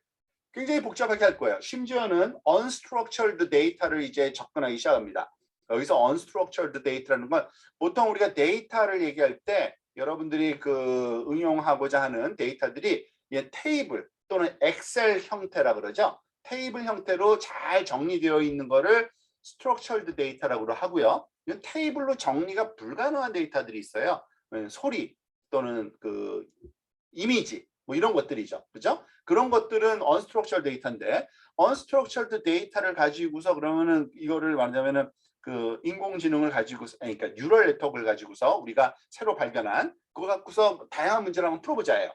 굉장히 복잡하게 할 거예요. 심지어는 unstructured data를 이제 접근하기 시작합니다. 여기서 unstructured data라는 건 보통 우리가 데이터를 얘기할 때 여러분들이 그 응용하고자 하는 데이터들이 테이블 또는 엑셀 형태라 그러죠. 테이블 형태로 잘 정리되어 있는 거를 structured data라고 하고요. 테이블로 정리가 불가능한 데이터들이 있어요. 소리 또는 그 이미지 뭐 이런 것들이죠. 그죠? 그런 것들은 unstructured 데이터인데 unstructured 데이터를 가지고서 그러면은 이거를 말하자면은 그 인공지능을 가지고서 그러니까 뉴럴 네트워크를 가지고서 우리가 새로 발견한 그거 갖고서 다양한 문제를 한번 풀어보자예요.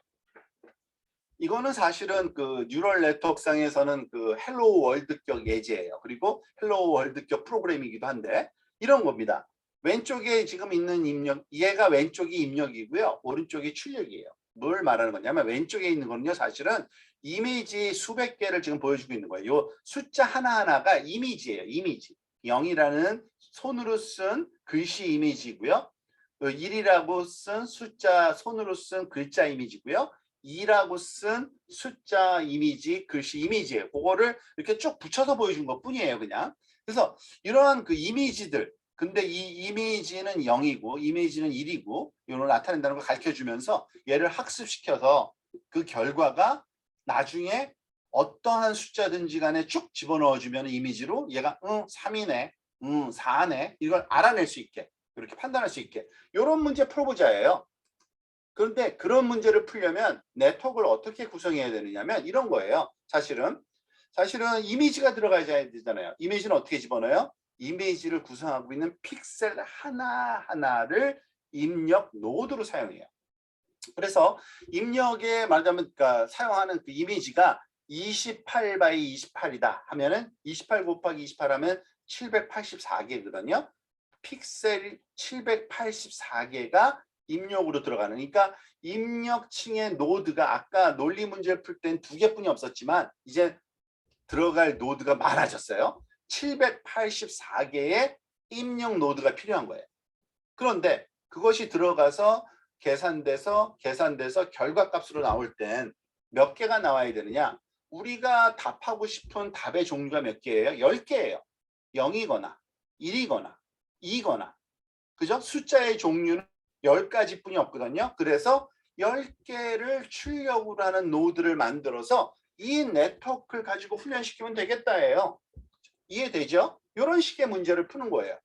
이거는 사실은 그 뉴럴 네트워크 상에서는 그 헬로 월드격 예제예요. 그리고 헬로 월드격 프로그램이기도 한데 이런 겁니다. 왼쪽에 지금 있는 입력, 얘가 왼쪽이 입력이고요. 오른쪽이 출력이에요. 뭘 말하는 거냐면 왼쪽에 있는 거는요, 사실은 이미지 수백 개를 지금 보여주고 있는 거예요. 요 숫자 하나하나가 이미지예요. 이미지. 0이라는 손으로 쓴 글씨 이미지고요. 1이라고 쓴 숫자 손으로 쓴 글자 이미지고요. 2라고 쓴 숫자 이미지, 글씨 이미지예요. 그거를 이렇게 쭉 붙여서 보여준 것 뿐이에요, 그냥. 그래서 이러한 그 이미지들, 근데 이 이미지는 0이고 이미지는 1이고 이걸 나타낸다는 걸 가르쳐주면서 얘를 학습시켜서 그 결과가 나중에 어떠한 숫자든지 간에 쭉 집어넣어주면 이미지로 얘가 3이네, 4네 이걸 알아낼 수 있게, 이렇게 판단할 수 있게 이런 문제 풀어보자예요. 그런데 그런 문제를 풀려면 네트워크를 어떻게 구성해야 되느냐면 이런 거예요. 사실은 이미지가 들어가야 되잖아요. 이미지는 어떻게 집어넣어요? 이미지를 구성하고 있는 픽셀 하나하나를 입력 노드로 사용해요. 그래서 입력에 말하자면 그러니까 사용하는 그 이미지가 28 by 28이다 하면은 28 곱하기 28 하면 784개거든요. 픽셀 784개가 입력으로 들어가는, 그러니까 입력층의 노드가 아까 논리 문제를 풀 땐 2개뿐이 없었지만 이제 들어갈 노드가 많아졌어요. 784개의 입력 노드가 필요한 거예요. 그런데 그것이 들어가서 계산돼서 결과값으로 나올 땐 몇 개가 나와야 되느냐? 우리가 답하고 싶은 답의 종류가 몇 개예요? 10개예요. 0이거나 1이거나 2거나. 그죠? 숫자의 종류는 10가지뿐이 없거든요. 그래서 10개를 출력으로 하는 노드를 만들어서 이 네트워크를 가지고 훈련시키면 되겠다예요. 이해되죠? 이런 식의 문제를 푸는 거예요.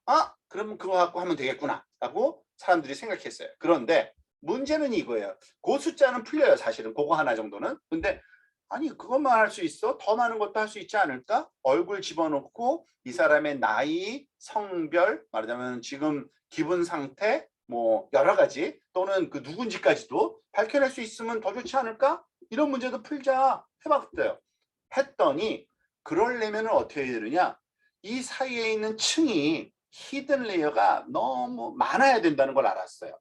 아, 그러면 그거 갖고 하면 되겠구나 라고 사람들이 생각했어요. 그런데 문제는 이거예요. 그 숫자는 풀려요. 사실은 그거 하나 정도는. 근데 아니 그것만 할 수 있어? 더 많은 것도 할 수 있지 않을까? 얼굴 집어넣고 이 사람의 나이, 성별, 말하자면 지금 기분 상태, 뭐 여러 가지 또는 그 누군지까지도 밝혀낼 수 있으면 더 좋지 않을까? 이런 문제도 풀자 해봤어요. 했더니 그러려면 어떻게 해야 되느냐? 이 사이에 있는 층이 히든 레이어가 너무 많아야 된다는 걸 알았어요.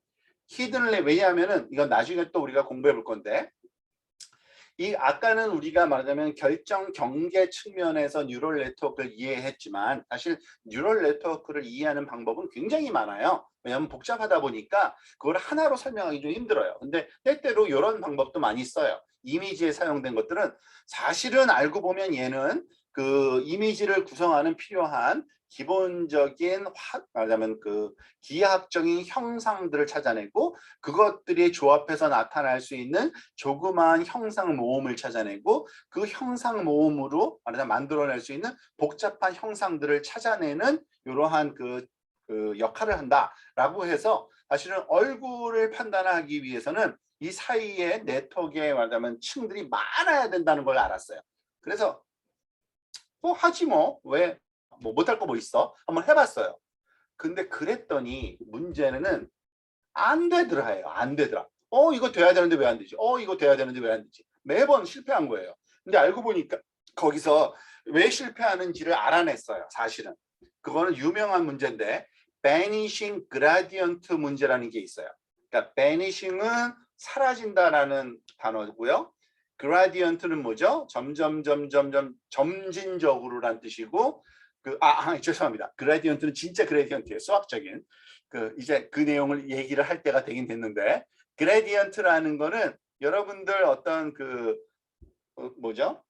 히든 레이어, 왜냐하면은 이건 나중에 또 우리가 공부해 볼 건데, 이 아까는 우리가 말하자면 결정 경계 측면에서 뉴럴 네트워크를 이해했지만 사실 뉴럴 네트워크를 이해하는 방법은 굉장히 많아요. 왜냐하면 복잡하다 보니까 그걸 하나로 설명하기 좀 힘들어요. 근데 때때로 이런 방법도 많이 써요. 이미지에 사용된 것들은 사실은 알고 보면 얘는 그 이미지를 구성하는 필요한 기본적인 말하자면 그 기하학적인 형상들을 찾아내고 그것들이 조합해서 나타날 수 있는 조그마한 형상 모음을 찾아내고 그 형상 모음으로 말하자면 만들어낼 수 있는 복잡한 형상들을 찾아내는 이러한 그 역할을 한다라고 해서 사실은 얼굴을 판단하기 위해서는 이 사이에 네트워크에 말하자면 층들이 많아야 된다는 걸 알았어요. 그래서 뭐 하지 왜 뭐 못할 거 뭐 있어? 한번 해봤어요. 근데 그랬더니 문제는 안 되더라요. 안 되더라. 이거 돼야 되는데 왜 안 되지? 이거 돼야 되는데 왜 안 되지? 매번 실패한 거예요. 근데 알고 보니까 거기서 왜 실패하는지를 알아냈어요. 사실은. 그거는 유명한 문제인데 vanishing gradient 문제라는 게 있어요. 그러니까 vanishing은 사라진다라는 단어고요. gradient는 뭐죠? 점진적으로란 뜻이고 죄송합니다. gradient는 진짜 gradient예요. 수학적인. 이제 그 내용을 얘기를 할 때가 되긴 됐는데 gradient라는 거는 여러분들 어떤 뭐죠?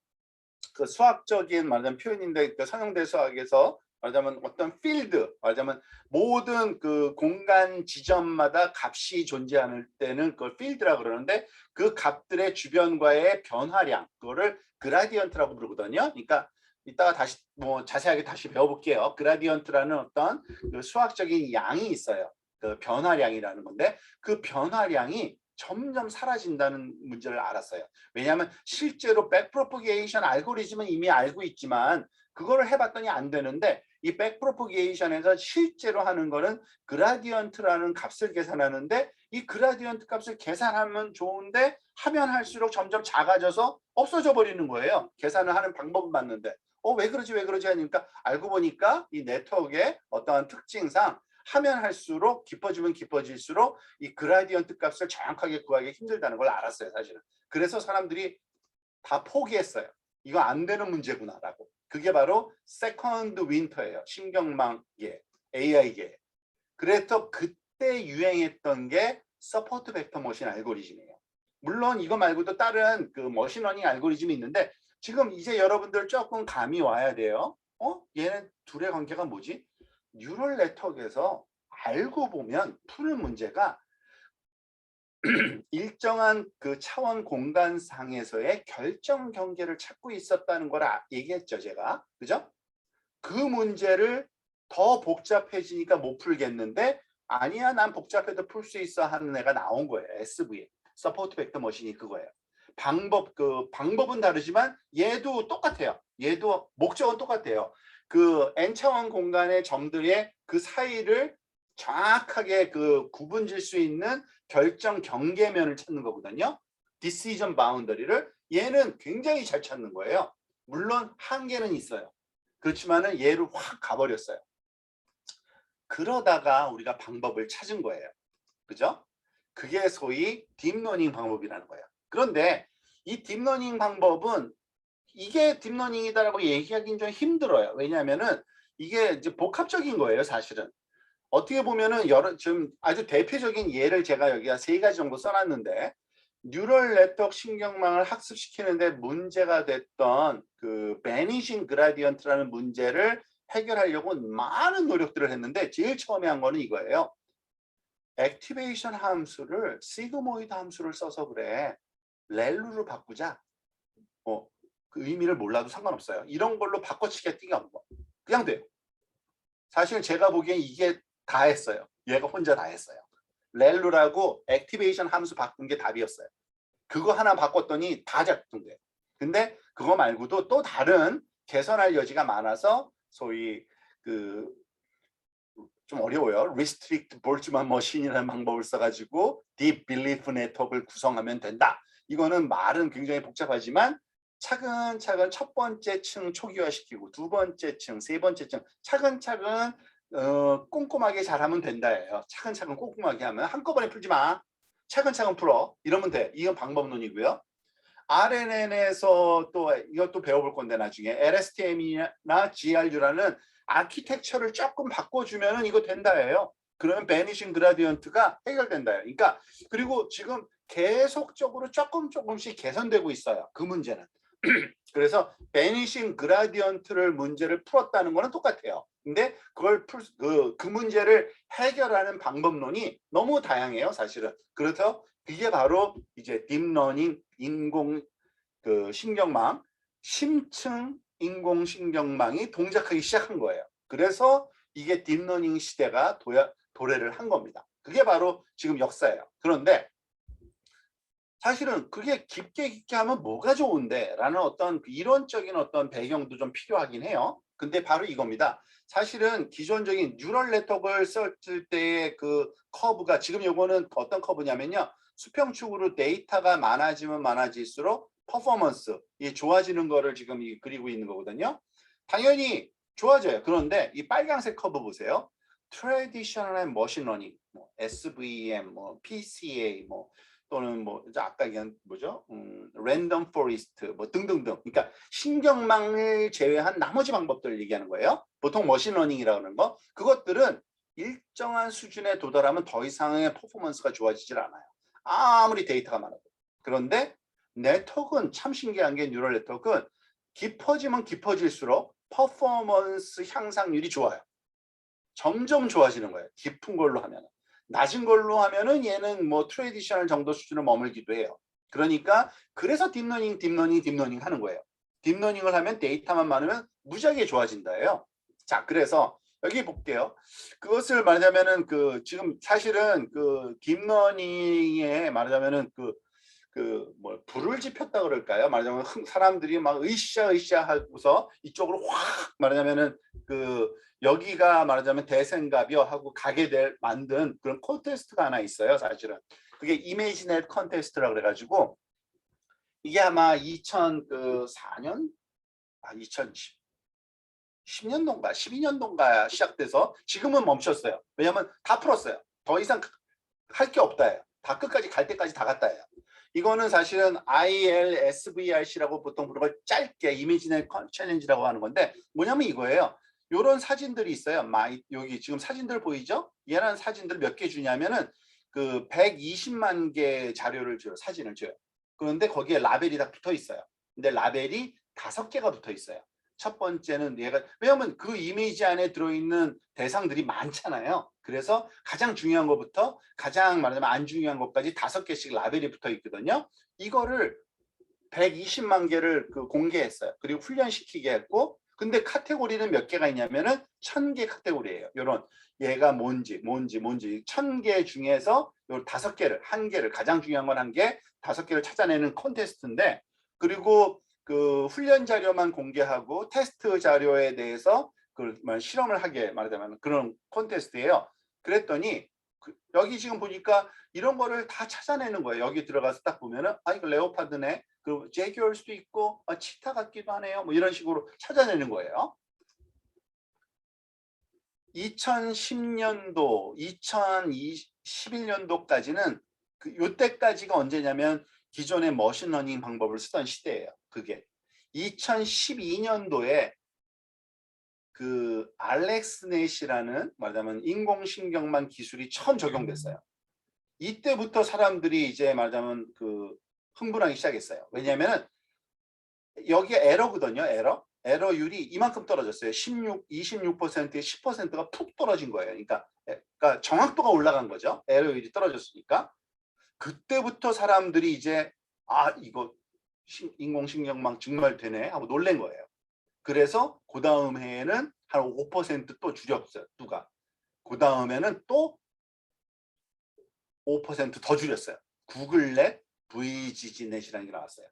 그 수학적인 말하자면 표현인데 그 상용대 수학에서 말하자면 어떤 필드, 말하자면 모든 그 공간 지점마다 값이 존재하는 때는 그걸 필드라고 그러는데 그 값들의 주변과의 변화량, 그거를 그라디언트라고 부르거든요. 그러니까 이따가 다시 뭐 자세하게 다시 배워볼게요. 그라디언트라는 어떤 그 수학적인 양이 있어요. 그 변화량이라는 건데 그 변화량이 점점 사라진다는 문제를 알았어요. 왜냐하면 실제로 백프로포게이션 알고리즘은 이미 알고 있지만 그거를 해봤더니 안 되는데 이 백프로포게이션에서 실제로 하는 거는 그라디언트라는 값을 계산하는데 이 그라디언트 값을 계산하면 좋은데 하면 할수록 점점 작아져서 없어져 버리는 거예요. 계산을 하는 방법은 맞는데 왜 그러지 하니까 알고 보니까 이 네트워크의 어떠한 특징상 하면 할수록 깊어지면 깊어질수록 이 그라디언트 값을 정확하게 구하기 힘들다는 걸 알았어요, 사실은. 그래서 사람들이 다 포기했어요. 이거 안 되는 문제구나라고. 그게 바로 세컨드 윈터예요. 신경망계, AI계. 그래서 그때 유행했던 게 서포트 벡터 머신 알고리즘이에요. 물론 이거 말고도 다른 그 머신러닝 알고리즘이 있는데 지금 이제 여러분들 조금 감이 와야 돼요. 얘네 둘의 관계가 뭐지? 뉴럴 네트워크에서 알고 보면 푸는 문제가 일정한 그 차원 공간상에서의 결정 경계를 찾고 있었다는 걸 얘기했죠, 제가. 그죠? 그 문제를 더 복잡해지니까 못 풀겠는데 아니야, 난 복잡해도 풀 수 있어 하는 애가 나온 거예요. SV, 서포트 벡터 머신이 그거예요. 방법은 다르지만 얘도 똑같아요. 얘도 목적은 똑같아요. 그 n차원 공간의 점들의 그 사이를 정확하게 그 구분 질 수 있는 결정 경계면을 찾는 거거든요. 디시전 바운더리를 얘는 굉장히 잘 찾는 거예요. 물론 한계는 있어요. 그렇지만은 얘를 확 가버렸어요. 그러다가 우리가 방법을 찾은 거예요. 그죠? 그게 소위 딥러닝 방법이라는 거예요. 그런데 이 딥러닝 방법은 이게 딥러닝이다라고 얘기하기는 좀 힘들어요. 왜냐하면은 이게 이제 복합적인 거예요, 사실은. 어떻게 보면은 지금 아주 대표적인 예를 제가 여기가 3가지 정도 써놨는데 뉴럴 네트워크 신경망을 학습시키는데 문제가 됐던 그 베니싱 그라디언트라는 문제를 해결하려고 많은 노력들을 했는데 제일 처음에 한 거는 이거예요. 액티베이션 함수를 시그모이드 함수를 써서 그래. 렐루로 바꾸자. 그 의미를 몰라도 상관없어요. 이런 걸로 바꿔치기가 띵가 뭐. 그냥 돼요. 사실 제가 보기엔 이게 다 했어요. 얘가 혼자 다 했어요. 렐루라고 액티베이션 함수 바꾼 게 답이었어요. 그거 하나 바꿨더니 다 작동돼요. 근데 그거 말고도 또 다른 개선할 여지가 많아서 소위 그 좀 어려워요. Restrict Boltzmann Machine이라는 방법을 써가지고 Deep Belief Network을 구성하면 된다. 이거는 말은 굉장히 복잡하지만 차근차근 첫 번째 층 초기화시키고 두 번째 층, 세 번째 층 차근차근 꼼꼼하게 잘하면 된다예요. 차근차근 꼼꼼하게 하면 한꺼번에 풀지 마. 차근차근 풀어. 이러면 돼. 이건 방법론이고요. RNN에서 또 이것도 배워볼 건데 나중에 LSTM이나 GRU라는 아키텍처를 조금 바꿔주면은 이거 된다예요. 그러면 베니싱 그라디언트가 해결된다예요. 그러니까 그리고 지금 계속적으로 조금씩 개선되고 있어요. 그 문제는. 그래서 베니싱 그라디언트를 문제를 풀었다는 거는 똑같아요. 근데 그걸 그 문제를 해결하는 방법론이 너무 다양해요, 사실은. 그래서 이게 바로 이제 딥러닝 인공 그 신경망 심층 인공신경망이 동작하기 시작한 거예요. 그래서 이게 딥러닝 시대가 도래를 한 겁니다. 그게 바로 지금 역사예요. 그런데 사실은 그게 깊게 하면 뭐가 좋은데 라는 어떤 이론적인 어떤 배경도 좀 필요하긴 해요. 근데 바로 이겁니다. 사실은 기존적인 뉴럴 네트워크를 썼을 때의 그 커브가 지금 요거는 어떤 커브냐면요. 수평축으로 데이터가 많아지면 많아질수록 퍼포먼스이 좋아지는 거를 지금 그리고 있는 거거든요. 당연히 좋아져요. 그런데 이 빨간색 커브 보세요. 트래디셔널한 머신러닝, 뭐 SVM, 뭐 PCA, 뭐 또는 뭐 아까 얘기한 뭐죠? 랜덤 포리스트 뭐 등등등. 그러니까 신경망을 제외한 나머지 방법들을 얘기하는 거예요. 보통 머신러닝이라고 하는 거. 그것들은 일정한 수준에 도달하면 더 이상의 퍼포먼스가 좋아지질 않아요. 아무리 데이터가 많아도. 그런데 네트워크는 참 신기한 게 뉴럴 네트워크는 깊어지면 깊어질수록 퍼포먼스 향상률이 좋아요. 점점 좋아지는 거예요. 깊은 걸로 하면. 낮은 걸로 하면은 얘는 뭐 트레디셔널 정도 수준을 머물기도 해요. 그러니까 그래서 딥러닝 하는 거예요. 딥러닝을 하면 데이터만 많으면 무지하게 좋아진다예요. 자, 그래서 여기 볼게요. 그것을 말하자면은 그 지금 사실은 그 딥러닝에 말하자면은 뭐 불을 지폈다 그럴까요? 말하자면 사람들이 막 으쌰 하고서 이쪽으로 확 말하자면은 그 여기가 말하자면 대생가벼 하고 가게 될 만든 그런 콘테스트가 하나 있어요, 사실은. 그게 이미지넷 콘테스트라 그래가지고 이게 아마 2004년, 2010 10년도인가 12년도인가 시작돼서 지금은 멈췄어요. 왜냐하면 다 풀었어요. 더 이상 할 게 없다예요. 다 끝까지 갈 때까지 다 갔다예요. 이거는 사실은 ILSVRC라고 보통 부르고 짧게 이미지널 챌린지라고 하는 건데 뭐냐면 이거예요. 이런 사진들이 있어요. 여기 지금 사진들 보이죠? 얘는 사진들 몇 개 주냐면은 그 120만 개 자료를 줘요. 사진을 줘요. 그런데 거기에 라벨이 다 붙어 있어요. 근데 라벨이 5개가 붙어 있어요. 첫 번째는 얘가 왜냐하면 그 이미지 안에 들어있는 대상들이 많잖아요. 그래서 가장 중요한 것부터 가장 말하자면 안 중요한 것까지 5개씩 라벨이 붙어 있거든요. 이거를 120만 개를 공개했어요. 그리고 훈련시키게 했고, 근데 카테고리는 몇 개가 있냐면은 1000개 카테고리예요. 요런 얘가 뭔지 1000개 중에서 요 5개를, 1개를 가장 중요한 건 1개, 5개를 찾아내는 콘테스트인데, 그리고 그 훈련 자료만 공개하고 테스트 자료에 대해서 그 실험을 하게 말하자면 그런 콘테스트예요. 그랬더니 여기 지금 보니까 이런 거를 다 찾아내는 거예요. 여기 들어가서 딱 보면은 아 이거 레오파드네. 그리고 제규어일 수도 있고 치타 같기도 하네요. 뭐 이런 식으로 찾아내는 거예요. 2010년도, 2021년도까지는 요때까지가 언제냐면 기존의 머신러닝 방법을 쓰던 시대예요. 그게 2012년도에 그 알렉스넷이라는 말하자면 인공신경망 기술이 처음 적용됐어요. 이때부터 사람들이 이제 말하자면 그 흥분하기 시작했어요. 왜냐하면 여기에 에러거든요. 에러율이 이만큼 떨어졌어요. 26%에 10%가 푹 떨어진 거예요. 그러니까 정확도가 올라간 거죠. 에러율이 떨어졌으니까. 그때부터 사람들이 이제 아 이거 인공신경망 정말 되네 하고 놀란 거예요. 그래서 그 다음 해에는 한 5%또 줄였어요. 누가. 그 다음에는 또 5% 더 줄였어요. 구글넷, VGG넷이라는 게 나왔어요.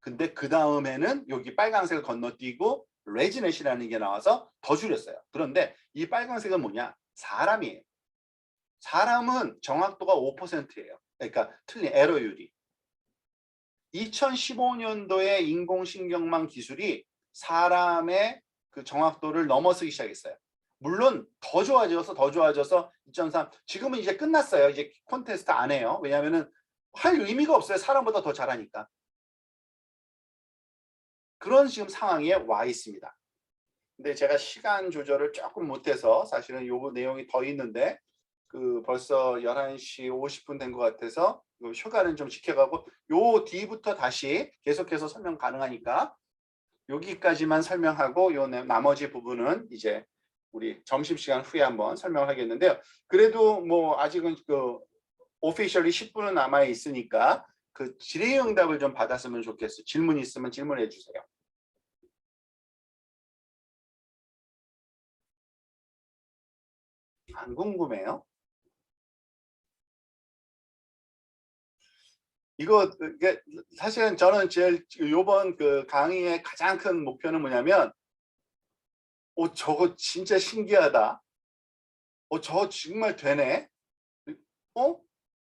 근데 그 다음에는 여기 빨간색을 건너뛰고 레지넷이라는 게 나와서 더 줄였어요. 그런데 이 빨간색은 뭐냐? 사람이에요. 사람은 정확도가 5%예요. 그러니까 틀린 에러율이. 2015년도에 인공신경망 기술이 사람의 그 정확도를 넘어서기 시작했어요. 물론 더 좋아져서 2.3 지금은 이제 끝났어요. 이제 콘테스트 안 해요. 왜냐하면은 할 의미가 없어요. 사람보다 더 잘하니까. 그런 지금 상황에 와 있습니다. 근데 제가 시간 조절을 조금 못해서 사실은 요 내용이 더 있는데 그 벌써 11시 50분 된 것 같아서 휴가는 좀 지켜가고 요 뒤부터 다시 계속해서 설명 가능하니까 여기까지만 설명하고 요 나머지 부분은 이제 우리 점심시간 후에 한번 설명을 하겠는데요. 그래도 뭐 아직은 그 오피셜리 10분은 남아 있으니까 그 질의응답을 좀 받았으면 좋겠어요. 질문 있으면 질문해 주세요. 안 궁금해요? 이게 사실은 저는 제일 요번 그 강의의 가장 큰 목표는 뭐냐면 저거 진짜 신기하다. 저거 정말 되네.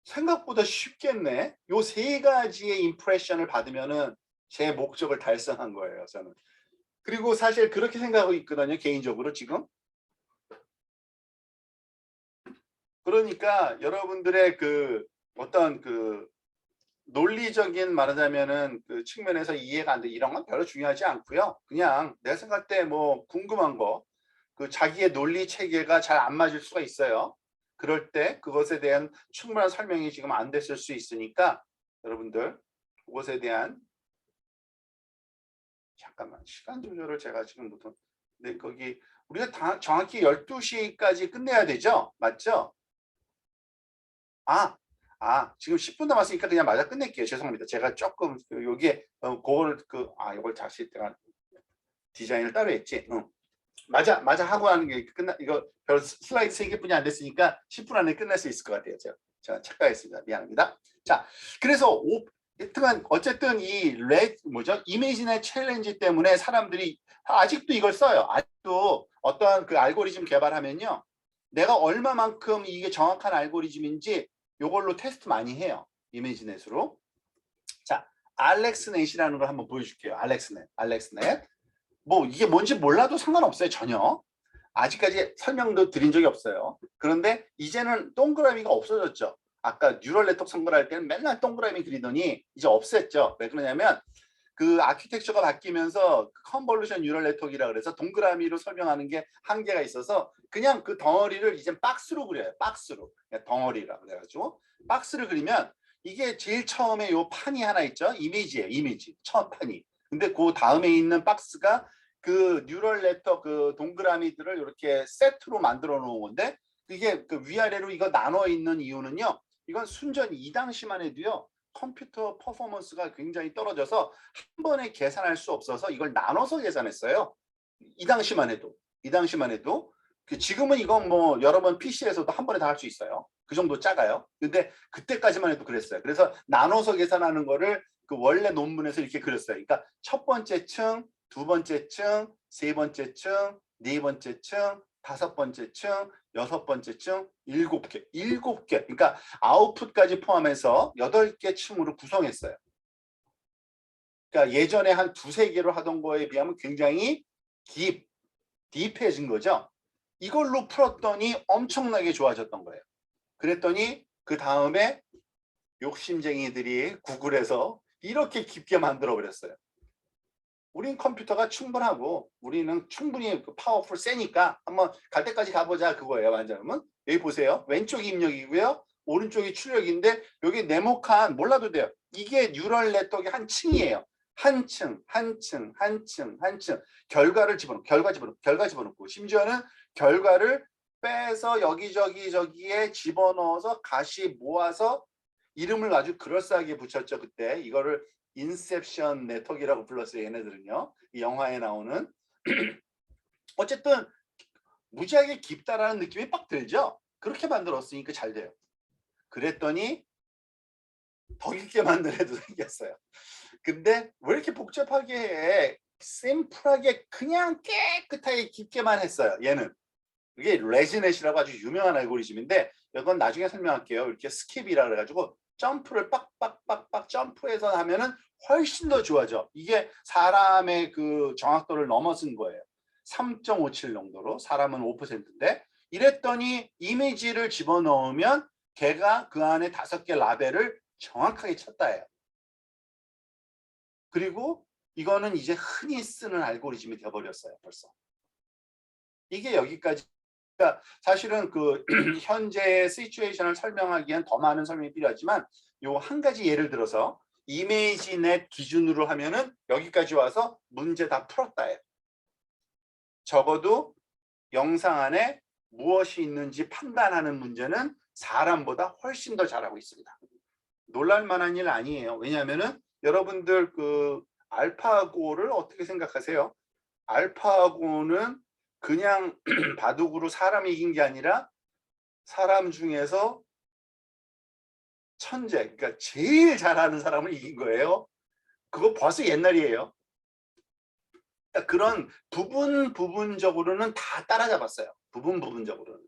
생각보다 쉽겠네. 요 3가지의 임프레션을 받으면은 제 목적을 달성한 거예요, 저는. 그리고 사실 그렇게 생각하고 있거든요, 개인적으로 지금. 그러니까 여러분들의 그 어떤 그 논리적인 말하자면은 그 측면에서 이해가 안 돼. 이런 건 별로 중요하지 않고요. 그냥 내가 생각할 때 뭐 궁금한 거, 그 자기의 논리 체계가 잘 안 맞을 수가 있어요. 그럴 때 그것에 대한 충분한 설명이 지금 안 됐을 수 있으니까 여러분들 그것에 대한 잠깐만 시간 조절을 제가 지금 못한. 근데 거기 우리가 정확히 12시까지 끝내야 되죠? 맞죠? 지금 10분 남았으니까 그냥 맞아 끝낼게요. 죄송합니다. 제가 조금 여기에 그걸 이걸 다시 내가 디자인을 따로 했지. 맞아 하고 하는 게 이거 별 슬라이드 3개뿐이 안 됐으니까 10분 안에 끝낼 수 있을 것 같아요. 제가 착각했습니다. 미안합니다. 자, 그래서 어쨌든 이 이미지널 챌린지 때문에 사람들이 아직도 이걸 써요. 아직도 어떠한 그 알고리즘 개발하면요. 내가 얼마만큼 이게 정확한 알고리즘인지 이걸로 테스트 많이 해요. 이미지넷으로. 자, 알렉스넷이라는 걸 한번 보여줄게요. 알렉스넷. 뭐 이게 뭔지 몰라도 상관없어요. 전혀. 아직까지 설명도 드린 적이 없어요. 그런데 이제는 동그라미가 없어졌죠. 아까 뉴럴 네트워크 선거할 때는 맨날 동그라미 그리더니 이제 없앴죠. 왜 그러냐면 그 아키텍처가 바뀌면서 컨볼루션 뉴럴 네트워크이라 그래서 동그라미로 설명하는 게 한계가 있어서 그냥 그 덩어리를 이제 박스로 그려요. 박스로. 그냥 덩어리라 그래가지고 박스를 그리면 이게 제일 처음에 요 판이 하나 있죠. 이미지예요. 이미지. 처음 판이. 근데 그 다음에 있는 박스가 그 뉴럴 네트워크 그 동그라미들을 이렇게 세트로 만들어 놓은 건데 이게 그 위아래로 이거 나눠 있는 이유는요. 이건 순전히 이 당시만 해도요. 컴퓨터 퍼포먼스가 굉장히 떨어져서 한 번에 계산할 수 없어서 이걸 나눠서 계산했어요. 이 당시만 해도. 이 당시만 해도. 지금은 이건 뭐 여러 번 PC에서도 한 번에 다 할 수 있어요. 그 정도 작아요. 근데 그때까지만 해도 그랬어요. 그래서 나눠서 계산하는 거를 그 원래 논문에서 이렇게 그렸어요. 그러니까 첫 번째 층, 두 번째 층, 세 번째 층, 네 번째 층, 다섯 번째 층, 여섯 번째 층, 일곱 개. 그러니까 아웃풋까지 포함해서 8개 층으로 구성했어요. 그러니까 예전에 한 두세 개로 하던 거에 비하면 굉장히 딥해진 거죠. 이걸로 풀었더니 엄청나게 좋아졌던 거예요. 그랬더니 그 다음에 욕심쟁이들이 구글에서 이렇게 깊게 만들어 버렸어요. 우린 컴퓨터가 충분하고 우리는 충분히 파워풀 세니까 한번 갈 때까지 가보자 그거예요. 완전하면 여기 보세요. 왼쪽이 입력이고요. 오른쪽이 출력인데 여기 네모칸 몰라도 돼요. 이게 뉴럴 네트워크의 한 층이에요. 한 층, 한 층, 한 층, 한 층. 결과 집어넣고 심지어는 결과를 빼서 여기저기 저기에 집어넣어서 다시 모아서 이름을 아주 그럴싸하게 붙였죠. 그때 이거를 인셉션 네트워크라고 불렀어요. 얘네들은요. 이 영화에 나오는 어쨌든 무지하게 깊다라는 느낌이 빡 들죠. 그렇게 만들었으니까 잘 돼요. 그랬더니 더 깊게 만든 애도 생겼어요. 근데 왜 이렇게 복잡하게 해? 심플하게 그냥 깨끗하게 깊게만 했어요. 얘는. 이게 레지넷이라고 아주 유명한 알고리즘인데 이건 나중에 설명할게요. 이렇게 스킵이라 그래가지고 점프를 빡빡빡빡 점프해서 하면은 훨씬 더 좋아져. 이게 사람의 그 정확도를 넘어선 거예요. 3.57 정도로 사람은 5%인데 이랬더니 이미지를 집어넣으면 걔가 그 안에 5개 라벨을 정확하게 쳤다예요. 그리고 이거는 이제 흔히 쓰는 알고리즘이 되어버렸어요. 벌써. 이게 여기까지. 그러니까 사실은 그 현재의 시츄에이션을 설명하기엔 더 많은 설명이 필요하지만 요 한 가지 예를 들어서 이미지넷 기준으로 하면은 여기까지 와서 문제 다 풀었다예요. 적어도 영상 안에 무엇이 있는지 판단하는 문제는 사람보다 훨씬 더 잘하고 있습니다. 놀랄 만한 일 아니에요. 왜냐하면은 여러분들 그 알파고를 어떻게 생각하세요? 알파고는 그냥 바둑으로 사람이 이긴 게 아니라 사람 중에서 천재, 그러니까 제일 잘하는 사람을 이긴 거예요. 그거 벌써 옛날이에요. 그런 부분적으로는 다 따라잡았어요. 부분적으로는.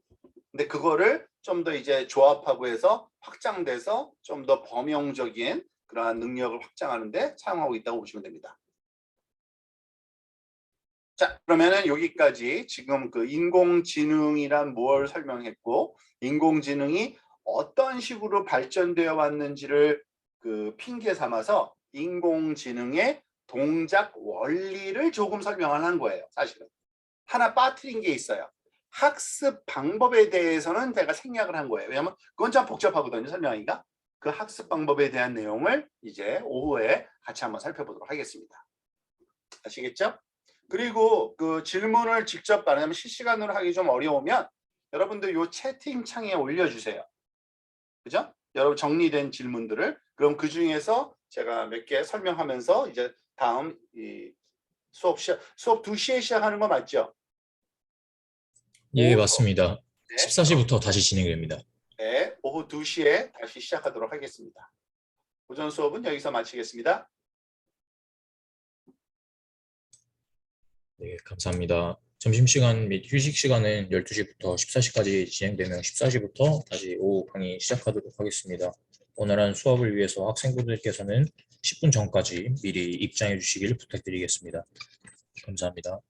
근데 그거를 좀 더 이제 조합하고 해서 확장돼서 좀 더 범용적인 그러한 능력을 확장하는데 사용하고 있다고 보시면 됩니다. 자, 그러면은 여기까지 지금 그 인공지능이란 뭘 설명했고, 인공지능이 어떤 식으로 발전되어 왔는지를 그 핑계 삼아서 인공지능의 동작 원리를 조금 설명을 한 거예요. 사실은. 하나 빠뜨린 게 있어요. 학습 방법에 대해서는 제가 생략을 한 거예요. 왜냐하면 그건 좀 복잡하거든요. 설명하기가. 그 학습 방법에 대한 내용을 이제 오후에 같이 한번 살펴보도록 하겠습니다. 아시겠죠? 그리고 그 질문을 직접 말하면 실시간으로 하기 좀 어려우면 여러분들 요 채팅창에 올려주세요. 그죠? 여러분 정리된 질문들을 그럼 그 중에서 제가 몇 개 설명하면서 이제 다음 이 수업 2시에 시작하는 거 맞죠? 예, 맞습니다. 네. 14시부터 다시 진행됩니다. 네, 오후 2시에 다시 시작하도록 하겠습니다. 오전 수업은 여기서 마치겠습니다. 네, 감사합니다. 점심시간 및 휴식시간은 12시부터 14시까지 진행되며 14시부터 다시 오후 강의 시작하도록 하겠습니다. 원활한 수업을 위해서 학생분들께서는 10분 전까지 미리 입장해 주시길 부탁드리겠습니다. 감사합니다.